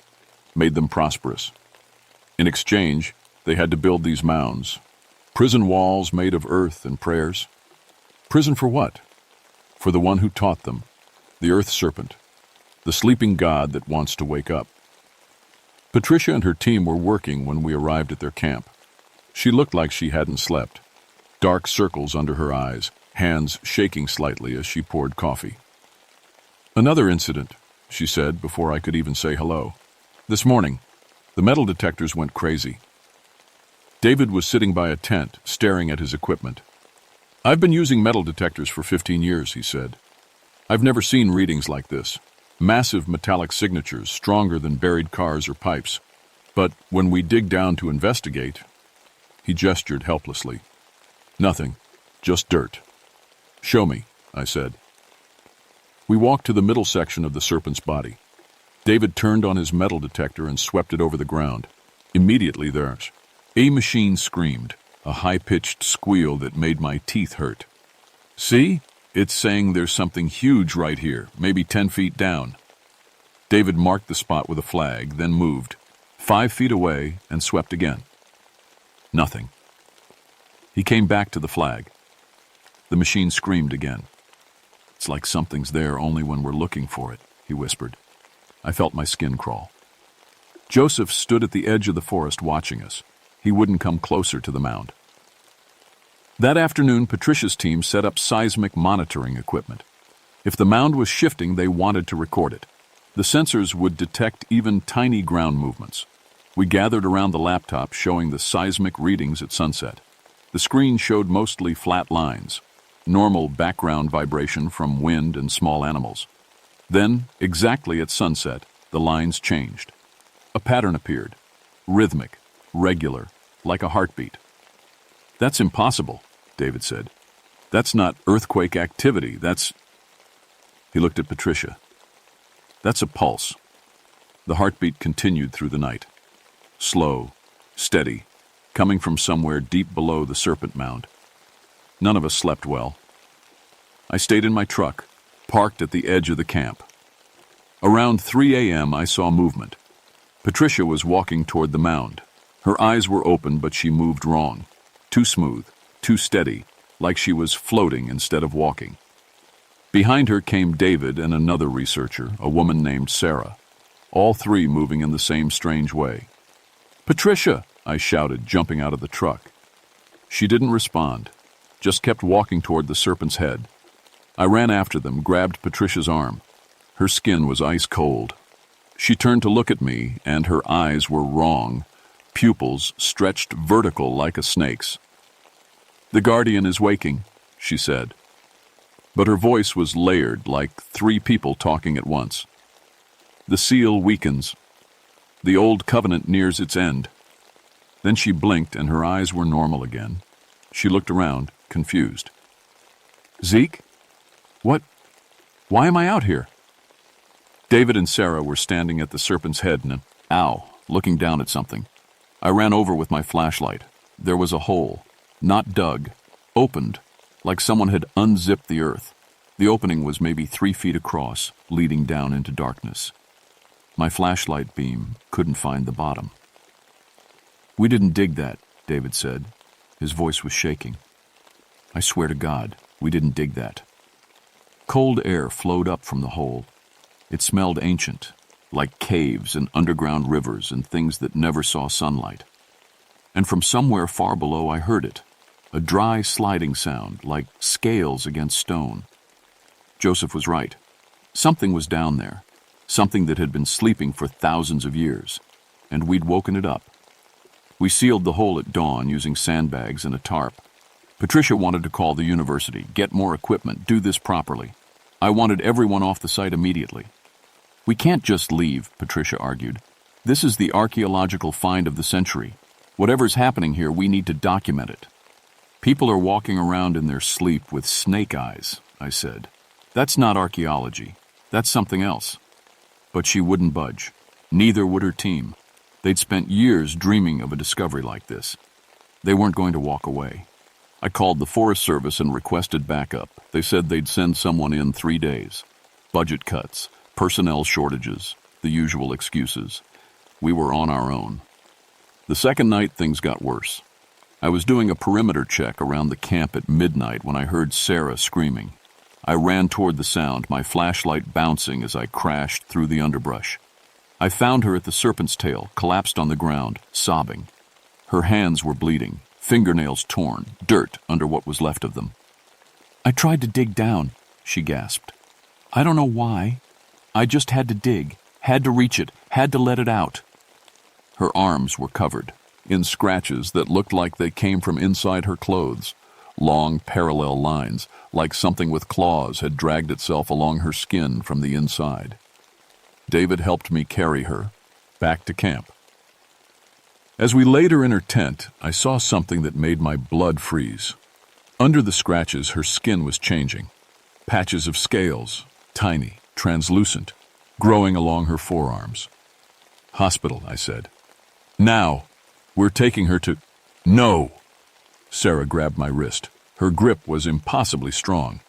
made them prosperous. In exchange, they had to build these mounds, prison walls made of earth and prayers. Prison for what? For the one who taught them, the earth serpent, the sleeping god that wants to wake up. Patricia and her team were working when we arrived at their camp. She looked like she hadn't slept. Dark circles under her eyes, hands shaking slightly as she poured coffee. "Another incident," she said before I could even say hello. "This morning, the metal detectors went crazy." David was sitting by a tent, staring at his equipment. "I've been using metal detectors for 15 years, he said. "I've never seen readings like this. Massive metallic signatures, stronger than buried cars or pipes. But when we dig down to investigate..." He gestured helplessly. "Nothing, just dirt." "Show me," I said. We walked to the middle section of the serpent's body. David turned on his metal detector and swept it over the ground. Immediately there's a machine screamed, a high-pitched squeal that made my teeth hurt. "See? It's saying there's something huge right here, maybe 10 feet down." David marked the spot with a flag, then moved 5 feet away and swept again. Nothing. He came back to the flag. The machine screamed again. "It's like something's there only when we're looking for it," he whispered. I felt my skin crawl. Joseph stood at the edge of the forest watching us. He wouldn't come closer to the mound. That afternoon, Patricia's team set up seismic monitoring equipment. If the mound was shifting, they wanted to record it. The sensors would detect even tiny ground movements. We gathered around the laptop showing the seismic readings at sunset. The screen showed mostly flat lines, normal background vibration from wind and small animals. Then, exactly at sunset, the lines changed. A pattern appeared, rhythmic, regular, like a heartbeat. "That's impossible," David said. "That's not earthquake activity, that's..." He looked at Patricia. "That's a pulse. The heartbeat continued through the night. Slow, steady, coming from somewhere deep below the serpent mound. None of us slept well. I stayed in my truck, parked at the edge of the camp. Around 3 a.m. I saw movement. Patricia was walking toward the mound. Her eyes were open, but she moved wrong. Too smooth, too steady, like she was floating instead of walking. Behind her came David and another researcher, a woman named Sarah, all three moving in the same strange way. "Patricia!" I shouted, jumping out of the truck. She didn't respond, just kept walking toward the serpent's head. I ran after them, grabbed Patricia's arm. Her skin was ice cold. She turned to look at me, and her eyes were wrong, pupils stretched vertical like a snake's. "The guardian is waking," she said. But her voice was layered, like three people talking at once. "The seal weakens. The old covenant nears its end." Then she blinked, and her eyes were normal again. She looked around, confused. "Zeke? What? Why am I out here?" David and Sarah were standing at the serpent's head and, looking down at something. I ran over with my flashlight. There was a hole, not dug, opened, like someone had unzipped the earth. The opening was maybe 3 feet across, leading down into darkness. My flashlight beam couldn't find the bottom. "We didn't dig that," David said. His voice was shaking. "I swear to God, we didn't dig that." Cold air flowed up from the hole. It smelled ancient, like caves and underground rivers and things that never saw sunlight. And from somewhere far below I heard it, a dry sliding sound, like scales against stone. Joseph was right. Something was down there, something that had been sleeping for thousands of years, and we'd woken it up. We sealed the hole at dawn using sandbags and a tarp. Patricia wanted to call the university, get more equipment, do this properly. I wanted everyone off the site immediately. "We can't just leave," Patricia argued. "This is the archaeological find of the century. Whatever's happening here, we need to document it." "People are walking around in their sleep with snake eyes," I said. "That's not archaeology. That's something else." But she wouldn't budge. Neither would her team. They'd spent years dreaming of a discovery like this. They weren't going to walk away. I called the Forest Service and requested backup. They said they'd send someone in 3 days. Budget cuts, personnel shortages, the usual excuses. We were on our own. The second night, things got worse. I was doing a perimeter check around the camp at midnight when I heard Sarah screaming. I ran toward the sound, my flashlight bouncing as I crashed through the underbrush. I found her at the serpent's tail, collapsed on the ground, sobbing. Her hands were bleeding, fingernails torn, dirt under what was left of them. "I tried to dig down," she gasped. "I don't know why. I just had to dig, had to reach it, had to let it out." Her arms were covered, in scratches that looked like they came from inside her clothes, long parallel lines, like something with claws had dragged itself along her skin from the inside. David helped me carry her back to camp. As we laid her in her tent, I saw something that made my blood freeze. Under the scratches, her skin was changing. Patches of scales, tiny, translucent, growing along her forearms. "Hospital," I said. "Now! We're taking her to—" "No!" Sarah grabbed my wrist. Her grip was impossibly strong.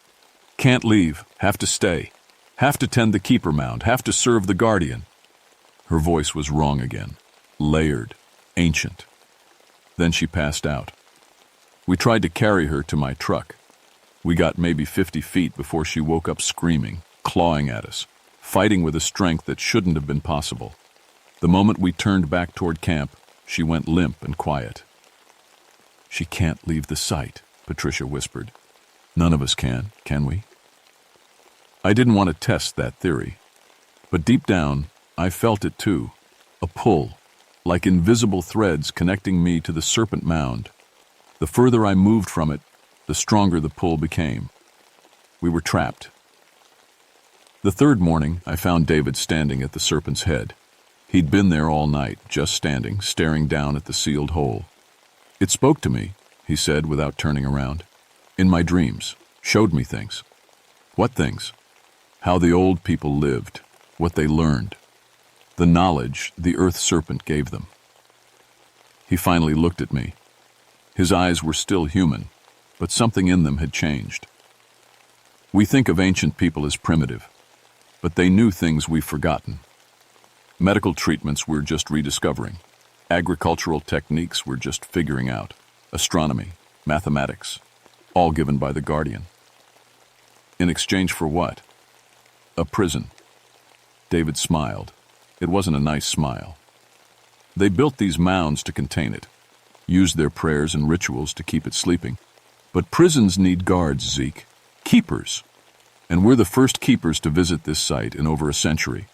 "Can't leave. Have to stay. Have to tend the keeper mound. Have to serve the guardian." Her voice was wrong again. Layered. Ancient. Then she passed out. We tried to carry her to my truck. We got maybe 50 feet before she woke up screaming, clawing at us, fighting with a strength that shouldn't have been possible. The moment we turned back toward camp, she went limp and quiet. "She can't leave the site," Patricia whispered. "None of us can we?" I didn't want to test that theory. But deep down, I felt it too. A pull, like invisible threads connecting me to the serpent mound. The further I moved from it, the stronger the pull became. We were trapped. The third morning, I found David standing at the serpent's head. He'd been there all night, just standing, staring down at the sealed hole. "It spoke to me," he said without turning around. "In my dreams. Showed me things." "What things?" "How the old people lived. What they learned." the knowledge the earth serpent gave them. He finally looked at me. His eyes were still human, but something in them had changed. We think of ancient people as primitive, but they knew things we've forgotten. Medical treatments we're just rediscovering. Agricultural techniques we're just figuring out. Astronomy, mathematics, all given by the Guardian. In exchange for what? A prison. David smiled. It wasn't a nice smile. They built these mounds to contain it, used their prayers and rituals to keep it sleeping. But prisons need guards, Zeke. Keepers. And we're the first keepers to visit this site in over a century.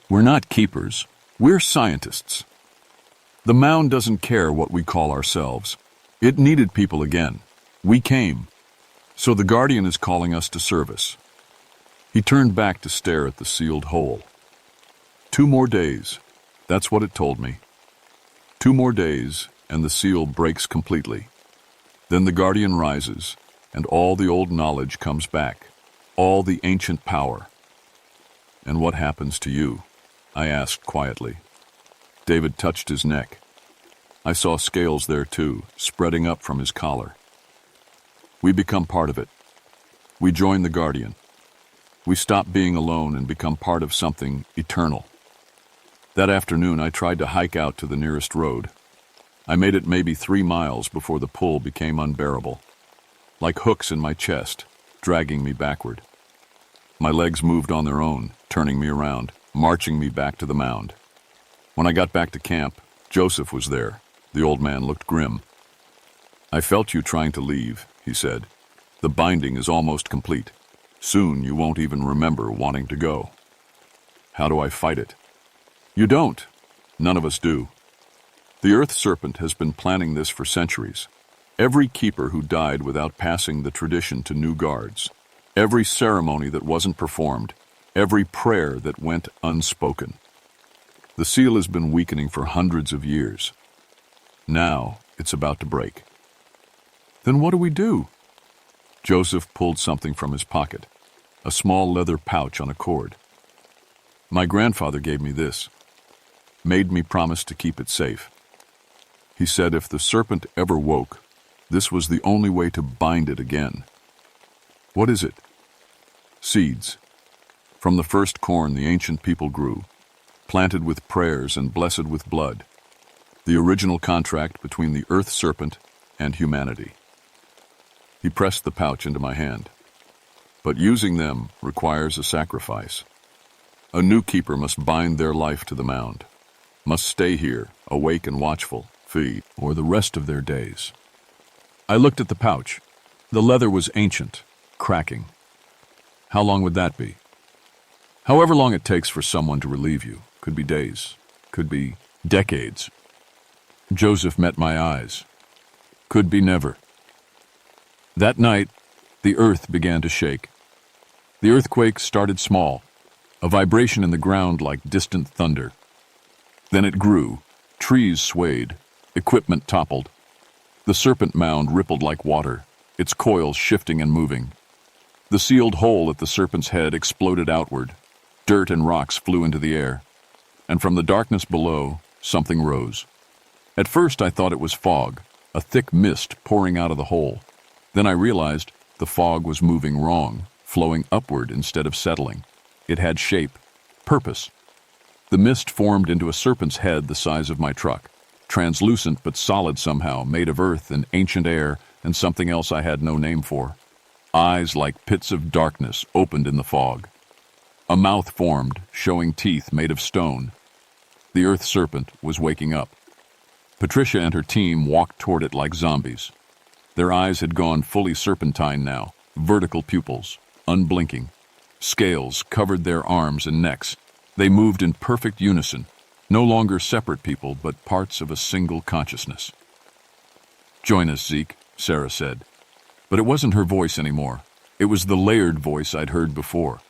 We're not keepers. We're scientists. The mound doesn't care what we call ourselves. It needed people again. We came. So the Guardian is calling us to service. He turned back to stare at the sealed hole. 2 more days. That's what it told me. 2 more days, and the seal breaks completely. Then the Guardian rises, and all the old knowledge comes back. All the ancient power. And what happens to you? I asked quietly. David touched his neck. I saw scales there too, spreading up from his collar. We become part of it. We join the Guardian. We stop being alone and become part of something eternal. That afternoon, I tried to hike out to the nearest road. I made it maybe 3 miles before the pull became unbearable. Like hooks in my chest, dragging me backward. My legs moved on their own, turning me around, marching me back to the mound. When I got back to camp, Joseph was there. The old man looked grim. I felt you trying to leave, he said. The binding is almost complete. Soon you won't even remember wanting to go. How do I fight it? You don't. None of us do. The earth serpent has been planning this for centuries. Every keeper who died without passing the tradition to new guards. Every ceremony that wasn't performed. Every prayer that went unspoken. The seal has been weakening for hundreds of years. Now it's about to break. Then what do we do? Joseph pulled something from his pocket, a small leather pouch on a cord. My grandfather gave me this, made me promise to keep it safe. He said if the serpent ever woke, this was the only way to bind it again. What is it? Seeds. From the first corn the ancient people grew, planted with prayers and blessed with blood. The original contract between the earth serpent and humanity. He pressed the pouch into my hand. But using them requires a sacrifice. A new keeper must bind their life to the mound, must stay here, awake and watchful, or the rest of their days. I looked at the pouch. The leather was ancient, cracking. How long would that be? However long it takes for someone to relieve you. Could be days, could be decades. Joseph met my eyes. Could be never. That night, the earth began to shake. The earthquake started small, a vibration in the ground like distant thunder. Then it grew. Trees swayed. Equipment toppled. The serpent mound rippled like water, its coils shifting and moving. The sealed hole at the serpent's head exploded outward. Dirt and rocks flew into the air. And from the darkness below, something rose. At first I thought it was fog, a thick mist pouring out of the hole. Then I realized the fog was moving wrong, flowing upward instead of settling. It had shape, purpose. The mist formed into a serpent's head the size of my truck, translucent but solid somehow, made of earth and ancient air and something else I had no name for. Eyes like pits of darkness opened in the fog. A mouth formed, showing teeth made of stone. The earth serpent was waking up. Patricia and her team walked toward it like zombies. Their eyes had gone fully serpentine now, vertical pupils, unblinking. Scales covered their arms and necks. They moved in perfect unison, no longer separate people, but parts of a single consciousness. "Join us, Zeke," Sarah said. But it wasn't her voice anymore. It was the layered voice I'd heard before.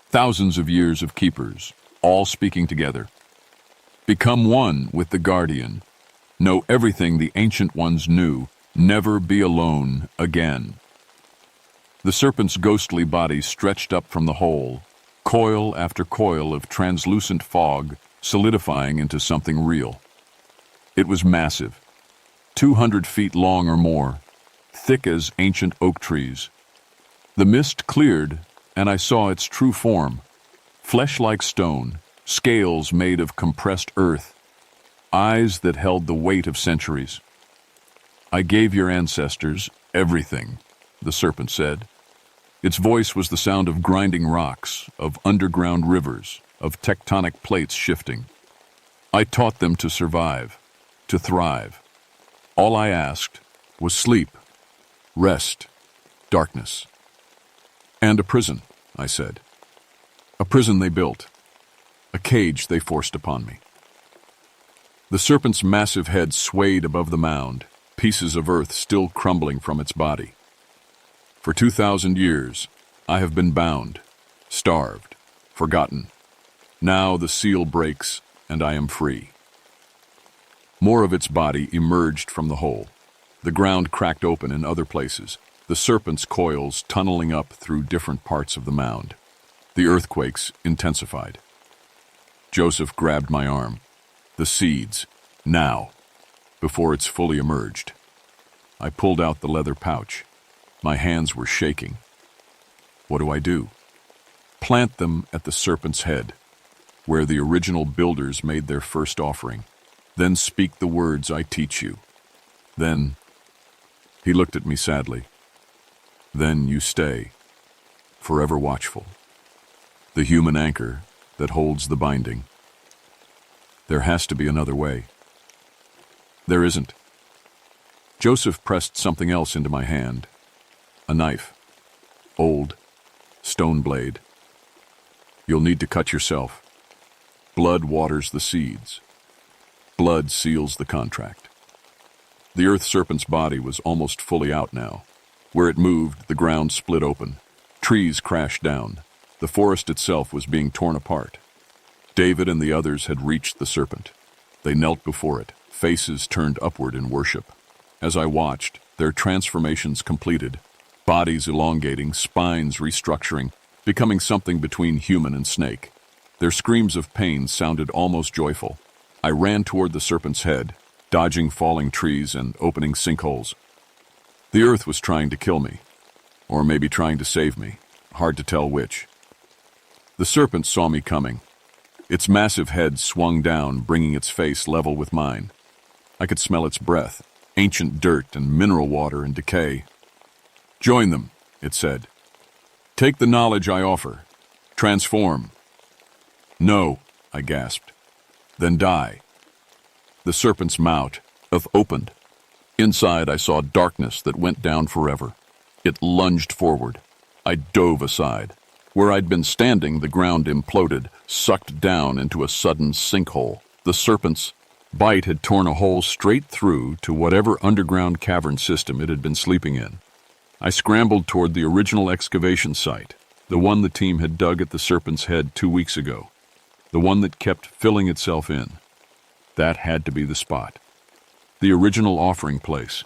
Thousands of years of keepers, all speaking together. Become one with the Guardian. Know everything the Ancient Ones knew. Never be alone again. The serpent's ghostly body stretched up from the hole. Coil after coil of translucent fog solidifying into something real. It was massive, 200 feet long or more, thick as ancient oak trees. The mist cleared, and I saw its true form, flesh-like stone, scales made of compressed earth, eyes that held the weight of centuries. "I gave your ancestors everything," the serpent said. Its voice was the sound of grinding rocks, of underground rivers, of tectonic plates shifting. "I taught them to survive, to thrive. All I asked was sleep, rest, darkness. And a prison," I said. "A prison they built, a cage they forced upon me." The serpent's massive head swayed above the mound, pieces of earth still crumbling from its body. "For 2,000 years, I have been bound, starved, forgotten. Now the seal breaks, and I am free." More of its body emerged from the hole. The ground cracked open in other places, the serpent's coils tunneling up through different parts of the mound. The earthquakes intensified. Joseph grabbed my arm. "The seeds, now, before it's fully emerged." I pulled out the leather pouch. My hands were shaking. "What do I do?" "Plant them at the serpent's head, where the original builders made their first offering. Then speak the words I teach you. Then," he looked at me sadly, "then you stay, forever watchful. The human anchor that holds the binding. There has to be another way." "There isn't." Joseph pressed something else into my hand. A knife. Old. Stone blade. "You'll need to cut yourself. Blood waters the seeds. Blood seals the contract." The earth serpent's body was almost fully out now. Where it moved, the ground split open. Trees crashed down. The forest itself was being torn apart. David and the others had reached the serpent. They knelt before it, faces turned upward in worship. As I watched, their transformations completed, bodies elongating, spines restructuring, becoming something between human and snake. Their screams of pain sounded almost joyful. I ran toward the serpent's head, dodging falling trees and opening sinkholes. The earth was trying to kill me, or maybe trying to save me, hard to tell which. The serpent saw me coming. Its massive head swung down, bringing its face level with mine. I could smell its breath, ancient dirt and mineral water and decay. "Join them," it said. "Take the knowledge I offer. Transform." "No," I gasped. "Then die." The serpent's mouth opened. Inside I saw darkness that went down forever. It lunged forward. I dove aside. Where I'd been standing, the ground imploded, sucked down into a sudden sinkhole. The serpent's bite had torn a hole straight through to whatever underground cavern system it had been sleeping in. I scrambled toward the original excavation site, the one the team had dug at the serpent's head 2 weeks ago, the one that kept filling itself in. That had to be the spot. The original offering place.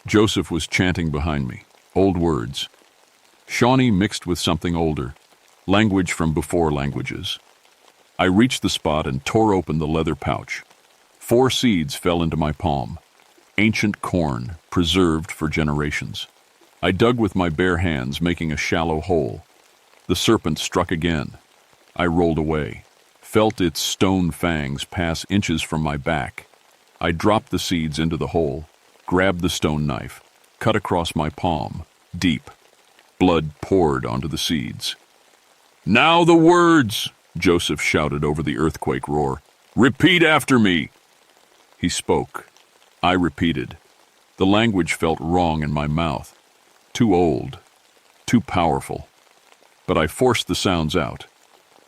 Joseph was chanting behind me, old words. Shawnee mixed with something older, language from before languages. I reached the spot and tore open the leather pouch. 4 seeds fell into my palm. Ancient corn, preserved for generations. I dug with my bare hands, making a shallow hole. The serpent struck again. I rolled away, felt its stone fangs pass inches from my back. I dropped the seeds into the hole, grabbed the stone knife, cut across my palm, deep. Blood poured onto the seeds. "Now the words!" Joseph shouted over the earthquake roar. "Repeat after me!" He spoke. I repeated. The language felt wrong in my mouth. Too old. Too powerful. But I forced the sounds out,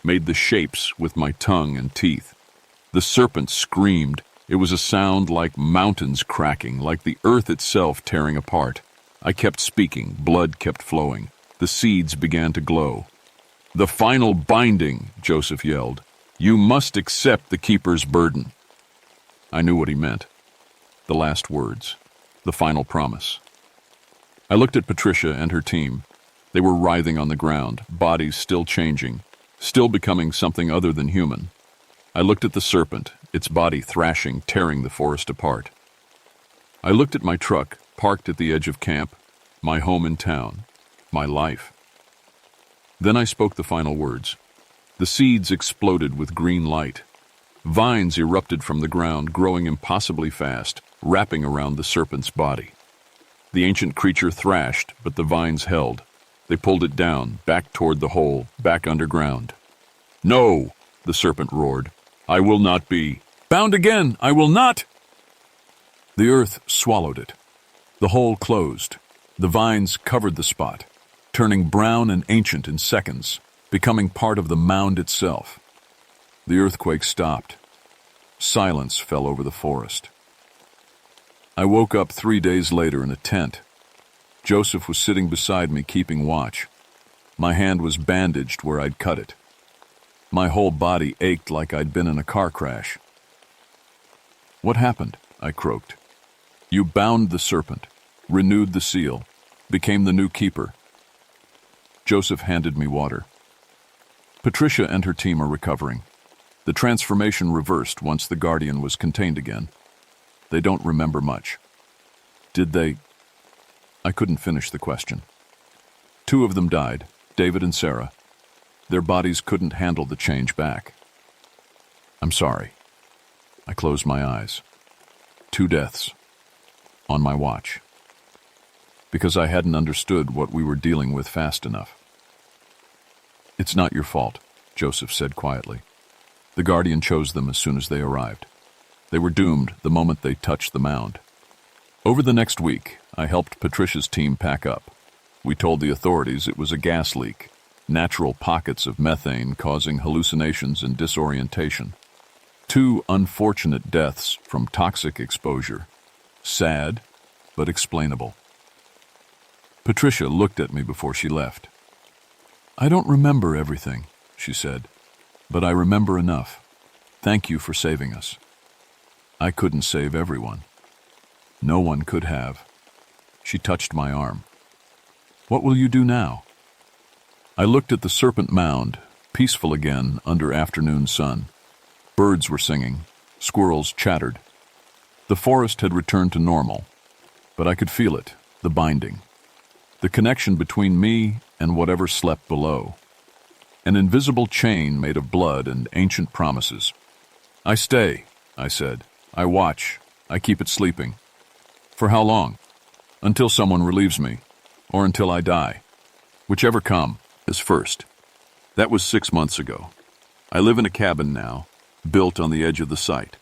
made the shapes with my tongue and teeth. The serpent screamed. It was a sound like mountains cracking, like the earth itself tearing apart. I kept speaking, blood kept flowing. The seeds began to glow. "The final binding," Joseph yelled. "You must accept the keeper's burden." I knew what he meant. The last words. The final promise. I looked at Patricia and her team. They were writhing on the ground, bodies still changing, still becoming something other than human. I looked at the serpent, its body thrashing, tearing the forest apart. I looked at my truck, parked at the edge of camp, my home in town, my life. Then I spoke the final words. The seeds exploded with green light. Vines erupted from the ground, growing impossibly fast, wrapping around the serpent's body. The ancient creature thrashed, but the vines held. They pulled it down, back toward the hole, back underground. "No!" the serpent roared. "I will not be. Bound again! I will not!" The earth swallowed it. The hole closed. The vines covered the spot, turning brown and ancient in seconds, becoming part of the mound itself. The earthquake stopped. Silence fell over the forest. I woke up 3 days later in a tent. Joseph was sitting beside me, keeping watch. My hand was bandaged where I'd cut it. My whole body ached like I'd been in a car crash. "What happened?" I croaked. "You bound the serpent, renewed the seal, became the new keeper." Joseph handed me water. "Patricia and her team are recovering. The transformation reversed once the Guardian was contained again. They don't remember much." "Did they?" I couldn't finish the question. "2 of them died, David and Sarah. Their bodies couldn't handle the change back." "I'm sorry." I closed my eyes. 2 deaths. On my watch. Because I hadn't understood what we were dealing with fast enough. "It's not your fault," Joseph said quietly. "The Guardian chose them as soon as they arrived. They were doomed the moment they touched the mound." Over the next week, I helped Patricia's team pack up. We told the authorities it was a gas leak, natural pockets of methane causing hallucinations and disorientation. 2 unfortunate deaths from toxic exposure. Sad, but explainable. Patricia looked at me before she left. "I don't remember everything," she said, "but I remember enough. Thank you for saving us." I couldn't save everyone. No one could have. She touched my arm. "What will you do now?" I looked at the serpent mound, peaceful again under afternoon sun. Birds were singing. Squirrels chattered. The forest had returned to normal, but I could feel it, the binding. The connection between me and whatever slept below. An invisible chain made of blood and ancient promises. "I stay," I said. "I watch. I keep it sleeping." "For how long?" "Until someone relieves me, or until I die. Whichever is first." That was 6 months ago. I live in a cabin now, built on the edge of the site.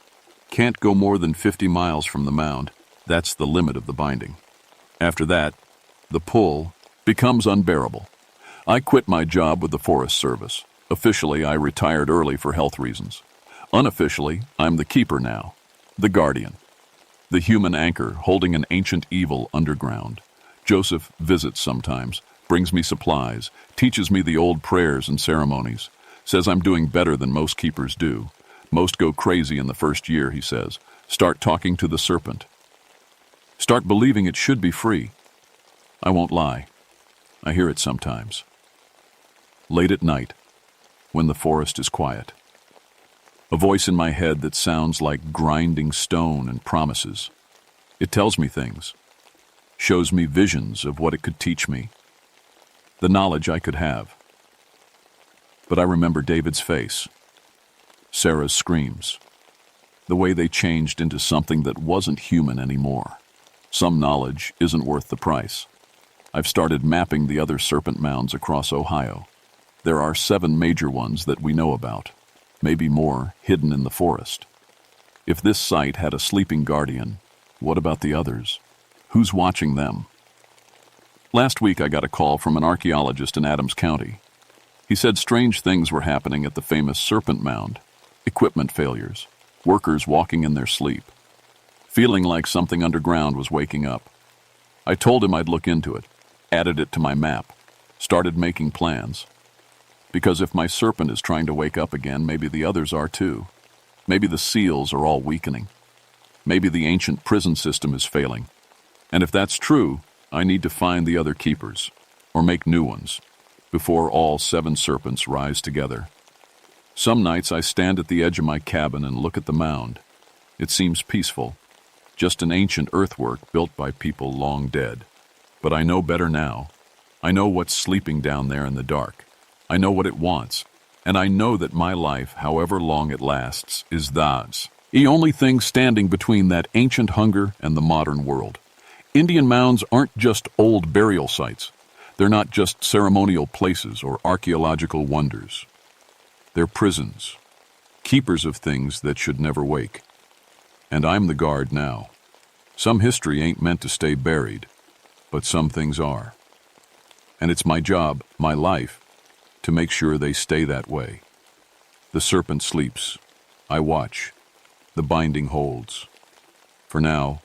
Can't go more than 50 miles from the mound. That's the limit of the binding. After that, the pull becomes unbearable. I quit my job with the Forest Service. Officially, I retired early for health reasons. Unofficially, I'm the keeper now, the guardian, the human anchor holding an ancient evil underground. Joseph visits sometimes, brings me supplies, teaches me the old prayers and ceremonies, says I'm doing better than most keepers do. Most go crazy in the first year, he says. Start talking to the serpent. Start believing it should be free. I won't lie. I hear it sometimes. Late at night, when the forest is quiet. A voice in my head that sounds like grinding stone and promises. It tells me things, shows me visions of what it could teach me, the knowledge I could have. But I remember David's face, Sarah's screams, the way they changed into something that wasn't human anymore. Some knowledge isn't worth the price. I've started mapping the other serpent mounds across Ohio. There are 7 major ones that we know about, maybe more hidden in the forest. If this site had a sleeping guardian, what about the others? Who's watching them? Last week I got a call from an archaeologist in Adams County. He said strange things were happening at the famous serpent mound. Equipment failures, workers walking in their sleep, feeling like something underground was waking up. I told him I'd look into it, added it to my map, started making plans. Because if my serpent is trying to wake up again, maybe the others are too. Maybe the seals are all weakening. Maybe the ancient prison system is failing. And if that's true, I need to find the other keepers, or make new ones, before all 7 serpents rise together. Some nights I stand at the edge of my cabin and look at the mound. It seems peaceful, just an ancient earthwork built by people long dead. But I know better now. I know what's sleeping down there in the dark. I know what it wants. And I know that my life, however long it lasts, is theirs. The only thing standing between that ancient hunger and the modern world. Indian mounds aren't just old burial sites. They're not just ceremonial places or archaeological wonders. They're prisons, keepers of things that should never wake. And I'm the guard now. Some history ain't meant to stay buried, but some things are. And it's my job, my life, to make sure they stay that way. The serpent sleeps. I watch. The binding holds. For now,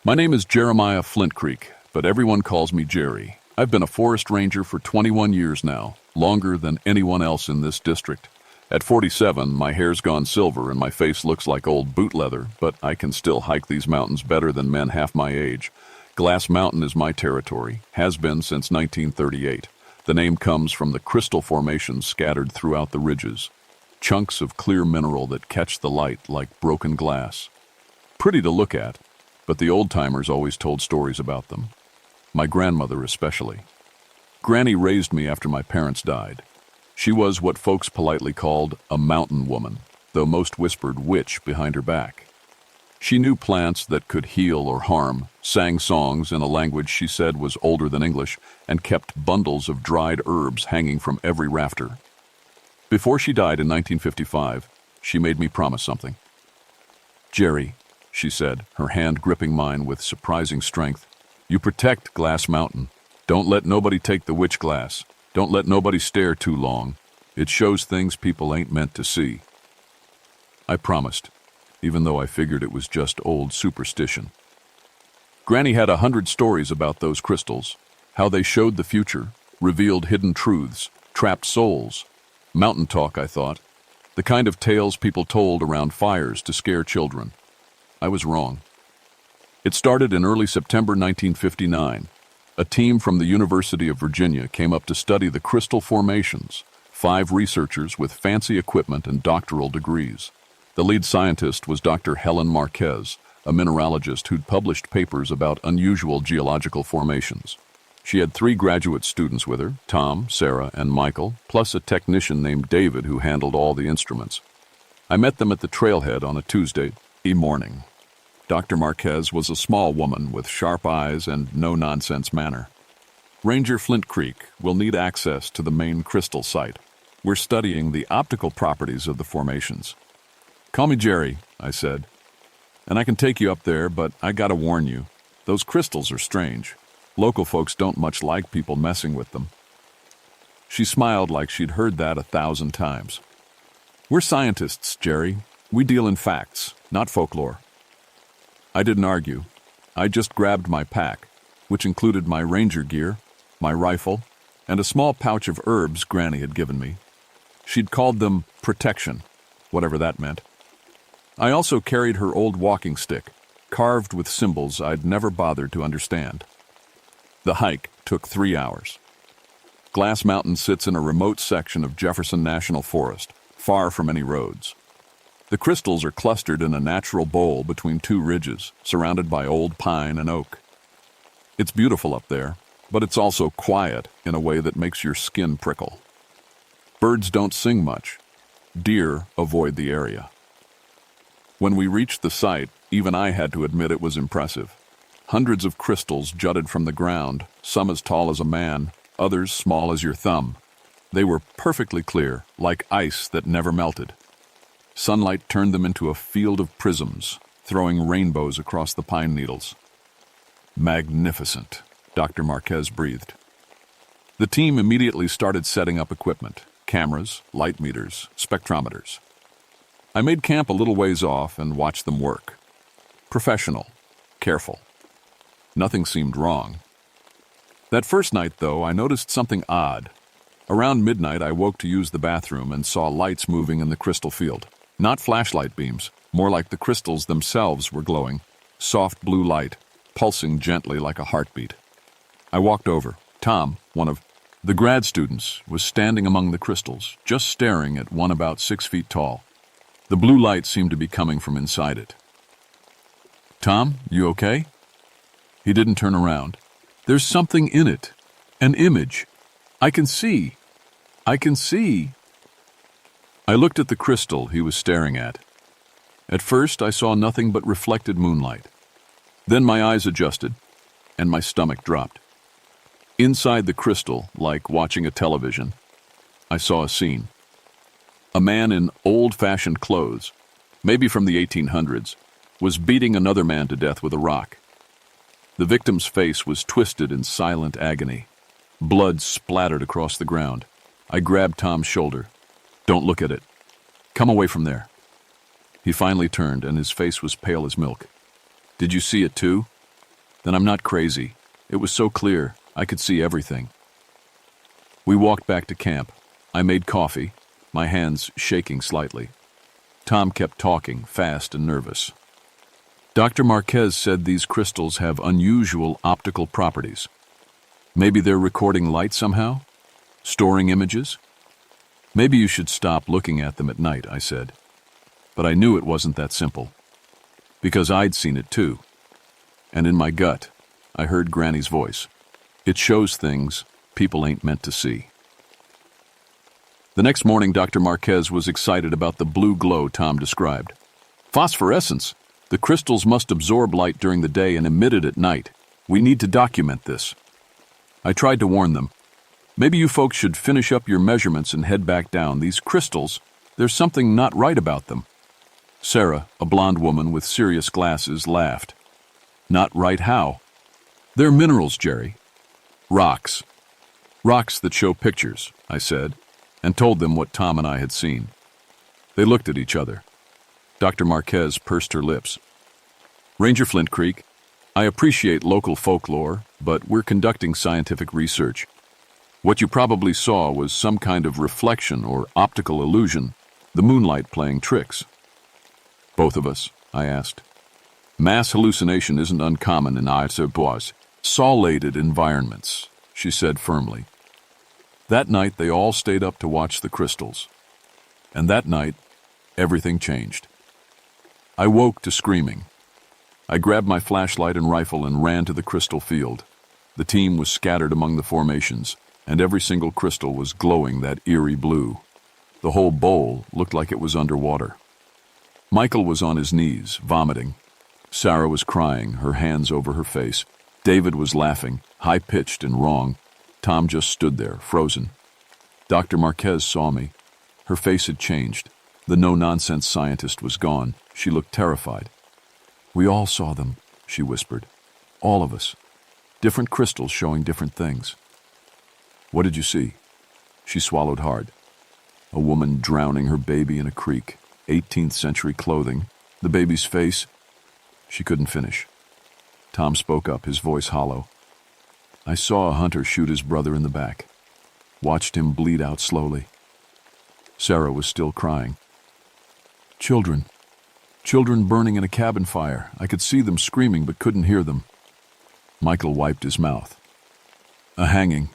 my name is Jeremiah Flint Creek, but everyone calls me Jerry. I've been a forest ranger for 21 years now, longer than anyone else in this district. At 47, my hair's gone silver and my face looks like old boot leather, but I can still hike these mountains better than men half my age. Glass Mountain is my territory, has been since 1938. The name comes from the crystal formations scattered throughout the ridges, chunks of clear mineral that catch the light like broken glass. Pretty to look at, but the old-timers always told stories about them. My grandmother especially. Granny raised me after my parents died. She was what folks politely called a mountain woman, though most whispered witch behind her back. She knew plants that could heal or harm, sang songs in a language she said was older than English, and kept bundles of dried herbs hanging from every rafter. Before she died in 1955, she made me promise something. "Jerry," she said, her hand gripping mine with surprising strength, "you protect Glass Mountain. Don't let nobody take the witch glass. Don't let nobody stare too long. It shows things people ain't meant to see." I promised, even though I figured it was just old superstition. Granny had 100 stories about those crystals, how they showed the future, revealed hidden truths, trapped souls. Mountain talk, I thought. The kind of tales people told around fires to scare children. I was wrong. It started in early September 1959. A team from the University of Virginia came up to study the crystal formations, 5 researchers with fancy equipment and doctoral degrees. The lead scientist was Dr. Helen Marquez, a mineralogist who'd published papers about unusual geological formations. She had 3 graduate students with her, Tom, Sarah, and Michael, plus a technician named David who handled all the instruments. I met them at the trailhead on a Tuesday morning. Dr. Marquez was a small woman with sharp eyes and no-nonsense manner. "Ranger Flint Creek will need access to the main crystal site. We're studying the optical properties of the formations." "Call me Jerry," I said. "And I can take you up there, but I gotta warn you, those crystals are strange. Local folks don't much like people messing with them." She smiled like she'd heard that 1,000 times. "We're scientists, Jerry. We deal in facts, not folklore." I didn't argue. I just grabbed my pack, which included my ranger gear, my rifle, and a small pouch of herbs Granny had given me. She'd called them protection, whatever that meant. I also carried her old walking stick, carved with symbols I'd never bothered to understand. The hike took 3 hours. Glass Mountain sits in a remote section of Jefferson National Forest, far from any roads. The crystals are clustered in a natural bowl between 2 ridges, surrounded by old pine and oak. It's beautiful up there, but it's also quiet in a way that makes your skin prickle. Birds don't sing much. Deer avoid the area. When we reached the site, even I had to admit it was impressive. Hundreds of crystals jutted from the ground, some as tall as a man, others small as your thumb. They were perfectly clear, like ice that never melted. Sunlight turned them into a field of prisms, throwing rainbows across the pine needles. "Magnificent," Dr. Marquez breathed. The team immediately started setting up equipment, cameras, light meters, spectrometers. I made camp a little ways off and watched them work. Professional, careful. Nothing seemed wrong. That first night, though, I noticed something odd. Around midnight, I woke to use the bathroom and saw lights moving in the crystal field. Not flashlight beams, more like the crystals themselves were glowing. soft blue light, pulsing gently like a heartbeat. I walked over. Tom, one of the grad students, was standing among the crystals, just staring at one about 6 feet tall. The blue light seemed to be coming from inside it. "Tom, you okay?" He didn't turn around. "There's something in it. An image. I can see. I can see." I looked at the crystal he was staring at. At first, I saw nothing but reflected moonlight. Then my eyes adjusted, and my stomach dropped. Inside the crystal, like watching a television, I saw a scene. A man in old-fashioned clothes, maybe from the 1800s, was beating another man to death with a rock. The victim's face was twisted in silent agony. Blood splattered across the ground. I grabbed Tom's shoulder. "Don't look at it. Come away from there." He finally turned, and his face was pale as milk. "Did you see it too? Then I'm not crazy. It was so clear. I could see everything." We walked back to camp. I made coffee, my hands shaking slightly. Tom kept talking, fast and nervous. "Dr. Marquez said these crystals have unusual optical properties. Maybe they're recording light somehow? Storing images? Maybe you should stop looking at them at night," I said. But I knew it wasn't that simple. Because I'd seen it too. And in my gut, I heard Granny's voice. It shows things people ain't meant to see. The next morning, Dr. Marquez was excited about the blue glow Tom described. "Phosphorescence. The crystals must absorb light during the day and emit it at night. We need to document this." I tried to warn them. "Maybe you folks should finish up your measurements and head back down. These crystals, there's something not right about them." Sarah, a blonde woman with serious glasses, laughed. "Not right how?" "They're minerals, Jerry. Rocks. Rocks that show pictures," I said, and told them what Tom and I had seen. They looked at each other. Dr. Marquez pursed her lips. "Ranger Flint Creek, I appreciate local folklore, but we're conducting scientific research. What you probably saw was some kind of reflection or optical illusion, the moonlight playing tricks." "Both of us?" I asked. "Mass hallucination isn't uncommon in isolated environments," she said firmly. That night, they all stayed up to watch the crystals. And that night, everything changed. I woke to screaming. I grabbed my flashlight and rifle and ran to the crystal field. The team was scattered among the formations, and every single crystal was glowing that eerie blue. The whole bowl looked like it was underwater. Michael was on his knees, vomiting. Sarah was crying, her hands over her face. David was laughing, high-pitched and wrong. Tom just stood there, frozen. Dr. Marquez saw me. Her face had changed. The no-nonsense scientist was gone. She looked terrified. "We all saw them," she whispered. "All of us. Different crystals showing different things." "What did you see?" She swallowed hard. A woman drowning her baby in a creek, 18th century clothing, the baby's face. She couldn't finish. Tom spoke up, his voice hollow. "I saw a hunter shoot his brother in the back. Watched him bleed out slowly." Sarah was still crying. Children burning in a cabin fire. I could see them screaming but couldn't hear them." Michael wiped his mouth. "A hanging.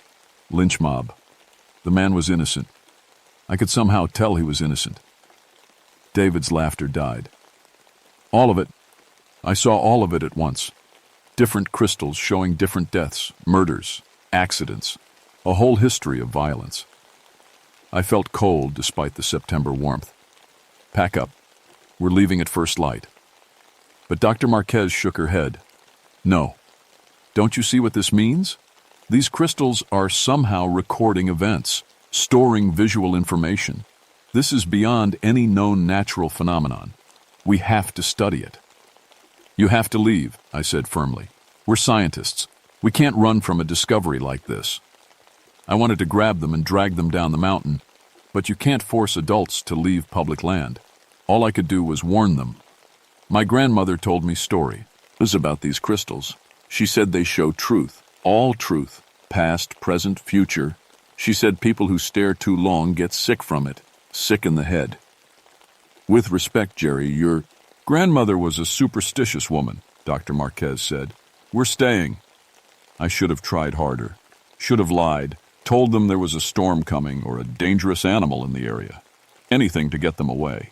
Lynch mob. The man was innocent. I could somehow tell he was innocent." David's laughter died. "All of it. I saw all of it at once. Different crystals showing different deaths, murders, accidents, a whole history of violence." I felt cold despite the September warmth. "Pack up. We're leaving at first light." But Dr. Marquez shook her head. "No. Don't you see what this means? These crystals are somehow recording events, storing visual information. This is beyond any known natural phenomenon. We have to study it." "You have to leave," I said firmly. "We're scientists. We can't run from a discovery like this." I wanted to grab them and drag them down the mountain, but you can't force adults to leave public land. All I could do was warn them. My grandmother told me stories about these crystals. She said they show truth, all truth, past, present, future. She said people who stare too long get sick from it, sick in the head. With respect, Jerry, your grandmother was a superstitious woman. Dr. Marquez said. "We're staying." I should have tried harder. Should have lied, told them there was a storm coming or a dangerous animal in the area. Anything to get them away.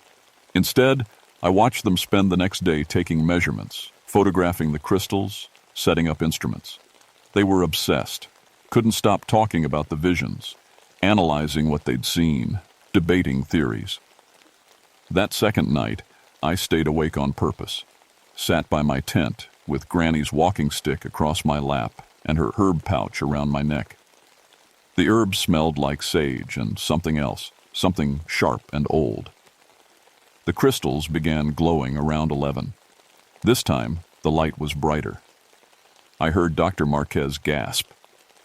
Instead, I watched them spend the next day taking measurements, photographing the crystals, setting up instruments. They were obsessed, couldn't stop talking about the visions, analyzing what they'd seen, debating theories. That second night, I stayed awake on purpose, sat by my tent with Granny's walking stick across my lap and her herb pouch around my neck. The herbs smelled like sage and something else, something sharp and old. The crystals began glowing around 11. This time, the light was brighter. I heard Dr. Marquez gasp.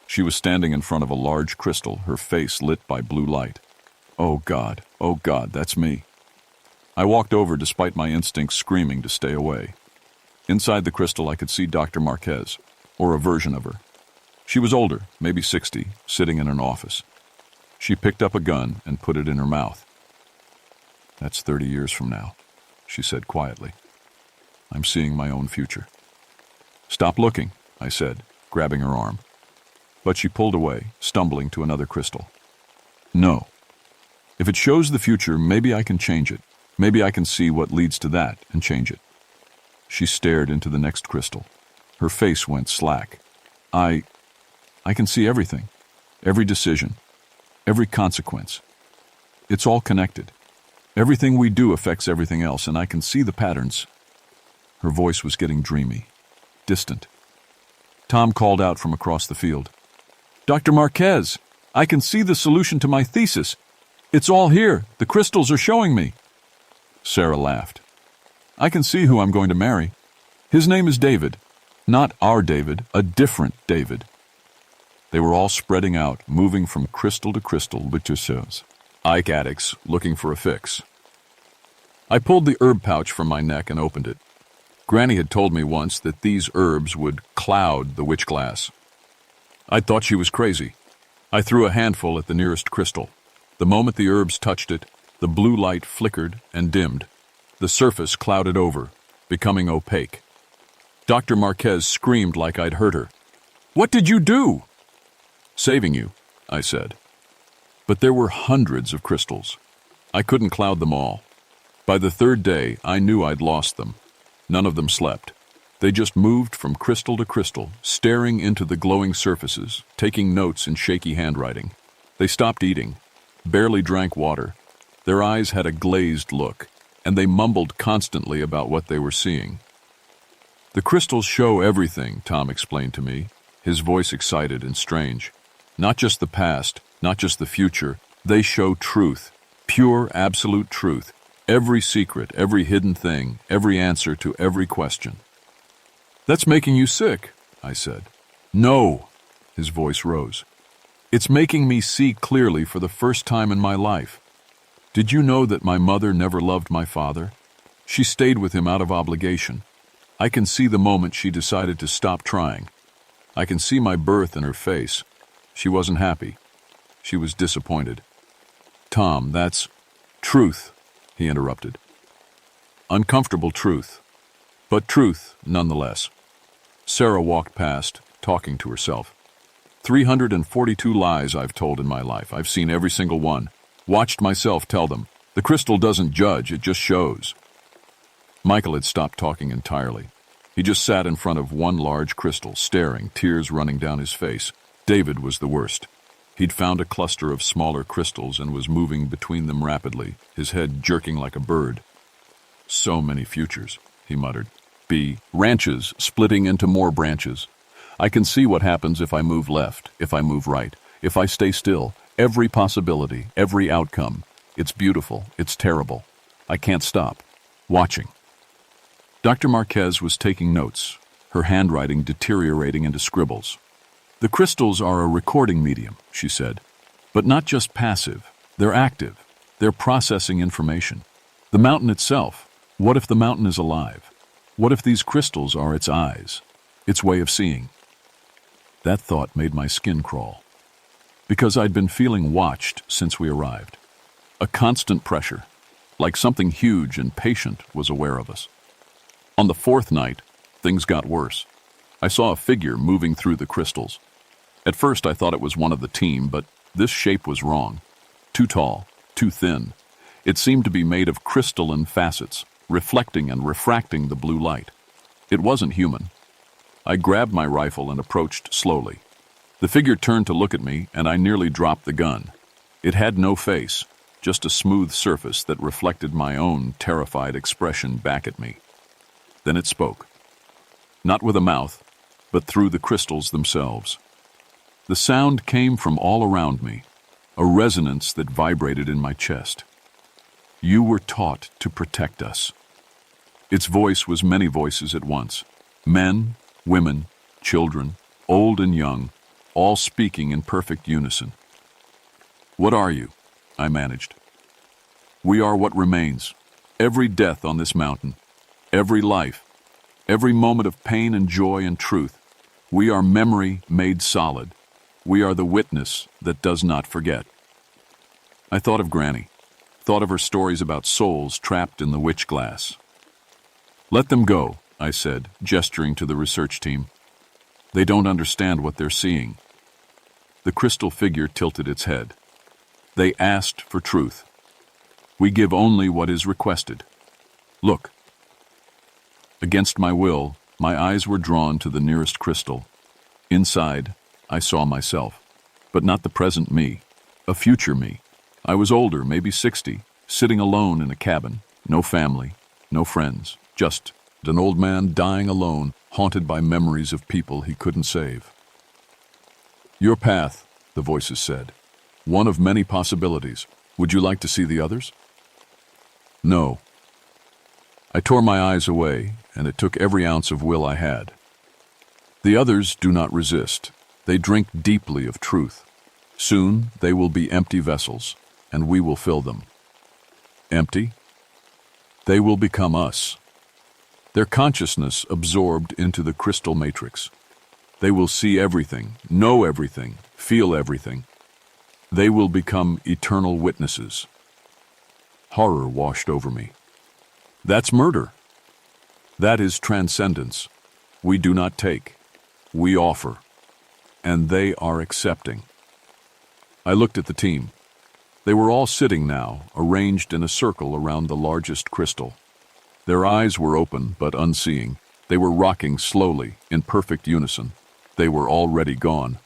She was standing in front of a large crystal, her face lit by blue light. Oh God, that's me. I walked over despite my instincts screaming to stay away. Inside the crystal, I could see Dr. Marquez, or a version of her. She was older, maybe 60, sitting in an office. She picked up a gun and put it in her mouth. "That's 30 years from now," she said quietly. "I'm seeing my own future." "Stop looking," I said, grabbing her arm. But she pulled away, stumbling to another crystal. "No. If it shows the future, maybe I can change it. Maybe I can see what leads to that and change it." She stared into the next crystal. Her face went slack. I can see everything, every decision, every consequence. It's all connected. Everything we do affects everything else, and I can see the patterns." Her voice was getting dreamy, distant. Tom called out from across the field. "Dr. Marquez, I can see the solution to my thesis. It's all here. The crystals are showing me." Sarah laughed. "I can see who I'm going to marry. His name is David. Not our David, a different David." They were all spreading out, moving from crystal to crystal with yourselves. Ike addicts looking for a fix. I pulled the herb pouch from my neck and opened it. Granny had told me once that these herbs would cloud the witch glass. I thought she was crazy. I threw a handful at the nearest crystal. The moment the herbs touched it, the blue light flickered and dimmed. The surface clouded over, becoming opaque. Dr. Marquez screamed like I'd hurt her. "What did you do?" "Saving you," I said. But there were hundreds of crystals. I couldn't cloud them all. By the third day, I knew I'd lost them. None of them slept. They just moved from crystal to crystal, staring into the glowing surfaces, taking notes in shaky handwriting. They stopped eating, barely drank water. Their eyes had a glazed look, and they mumbled constantly about what they were seeing. "The crystals show everything," Tom explained to me, his voice excited and strange. "Not just the past, not just the future. They show truth, pure, absolute truth. Every secret, every hidden thing, every answer to every question." "That's making you sick," I said. "No," his voice rose. "It's making me see clearly for the first time in my life. Did you know that my mother never loved my father? She stayed with him out of obligation. I can see the moment she decided to stop trying. I can see my birth in her face. She wasn't happy. She was disappointed." "Tom, that's truth," he interrupted. "Uncomfortable truth, but truth nonetheless." Sarah walked past, talking to herself. 342 lies I've told in my life. I've seen every single one. Watched myself tell them. The crystal doesn't judge, it just shows. Michael had stopped talking entirely. He just sat in front of one large crystal, staring, tears running down his face. David was the worst. He'd found a cluster of smaller crystals and was moving between them rapidly, his head jerking like a bird. "So many futures," he muttered. Ranches splitting into more branches. I can see what happens if I move left, if I move right, if I stay still. Every possibility, every outcome. It's beautiful, it's terrible. I can't stop. Watching." Dr. Marquez was taking notes, her handwriting deteriorating into scribbles. "The crystals are a recording medium," she said. "But not just passive. They're active. They're processing information. The mountain itself. What if the mountain is alive? What if these crystals are its eyes, its way of seeing?" That thought made my skin crawl. Because I'd been feeling watched since we arrived. A constant pressure, like something huge and patient was aware of us. On the fourth night, Things got worse. I saw a figure moving through the crystals. At first I thought it was one of the team, but this shape was wrong. Too tall, too thin. It seemed to be made of crystalline facets, reflecting and refracting the blue light. It wasn't human. I grabbed my rifle and approached slowly. The figure turned to look at me, and I nearly dropped the gun. It had no face, just a smooth surface that reflected my own terrified expression back at me. Then it spoke. Not with a mouth, but through the crystals themselves. The sound came from all around me, a resonance that vibrated in my chest. You were taught to protect us. Its voice was many voices at once. Men, women, children, old and young, all speaking in perfect unison. What are you? I managed. We are what remains. Every death on this mountain, every life, every moment of pain and joy and truth. We are memory made solid. We are the witness that does not forget. I thought of Granny, thought of her stories about souls trapped in the witch glass. Let them go, I said, gesturing to the research team. They don't understand what they're seeing. The crystal figure tilted its head. They asked for truth. We give only what is requested. Look. Against my will, my eyes were drawn to the nearest crystal. Inside, I saw myself, but not the present me, a future me. I was older, maybe 60, sitting alone in a cabin, no family, no friends, just an old man dying alone, haunted by memories of people he couldn't save. Your path, the voices said. One of many possibilities. Would you like to see the others? No. I tore my eyes away, and it took every ounce of will I had. The others do not resist. They drink deeply of truth. Soon they will be empty vessels, and we will fill them. Empty? They will become us. Their consciousness absorbed into the crystal matrix. They will see everything, know everything, feel everything. They will become eternal witnesses. Horror washed over me. That's murder. That is transcendence. We do not take. We offer. And they are accepting. I looked at the team. They were all sitting now, arranged in a circle around the largest crystal. Their eyes were open but unseeing. They were rocking slowly, in perfect unison. They were already gone.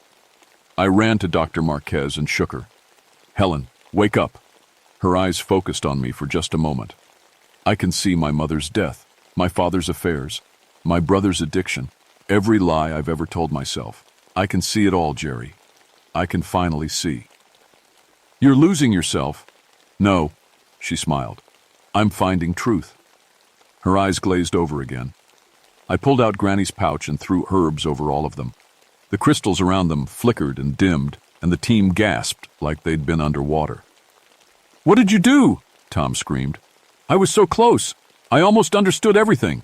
I ran to Dr. Marquez and shook her. Helen, wake up. Her eyes focused on me for just a moment. I can see my mother's death, my father's affairs, my brother's addiction, every lie I've ever told myself. I can see it all, Jerry. I can finally see. You're losing yourself. No, she smiled. I'm finding truth. Her eyes glazed over again. I pulled out Granny's pouch and threw herbs over all of them. The crystals around them flickered and dimmed, and the team gasped like they'd been underwater. What did you do? Tom screamed. I was so close. I almost understood everything.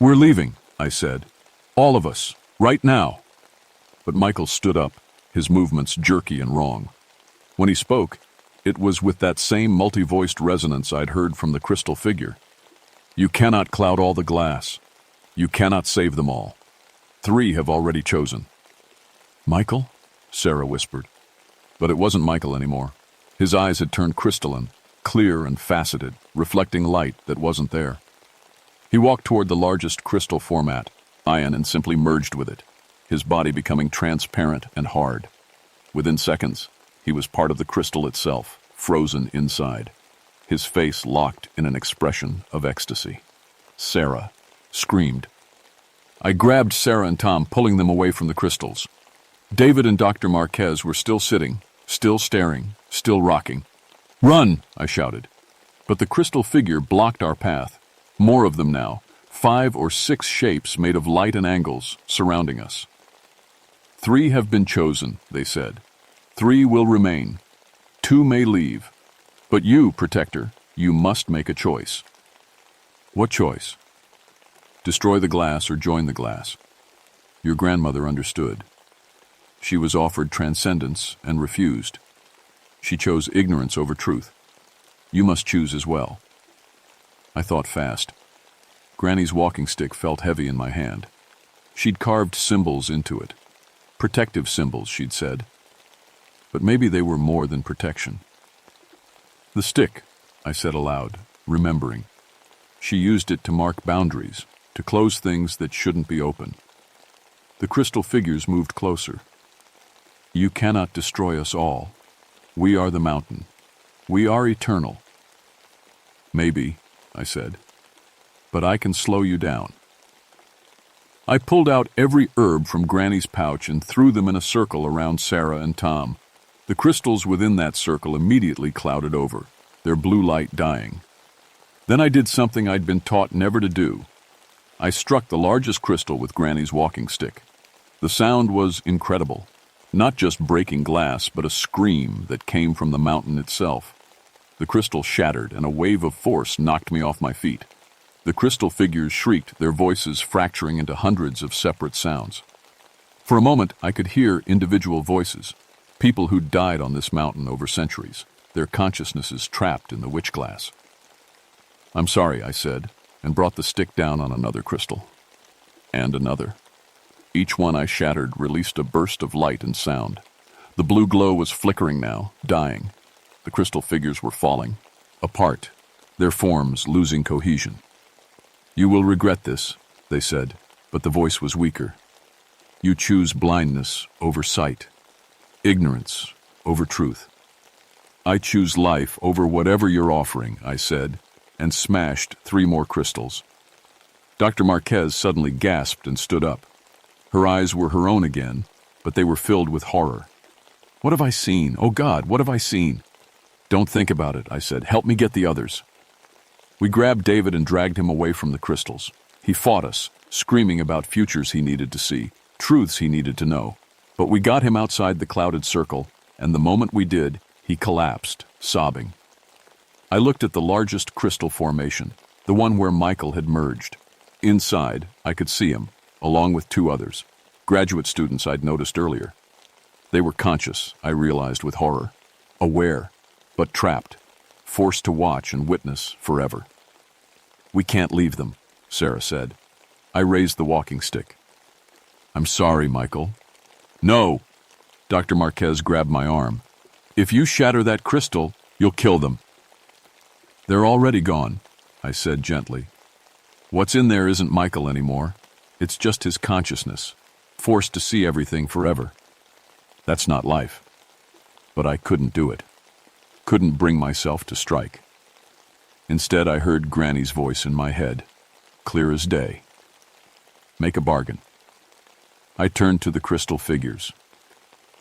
We're leaving, I said. All of us, right now. But Michael stood up, his movements jerky and wrong. When he spoke, it was with that same multi-voiced resonance I'd heard from the crystal figure. You cannot cloud all the glass. You cannot save them all. 3 have already chosen. Michael? Sarah whispered. But it wasn't Michael anymore. His eyes had turned crystalline, clear and faceted, reflecting light that wasn't there. He walked toward the largest crystal format, ion, and simply merged with it, his body becoming transparent and hard. Within seconds, he was part of the crystal itself, frozen inside, his face locked in an expression of ecstasy. Sarah screamed. I grabbed Sarah and Tom, pulling them away from the crystals. David and Dr. Marquez were still sitting, still staring, still rocking. Run, I shouted. But the crystal figure blocked our path. More of them now, 5 or 6 shapes made of light and angles, surrounding us. 3 have been chosen, they said. 3 will remain. 2 may leave. But you, Protector, you must make a choice. What choice? Destroy the glass or join the glass. Your grandmother understood. She was offered transcendence and refused. She chose ignorance over truth. You must choose as well. I thought fast. Granny's walking stick felt heavy in my hand. She'd carved symbols into it. Protective symbols, she'd said. But maybe they were more than protection. The stick, I said aloud, remembering. She used it to mark boundaries, to close things that shouldn't be open. The crystal figures moved closer. You cannot destroy us all. We are the mountain. We are eternal. Maybe, I said, but I can slow you down. I pulled out every herb from Granny's pouch and threw them in a circle around Sarah and Tom. The crystals within that circle immediately clouded over, their blue light dying. Then I did something I'd been taught never to do. I struck the largest crystal with Granny's walking stick. The sound was incredible. Not just breaking glass, but a scream that came from the mountain itself. The crystal shattered, and a wave of force knocked me off my feet. The crystal figures shrieked, their voices fracturing into hundreds of separate sounds. For a moment, I could hear individual voices, people who'd died on this mountain over centuries, their consciousnesses trapped in the witch glass. I'm sorry, I said, and brought the stick down on another crystal. And another. Each one I shattered released a burst of light and sound. The blue glow was flickering now, dying. The crystal figures were falling, apart, their forms losing cohesion. You will regret this, they said, but the voice was weaker. You choose blindness over sight, ignorance over truth. I choose life over whatever you're offering, I said, and smashed 3 more crystals. Dr. Marquez suddenly gasped and stood up. Her eyes were her own again, but they were filled with horror. What have I seen? Oh God, what have I seen? Don't think about it, I said. Help me get the others. We grabbed David and dragged him away from the crystals. He fought us, screaming about futures he needed to see, truths he needed to know. But we got him outside the clouded circle, and the moment we did, he collapsed, sobbing. I looked at the largest crystal formation, the one where Michael had merged. Inside, I could see him, along with 2 others, graduate students I'd noticed earlier. They were conscious, I realized with horror, aware, but trapped, forced to watch and witness forever. We can't leave them, Sarah said. I raised the walking stick. I'm sorry, Michael. No! Dr. Marquez grabbed my arm. If you shatter that crystal, you'll kill them. They're already gone, I said gently. What's in there isn't Michael anymore. It's just his consciousness, forced to see everything forever. That's not life. But I couldn't do it. Couldn't bring myself to strike. Instead, I heard Granny's voice in my head, clear as day. Make a bargain. I turned to the crystal figures.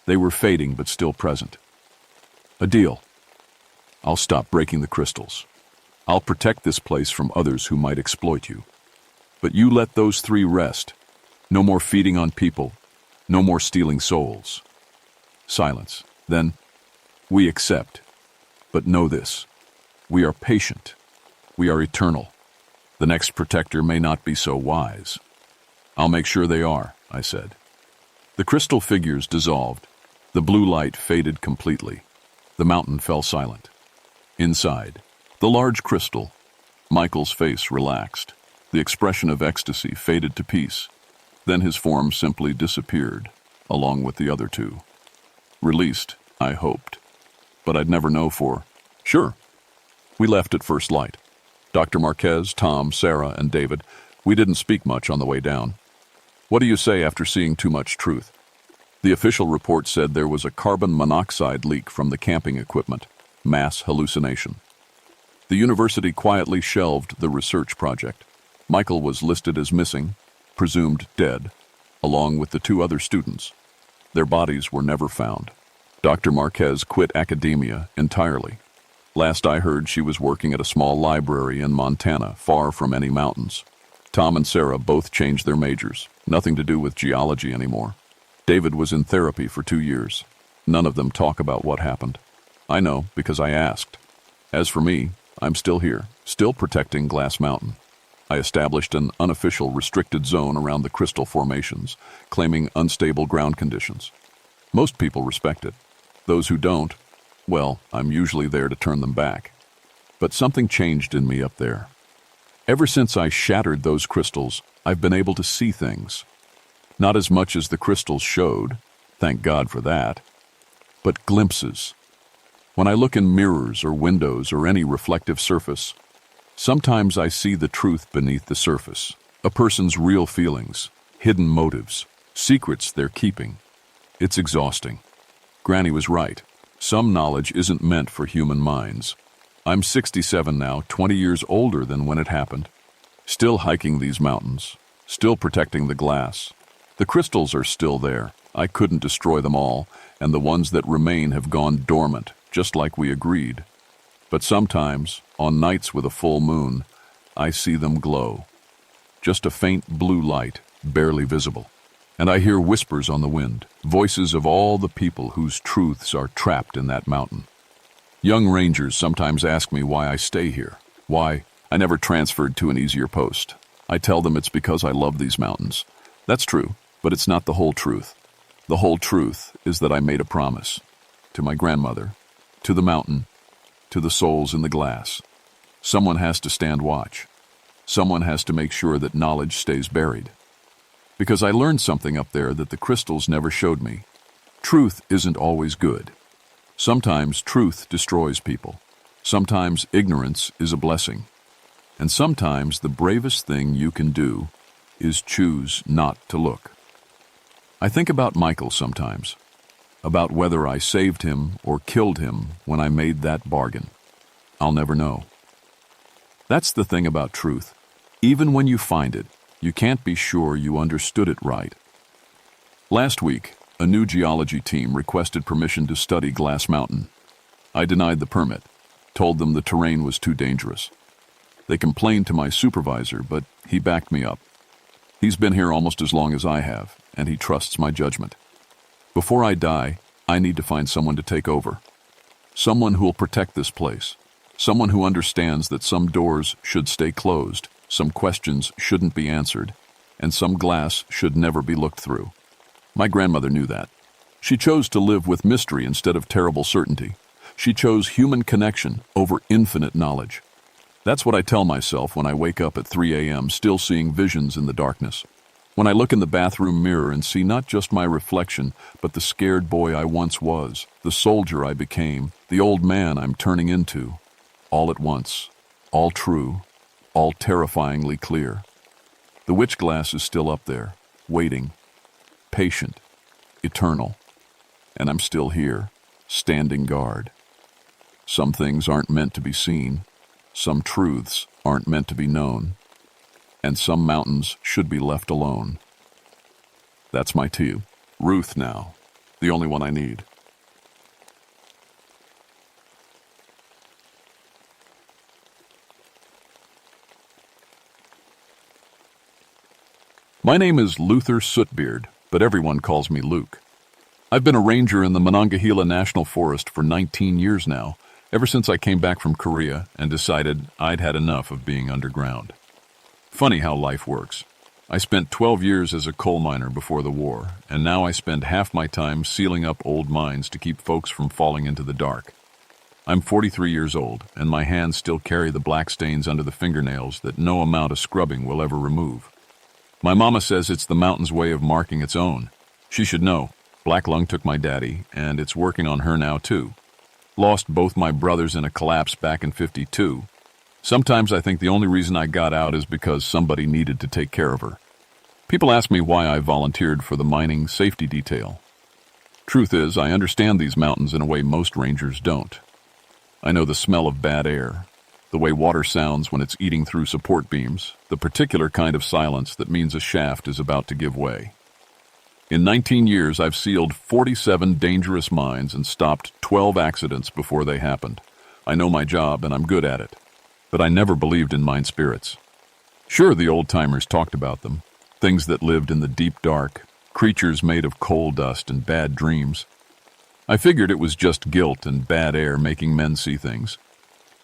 They were fading but still present. A deal. I'll stop breaking the crystals. I'll protect this place from others who might exploit you. But you let those 3 rest. No more feeding on people. No more stealing souls. Silence. Then, we accept. But know this. We are patient. We are eternal. The next protector may not be so wise. I'll make sure they are, I said. The crystal figures dissolved. The blue light faded completely. The mountain fell silent. Inside, the large crystal, Michael's face relaxed. The expression of ecstasy faded to peace. Then his form simply disappeared, along with the other 2. Released, I hoped. But I'd never know for sure. We left at first light. Dr. Marquez, Tom, Sarah, and David. We didn't speak much on the way down. What do you say after seeing too much truth? The official report said there was a carbon monoxide leak from the camping equipment. Mass hallucination. The university quietly shelved the research project. Michael was listed as missing, presumed dead, along with the 2 other students. Their bodies were never found. Dr. Marquez quit academia entirely. Last I heard, she was working at a small library in Montana, far from any mountains. Tom and Sarah both changed their majors, nothing to do with geology anymore. David was in therapy for 2 years. None of them talk about what happened. I know, because I asked. As for me, I'm still here, still protecting Glass Mountain. I established an unofficial restricted zone around the crystal formations, claiming unstable ground conditions. Most people respect it. Those who don't, well, I'm usually there to turn them back. But something changed in me up there. Ever since I shattered those crystals, I've been able to see things. Not as much as the crystals showed, thank God for that, but glimpses. When I look in mirrors or windows or any reflective surface, sometimes I see the truth beneath the surface, a person's real feelings, hidden motives, secrets they're keeping. It's exhausting. Granny was right. Some knowledge isn't meant for human minds. I'm 67 now, 20 years older than when it happened. Still hiking these mountains, still protecting the glass. The crystals are still there. I couldn't destroy them all, and the ones that remain have gone dormant, just like we agreed. But sometimes, on nights with a full moon, I see them glow. Just a faint blue light, barely visible. And I hear whispers on the wind, voices of all the people whose truths are trapped in that mountain. Young rangers sometimes ask me why I stay here, why I never transferred to an easier post. I tell them it's because I love these mountains. That's true, but it's not the whole truth. The whole truth is that I made a promise. To my grandmother, to the mountain, to the souls in the glass. Someone has to stand watch. Someone has to make sure that knowledge stays buried. Because I learned something up there that the crystals never showed me. Truth isn't always good. Sometimes truth destroys people. Sometimes ignorance is a blessing. And sometimes the bravest thing you can do is choose not to look. I think about Michael sometimes, about whether I saved him or killed him when I made that bargain. I'll never know. That's the thing about truth. Even when you find it, you can't be sure you understood it right. Last week, a new geology team requested permission to study Glass Mountain. I denied the permit, told them the terrain was too dangerous. They complained to my supervisor, but he backed me up. He's been here almost as long as I have, and he trusts my judgment. Before I die, I need to find someone to take over. Someone who'll protect this place. Someone who understands that some doors should stay closed, some questions shouldn't be answered, and some glass should never be looked through. My grandmother knew that. She chose to live with mystery instead of terrible certainty. She chose human connection over infinite knowledge. That's what I tell myself when I wake up at 3 a.m. still seeing visions in the darkness. When I look in the bathroom mirror and see not just my reflection, but the scared boy I once was, the soldier I became, the old man I'm turning into. All at once. All true. All terrifyingly clear. The witch glass is still up there, waiting, patient, eternal. And I'm still here, standing guard. Some things aren't meant to be seen. Some truths aren't meant to be known. And some mountains should be left alone. That's my tea. Ruth now, the only one I need. My name is Luther Sootbeard, but everyone calls me Luke. I've been a ranger in the Monongahela National Forest for 19 years now, ever since I came back from Korea and decided I'd had enough of being underground. Funny how life works. I spent 12 years as a coal miner before the war, and now I spend half my time sealing up old mines to keep folks from falling into the dark. I'm 43 years old, and my hands still carry the black stains under the fingernails that no amount of scrubbing will ever remove. My mama says it's the mountain's way of marking its own. She should know. Black lung took my daddy, and it's working on her now too. Lost both my brothers in a collapse back in '52. Sometimes I think the only reason I got out is because somebody needed to take care of her. People ask me why I volunteered for the mining safety detail. Truth is, I understand these mountains in a way most rangers don't. I know the smell of bad air, the way water sounds when it's eating through support beams, the particular kind of silence that means a shaft is about to give way. In 19 years, I've sealed 47 dangerous mines and stopped 12 accidents before they happened. I know my job and I'm good at it. But I never believed in mine spirits. Sure, the old-timers talked about them, things that lived in the deep dark, creatures made of coal dust and bad dreams. I figured it was just guilt and bad air making men see things.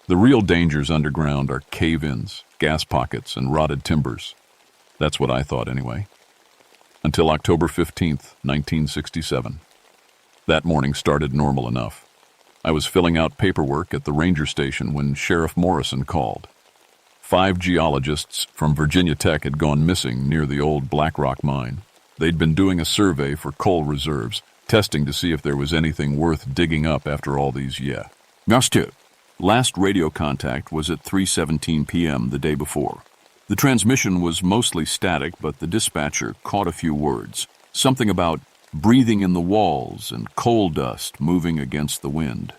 The real dangers underground are cave-ins, gas pockets, and rotted timbers. That's what I thought anyway. Until October 15th, 1967. That morning started normal enough. I was filling out paperwork at the ranger station when Sheriff Morrison called. 5 geologists from Virginia Tech had gone missing near the old Black Rock mine. They'd been doing a survey for coal reserves, testing to see if there was anything worth digging up after all these years. Master, last radio contact was at 3:17 p.m. the day before. The transmission was mostly static, but the dispatcher caught a few words. Something about breathing in the walls and coal dust moving against the wind.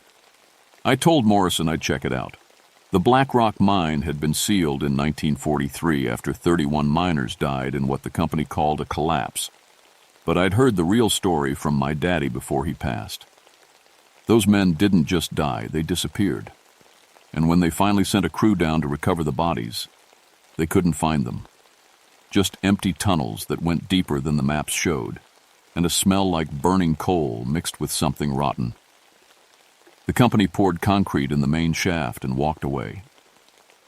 I told Morrison I'd check it out. The Black Rock mine had been sealed in 1943 after 31 miners died in what the company called a collapse. But I'd heard the real story from my daddy before he passed. Those men didn't just die, they disappeared. And when they finally sent a crew down to recover the bodies, they couldn't find them. Just empty tunnels that went deeper than the maps showed, and a smell like burning coal mixed with something rotten. The company poured concrete in the main shaft and walked away.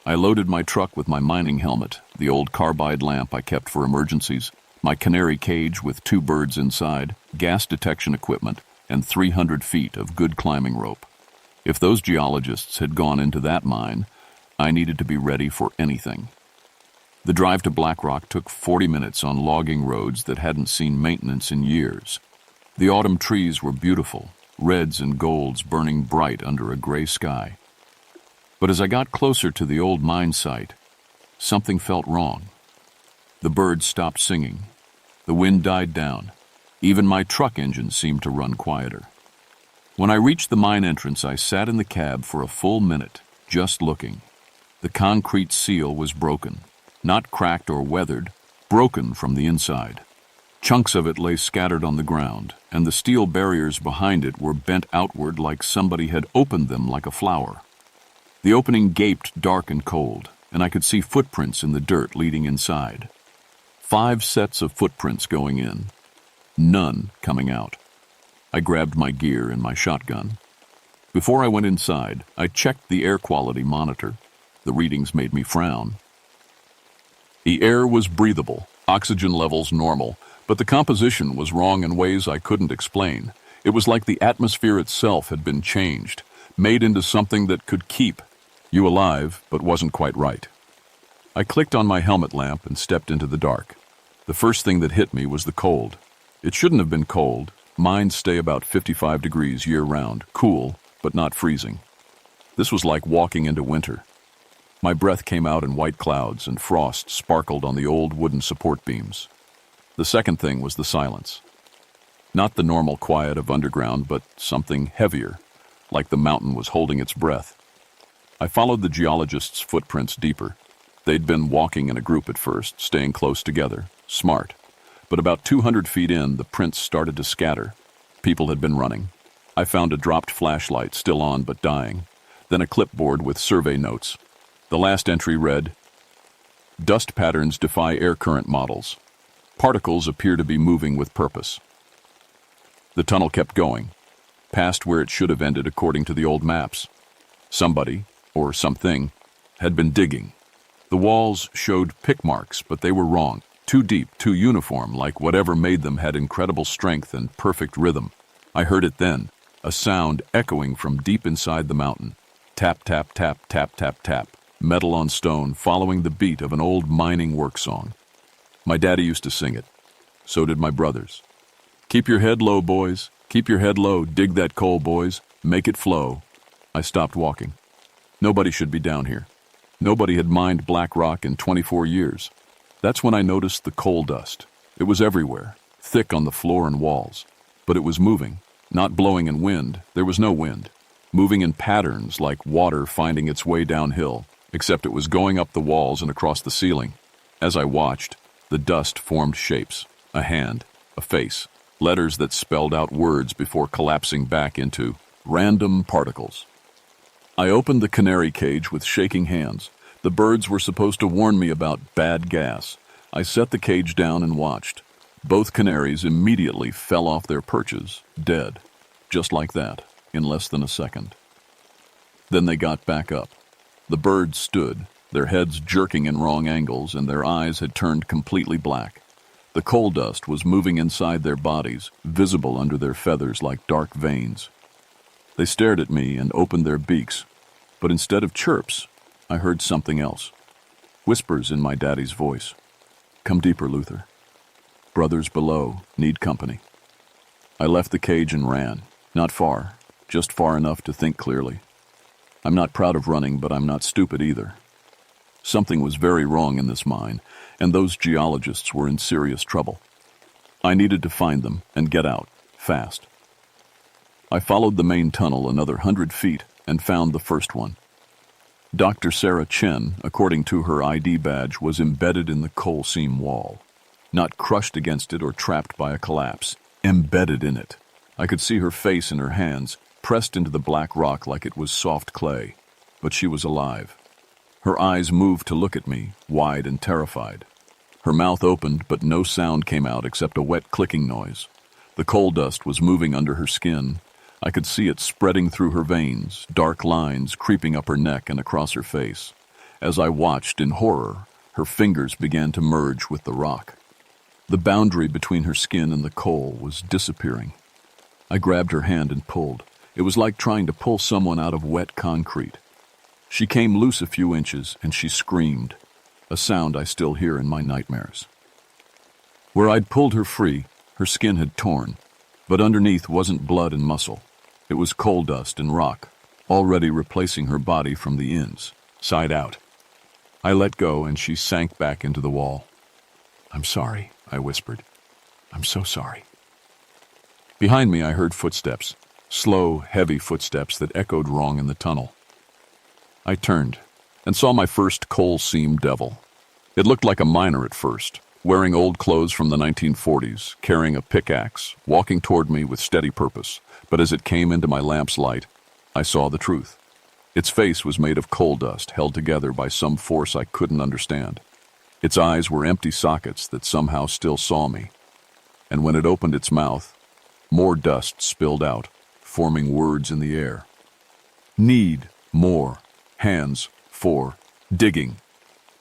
I loaded my truck with my mining helmet, the old carbide lamp I kept for emergencies, my canary cage with 2 birds inside, gas detection equipment, and 300 feet of good climbing rope. If those geologists had gone into that mine, I needed to be ready for anything. The drive to Black Rock took 40 minutes on logging roads that hadn't seen maintenance in years. The autumn trees were beautiful, reds and golds burning bright under a gray sky. But as I got closer to the old mine site, something felt wrong. The birds stopped singing. The wind died down. Even my truck engine seemed to run quieter. When I reached the mine entrance, I sat in the cab for a full minute, just looking. The concrete seal was broken, not cracked or weathered, broken from the inside. Chunks of it lay scattered on the ground, and the steel barriers behind it were bent outward like somebody had opened them like a flower. The opening gaped dark and cold, and I could see footprints in the dirt leading inside. 5 sets of footprints going in, none coming out. I grabbed my gear and my shotgun. Before I went inside, I checked the air quality monitor. The readings made me frown. The air was breathable, oxygen levels normal, but the composition was wrong in ways I couldn't explain. It was like the atmosphere itself had been changed, made into something that could keep you alive, but wasn't quite right. I clicked on my helmet lamp and stepped into the dark. The first thing that hit me was the cold. It shouldn't have been cold. Mines stay about 55 degrees year-round, cool, but not freezing. This was like walking into winter. My breath came out in white clouds, and frost sparkled on the old wooden support beams. The second thing was the silence. Not the normal quiet of underground, but something heavier, like the mountain was holding its breath. I followed the geologists' footprints deeper. They'd been walking in a group at first, staying close together, smart. But about 200 feet in, the prints started to scatter. People had been running. I found a dropped flashlight, still on but dying, then a clipboard with survey notes. The last entry read, "Dust patterns defy air current models. Particles appear to be moving with purpose." The tunnel kept going, past where it should have ended according to the old maps. Somebody, or something, had been digging. The walls showed pick marks, but they were wrong. Too deep, too uniform, like whatever made them had incredible strength and perfect rhythm. I heard it then, a sound echoing from deep inside the mountain. Tap, tap, tap, tap, tap, tap. Metal on stone, following the beat of an old mining work song. My daddy used to sing it. So did my brothers. "Keep your head low, boys. Keep your head low. Dig that coal, boys. Make it flow." I stopped walking. Nobody should be down here. Nobody had mined Black Rock in 24 years. That's when I noticed the coal dust. It was everywhere, thick on the floor and walls. But it was moving, not blowing in wind. There was no wind. Moving in patterns like water finding its way downhill, except it was going up the walls and across the ceiling. As I watched, the dust formed shapes, a hand, a face, letters that spelled out words before collapsing back into random particles. I opened the canary cage with shaking hands. The birds were supposed to warn me about bad gas. I set the cage down and watched. Both canaries immediately fell off their perches, dead, just like that, in less than a second. Then they got back up. The birds stood, their heads jerking in wrong angles, and their eyes had turned completely black. The coal dust was moving inside their bodies, visible under their feathers like dark veins. They stared at me and opened their beaks, but instead of chirps, I heard something else. Whispers in my daddy's voice. Come deeper, Luther. Brothers below need company. I left the cage and ran. Not far, just far enough to think clearly. I'm not proud of running, but I'm not stupid either. Something was very wrong in this mine, and those geologists were in serious trouble. I needed to find them and get out, fast. I followed the main tunnel another 100 feet and found the first one. Dr. Sarah Chen, according to her ID badge, was embedded in the coal seam wall. Not crushed against it or trapped by a collapse. Embedded in it. I could see her face and her hands, pressed into the black rock like it was soft clay. But she was alive. Her eyes moved to look at me, wide and terrified. Her mouth opened, but no sound came out except a wet clicking noise. The coal dust was moving under her skin. I could see it spreading through her veins, dark lines creeping up her neck and across her face. As I watched in horror, her fingers began to merge with the rock. The boundary between her skin and the coal was disappearing. I grabbed her hand and pulled. It was like trying to pull someone out of wet concrete. She came loose a few inches, and she screamed, a sound I still hear in my nightmares. Where I'd pulled her free, her skin had torn, but underneath wasn't blood and muscle. It was coal dust and rock, already replacing her body from the inside out. I let go, and she sank back into the wall. I'm sorry, I whispered. I'm so sorry. Behind me, I heard footsteps, slow, heavy footsteps that echoed wrong in the tunnel. I turned and saw my first coal seam devil. It looked like a miner at first, wearing old clothes from the 1940s, carrying a pickaxe, walking toward me with steady purpose. But as it came into my lamp's light, I saw the truth. Its face was made of coal dust, held together by some force I couldn't understand. Its eyes were empty sockets that somehow still saw me. And when it opened its mouth, more dust spilled out, forming words in the air. Need, more, hands, for, digging.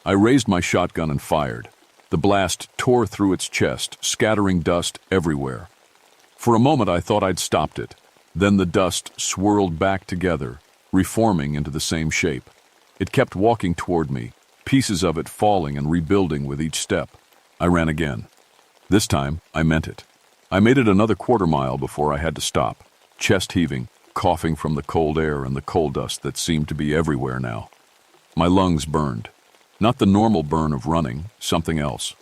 I raised my shotgun and fired. The blast tore through its chest, scattering dust everywhere. For a moment I thought I'd stopped it. Then the dust swirled back together, reforming into the same shape. It kept walking toward me, pieces of it falling and rebuilding with each step. I ran again. This time, I meant it. I made it another quarter mile before I had to stop, chest heaving, coughing from the cold air and the coal dust that seemed to be everywhere now. My lungs burned. Not the normal burn of running, something else.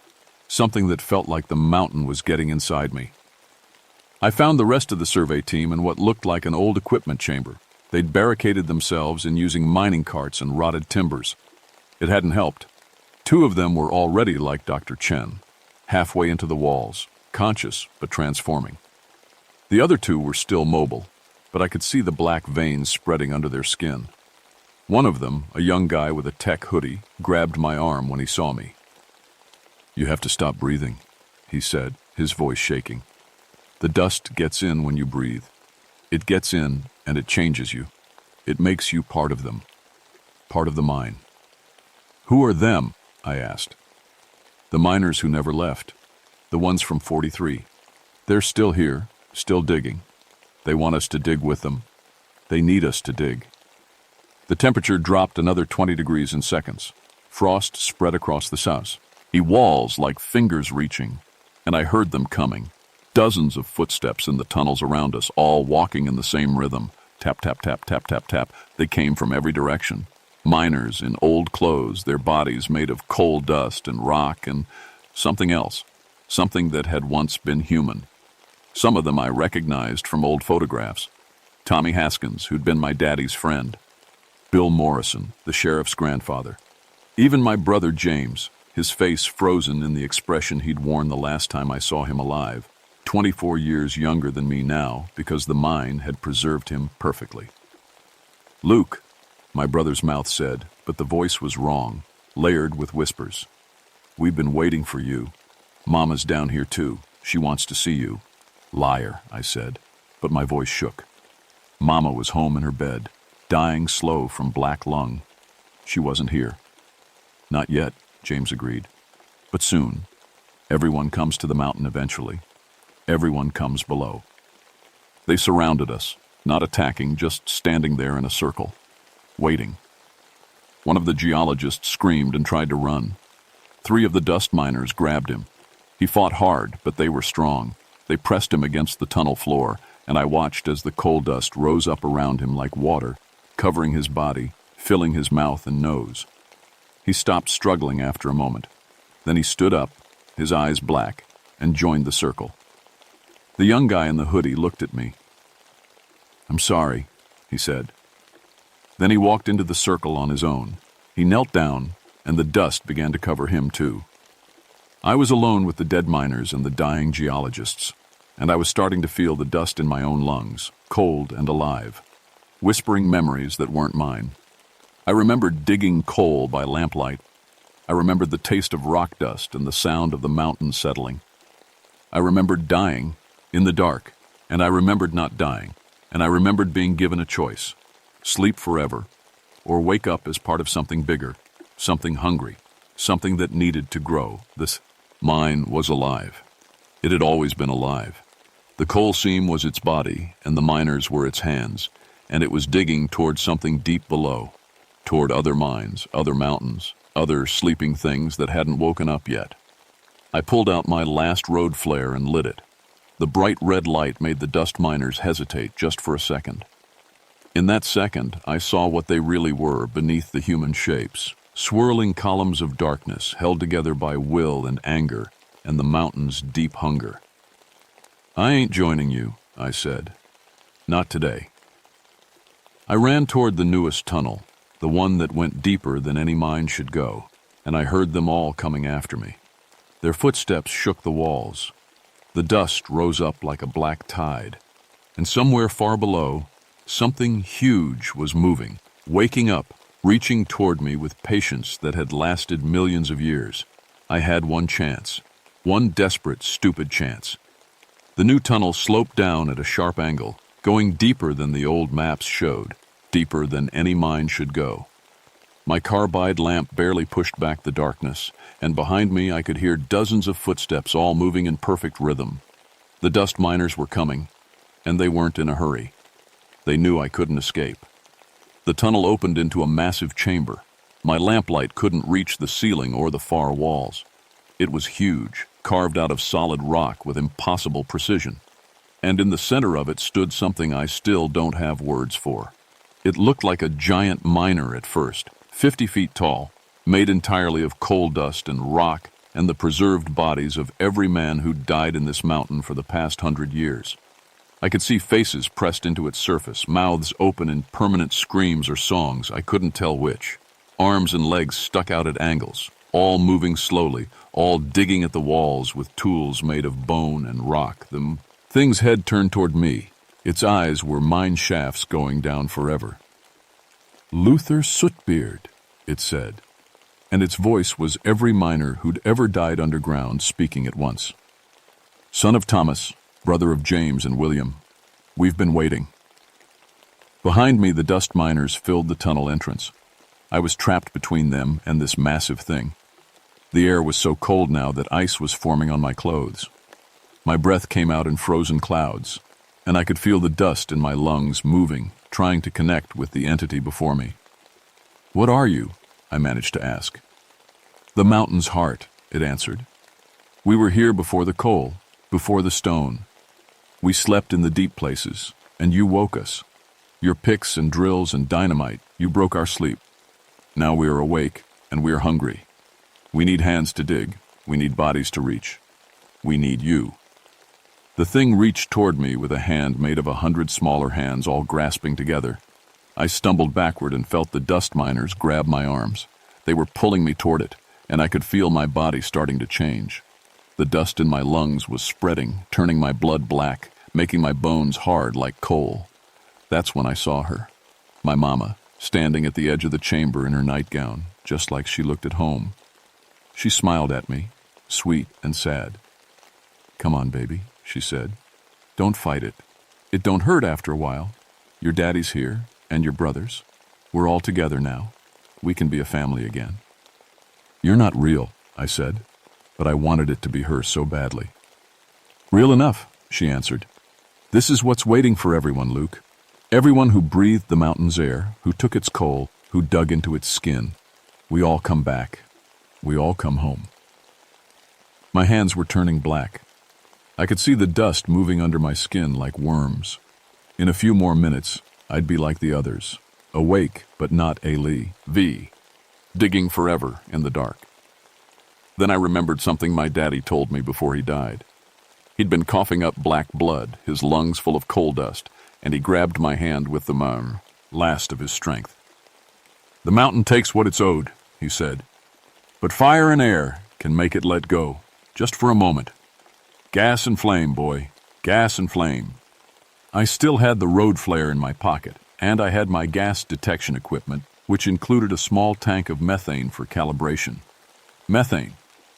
Something that felt like the mountain was getting inside me. I found the rest of the survey team in what looked like an old equipment chamber. They'd barricaded themselves in using mining carts and rotted timbers. It hadn't helped. 2 of them were already like Dr. Chen, halfway into the walls, conscious but transforming. The other 2 were still mobile, but I could see the black veins spreading under their skin. One of them, a young guy with a tech hoodie, grabbed my arm when he saw me. You have to stop breathing, he said, his voice shaking. The dust gets in when you breathe. It gets in and it changes you. It makes you part of them, part of the mine. Who are them? I asked. The miners who never left, the ones from 43. They're still here, still digging. They want us to dig with them. They need us to dig. The temperature dropped another 20 degrees in seconds. Frost spread across the south. Walls like fingers reaching, and I heard them coming. Dozens of footsteps in the tunnels around us, all walking in the same rhythm. Tap, tap, tap, tap, tap, tap. They came from every direction. Miners in old clothes, their bodies made of coal dust and rock and something else. Something that had once been human. Some of them I recognized from old photographs. Tommy Haskins, who'd been my daddy's friend. Bill Morrison, the sheriff's grandfather. Even my brother James, his face frozen in the expression he'd worn the last time I saw him alive. 24 years younger than me now, because the mine had preserved him perfectly. Luke, my brother's mouth said, but the voice was wrong, layered with whispers. We've been waiting for you. Mama's down here too. She wants to see you. Liar, I said, but my voice shook. Mama was home in her bed, dying slow from black lung. She wasn't here. Not yet, James agreed. But soon. Everyone comes to the mountain eventually. Everyone comes below. They surrounded us, not attacking, just standing there in a circle, waiting. One of the geologists screamed and tried to run. 3 of the dust miners grabbed him. He fought hard, but they were strong. They pressed him against the tunnel floor, and I watched as the coal dust rose up around him like water, covering his body, filling his mouth and nose. He stopped struggling after a moment. Then he stood up, his eyes black, and joined the circle. The young guy in the hoodie looked at me. "I'm sorry," he said. Then he walked into the circle on his own. He knelt down, and the dust began to cover him too. I was alone with the dead miners and the dying geologists, and I was starting to feel the dust in my own lungs, cold and alive, whispering memories that weren't mine. I remembered digging coal by lamplight. I remembered the taste of rock dust and the sound of the mountain settling. I remembered dying in the dark, and I remembered not dying, and I remembered being given a choice: sleep forever, or wake up as part of something bigger, something hungry, something that needed to grow. This mine was alive. It had always been alive. The coal seam was its body, and the miners were its hands, and it was digging toward something deep below, toward other mines, other mountains, other sleeping things that hadn't woken up yet. I pulled out my last road flare and lit it. The bright red light made the dust miners hesitate just for a second. In that second, I saw what they really were beneath the human shapes: swirling columns of darkness held together by will and anger and the mountain's deep hunger. "I ain't joining you," I said. "Not today." I ran toward the newest tunnel, the one that went deeper than any mine should go, and I heard them all coming after me. Their footsteps shook the walls. The dust rose up like a black tide, and somewhere far below, something huge was moving, waking up, reaching toward me with patience that had lasted millions of years. I had one chance, one desperate, stupid chance. The new tunnel sloped down at a sharp angle, going deeper than the old maps showed, deeper than any mine should go. My carbide lamp barely pushed back the darkness, and behind me I could hear dozens of footsteps all moving in perfect rhythm. The dust miners were coming, and they weren't in a hurry. They knew I couldn't escape. The tunnel opened into a massive chamber. My lamplight couldn't reach the ceiling or the far walls. It was huge, carved out of solid rock with impossible precision. And in the center of it stood something I still don't have words for. It looked like a giant miner at first, 50 feet tall, made entirely of coal dust and rock and the preserved bodies of every man who died in this mountain for the past 100 years. I could see faces pressed into its surface, mouths open in permanent screams or songs, I couldn't tell which. Arms and legs stuck out at angles, all moving slowly, all digging at the walls with tools made of bone and rock. The thing's head turned toward me. Its eyes were mine shafts going down forever. "Luther Sootbeard," it said, and its voice was every miner who'd ever died underground speaking at once. "Son of Thomas, brother of James and William, we've been waiting." Behind me, the dust miners filled the tunnel entrance. I was trapped between them and this massive thing. The air was so cold now that ice was forming on my clothes. My breath came out in frozen clouds, and I could feel the dust in my lungs moving, trying to connect with the entity before me. "What are you?" I managed to ask. "The mountain's heart," it answered. "We were here before the coal, before the stone. We slept in the deep places, and you woke us. Your picks and drills and dynamite, you broke our sleep. Now we are awake, and we are hungry. We need hands to dig. We need bodies to reach. We need you." The thing reached toward me with a hand made of 100 smaller hands all grasping together. I stumbled backward and felt the dust miners grab my arms. They were pulling me toward it, and I could feel my body starting to change. The dust in my lungs was spreading, turning my blood black, making my bones hard like coal. That's when I saw her, my mama, standing at the edge of the chamber in her nightgown, just like she looked at home. She smiled at me, sweet and sad. "Come on, baby," she said. "Don't fight it. It don't hurt after a while. Your daddy's here, and your brothers. We're all together now. We can be a family again." "You're not real," I said, but I wanted it to be her so badly. "Real enough," she answered. "This is what's waiting for everyone, Luke. Everyone who breathed the mountain's air, who took its coal, who dug into its skin. We all come back. We all come home. My hands were turning black. I could see the dust moving under my skin like worms. In a few more minutes, I'd be like the others, awake but not A-Lee, digging forever in the dark. Then I remembered something my daddy told me before he died. He'd been coughing up black blood, his lungs full of coal dust, and he grabbed my hand with the last of his strength. "The mountain takes what it's owed," he said, "but fire and air can make it let go, just for a moment. Gas and flame, boy, gas and flame." I still had the road flare in my pocket, and I had my gas detection equipment, which included a small tank of methane for calibration. Methane,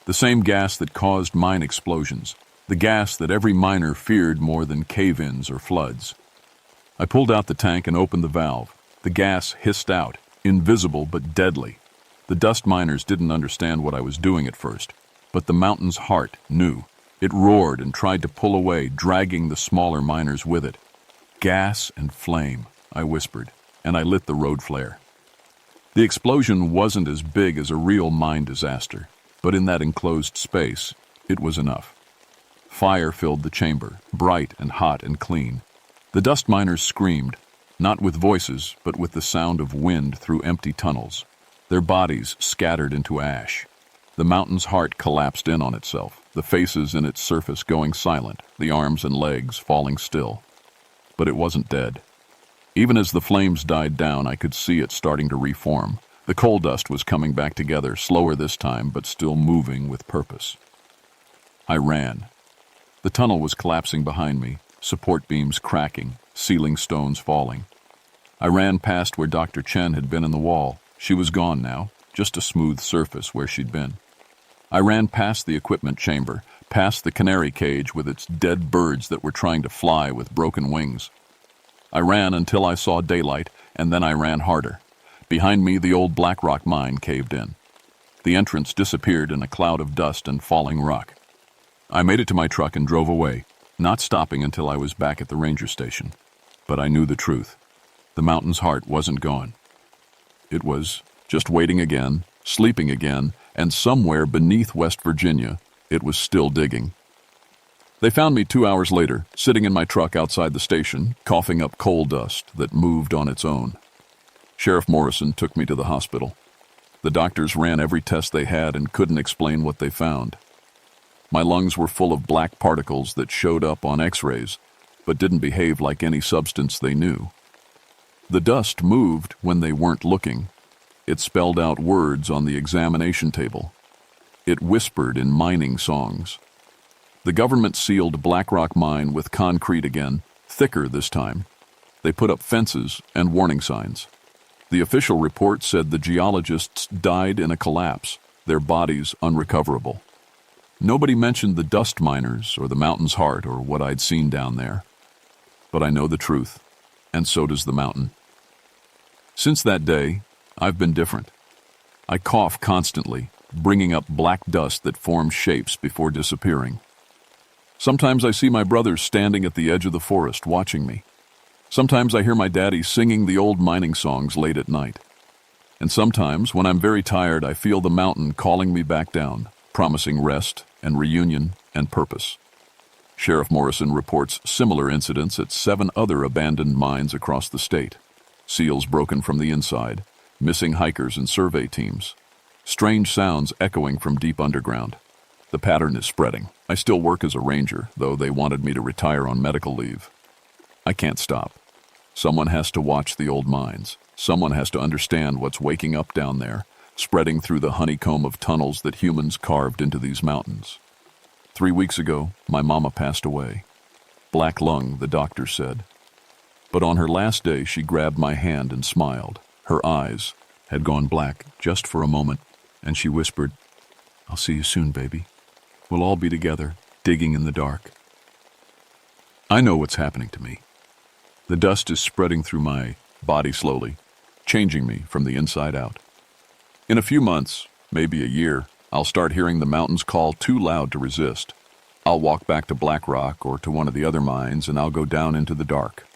the same gas that caused mine explosions, the gas that every miner feared more than cave-ins or floods. I pulled out the tank and opened the valve. The gas hissed out, invisible but deadly. The dust miners didn't understand what I was doing at first, but the mountain's heart knew. It roared and tried to pull away, dragging the smaller miners with it. "Gas and flame," I whispered, and I lit the road flare. The explosion wasn't as big as a real mine disaster, but in that enclosed space, it was enough. Fire filled the chamber, bright and hot and clean. The dust miners screamed, not with voices, but with the sound of wind through empty tunnels. Their bodies scattered into ash. The mountain's heart collapsed in on itself, the faces in its surface going silent, the arms and legs falling still. But it wasn't dead. Even as the flames died down, I could see it starting to reform. The coal dust was coming back together, slower this time, but still moving with purpose. I ran. The tunnel was collapsing behind me, support beams cracking, ceiling stones falling. I ran past where Dr. Chen had been in the wall. She was gone now, just a smooth surface where she'd been. I ran past the equipment chamber, past the canary cage with its dead birds that were trying to fly with broken wings. I ran until I saw daylight, and then I ran harder. Behind me, the old Black Rock mine caved in. The entrance disappeared in a cloud of dust and falling rock. I made it to my truck and drove away, not stopping until I was back at the ranger station. But I knew the truth. The mountain's heart wasn't gone. It was just waiting again, sleeping again, and somewhere beneath West Virginia, it was still digging. They found me 2 hours later, sitting in my truck outside the station, coughing up coal dust that moved on its own. Sheriff Morrison took me to the hospital. The doctors ran every test they had and couldn't explain what they found. My lungs were full of black particles that showed up on x-rays, but didn't behave like any substance they knew. The dust moved when they weren't looking. It spelled out words on the examination table. It whispered in mining songs. The government sealed Black Rock Mine with concrete again, thicker this time. They put up fences and warning signs. The official report said the geologists died in a collapse, their bodies unrecoverable. Nobody mentioned the dust miners or the mountain's heart or what I'd seen down there. But I know the truth, and so does the mountain. Since that day, I've been different. I cough constantly, bringing up black dust that forms shapes before disappearing. Sometimes I see my brothers standing at the edge of the forest watching me. Sometimes I hear my daddy singing the old mining songs late at night. And sometimes, when I'm very tired, I feel the mountain calling me back down, promising rest and reunion and purpose. Sheriff Morrison reports similar incidents at 7 other abandoned mines across the state. Seals broken from the inside, missing hikers and survey teams. Strange sounds echoing from deep underground. The pattern is spreading. I still work as a ranger, though they wanted me to retire on medical leave. I can't stop. Someone has to watch the old mines. Someone has to understand what's waking up down there, spreading through the honeycomb of tunnels that humans carved into these mountains. 3 weeks ago, my mama passed away. Black lung, the doctor said. But on her last day, she grabbed my hand and smiled. Her eyes had gone black just for a moment, and she whispered, "I'll see you soon, baby. We'll all be together, digging in the dark." I know what's happening to me. The dust is spreading through my body slowly, changing me from the inside out. In a few months, maybe a year, I'll start hearing the mountains call too loud to resist. I'll walk back to Black Rock or to one of the other mines, and I'll go down into the dark.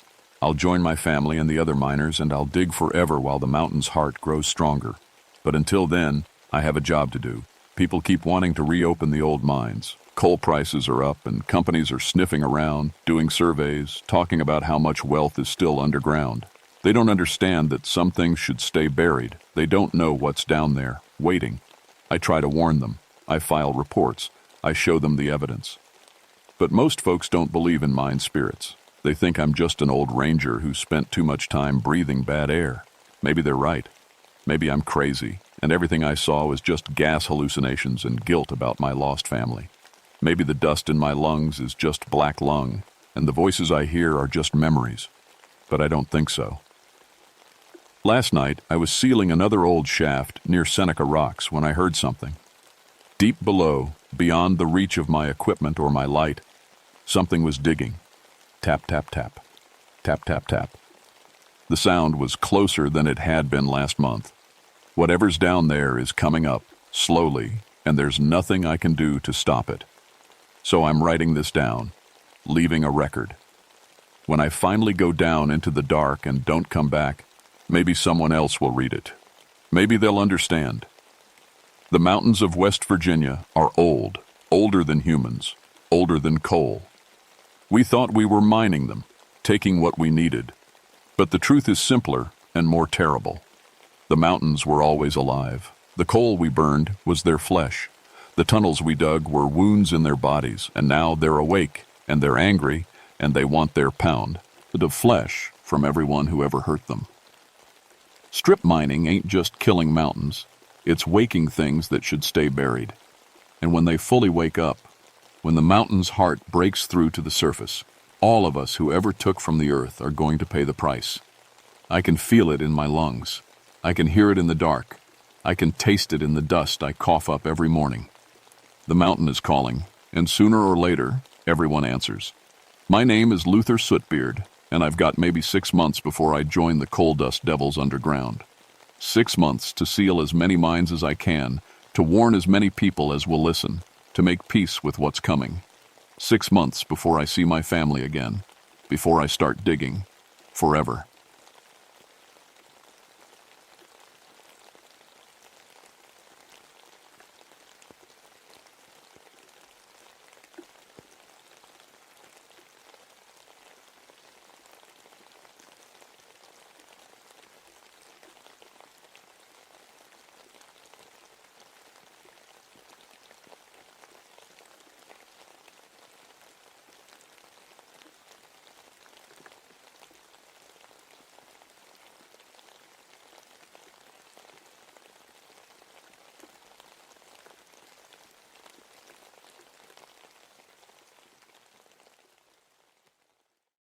I'll join my family and the other miners, and I'll dig forever while the mountain's heart grows stronger. But until then, I have a job to do. People keep wanting to reopen the old mines. Coal prices are up, and companies are sniffing around, doing surveys, talking about how much wealth is still underground. They don't understand that some things should stay buried. They don't know what's down there, waiting. I try to warn them. I file reports. I show them the evidence. But most folks don't believe in mine spirits. They think I'm just an old ranger who spent too much time breathing bad air. Maybe they're right. Maybe I'm crazy, and everything I saw was just gas hallucinations and guilt about my lost family. Maybe the dust in my lungs is just black lung, and the voices I hear are just memories. But I don't think so. Last night, I was sealing another old shaft near Seneca Rocks when I heard something. Deep below, beyond the reach of my equipment or my light, something was digging. Tap, tap, tap. Tap, tap, tap. The sound was closer than it had been last month. Whatever's down there is coming up, slowly, and there's nothing I can do to stop it. So I'm writing this down, leaving a record. When I finally go down into the dark and don't come back, maybe someone else will read it. Maybe they'll understand. The mountains of West Virginia are old, older than humans, older than coal. We thought we were mining them, taking what we needed. But the truth is simpler and more terrible. The mountains were always alive. The coal we burned was their flesh. The tunnels we dug were wounds in their bodies, and now they're awake, and they're angry, and they want their pound of flesh from everyone who ever hurt them. Strip mining ain't just killing mountains. It's waking things that should stay buried. And when they fully wake up, when the mountain's heart breaks through to the surface, all of us who ever took from the earth are going to pay the price. I can feel it in my lungs. I can hear it in the dark. I can taste it in the dust I cough up every morning. The mountain is calling, and sooner or later, everyone answers. My name is Luther Sootbeard, and I've got maybe 6 months before I join the coal dust devils underground. 6 months to seal as many mines as I can, to warn as many people as will listen, to make peace with what's coming. 6 months before I see my family again, before I start digging, forever.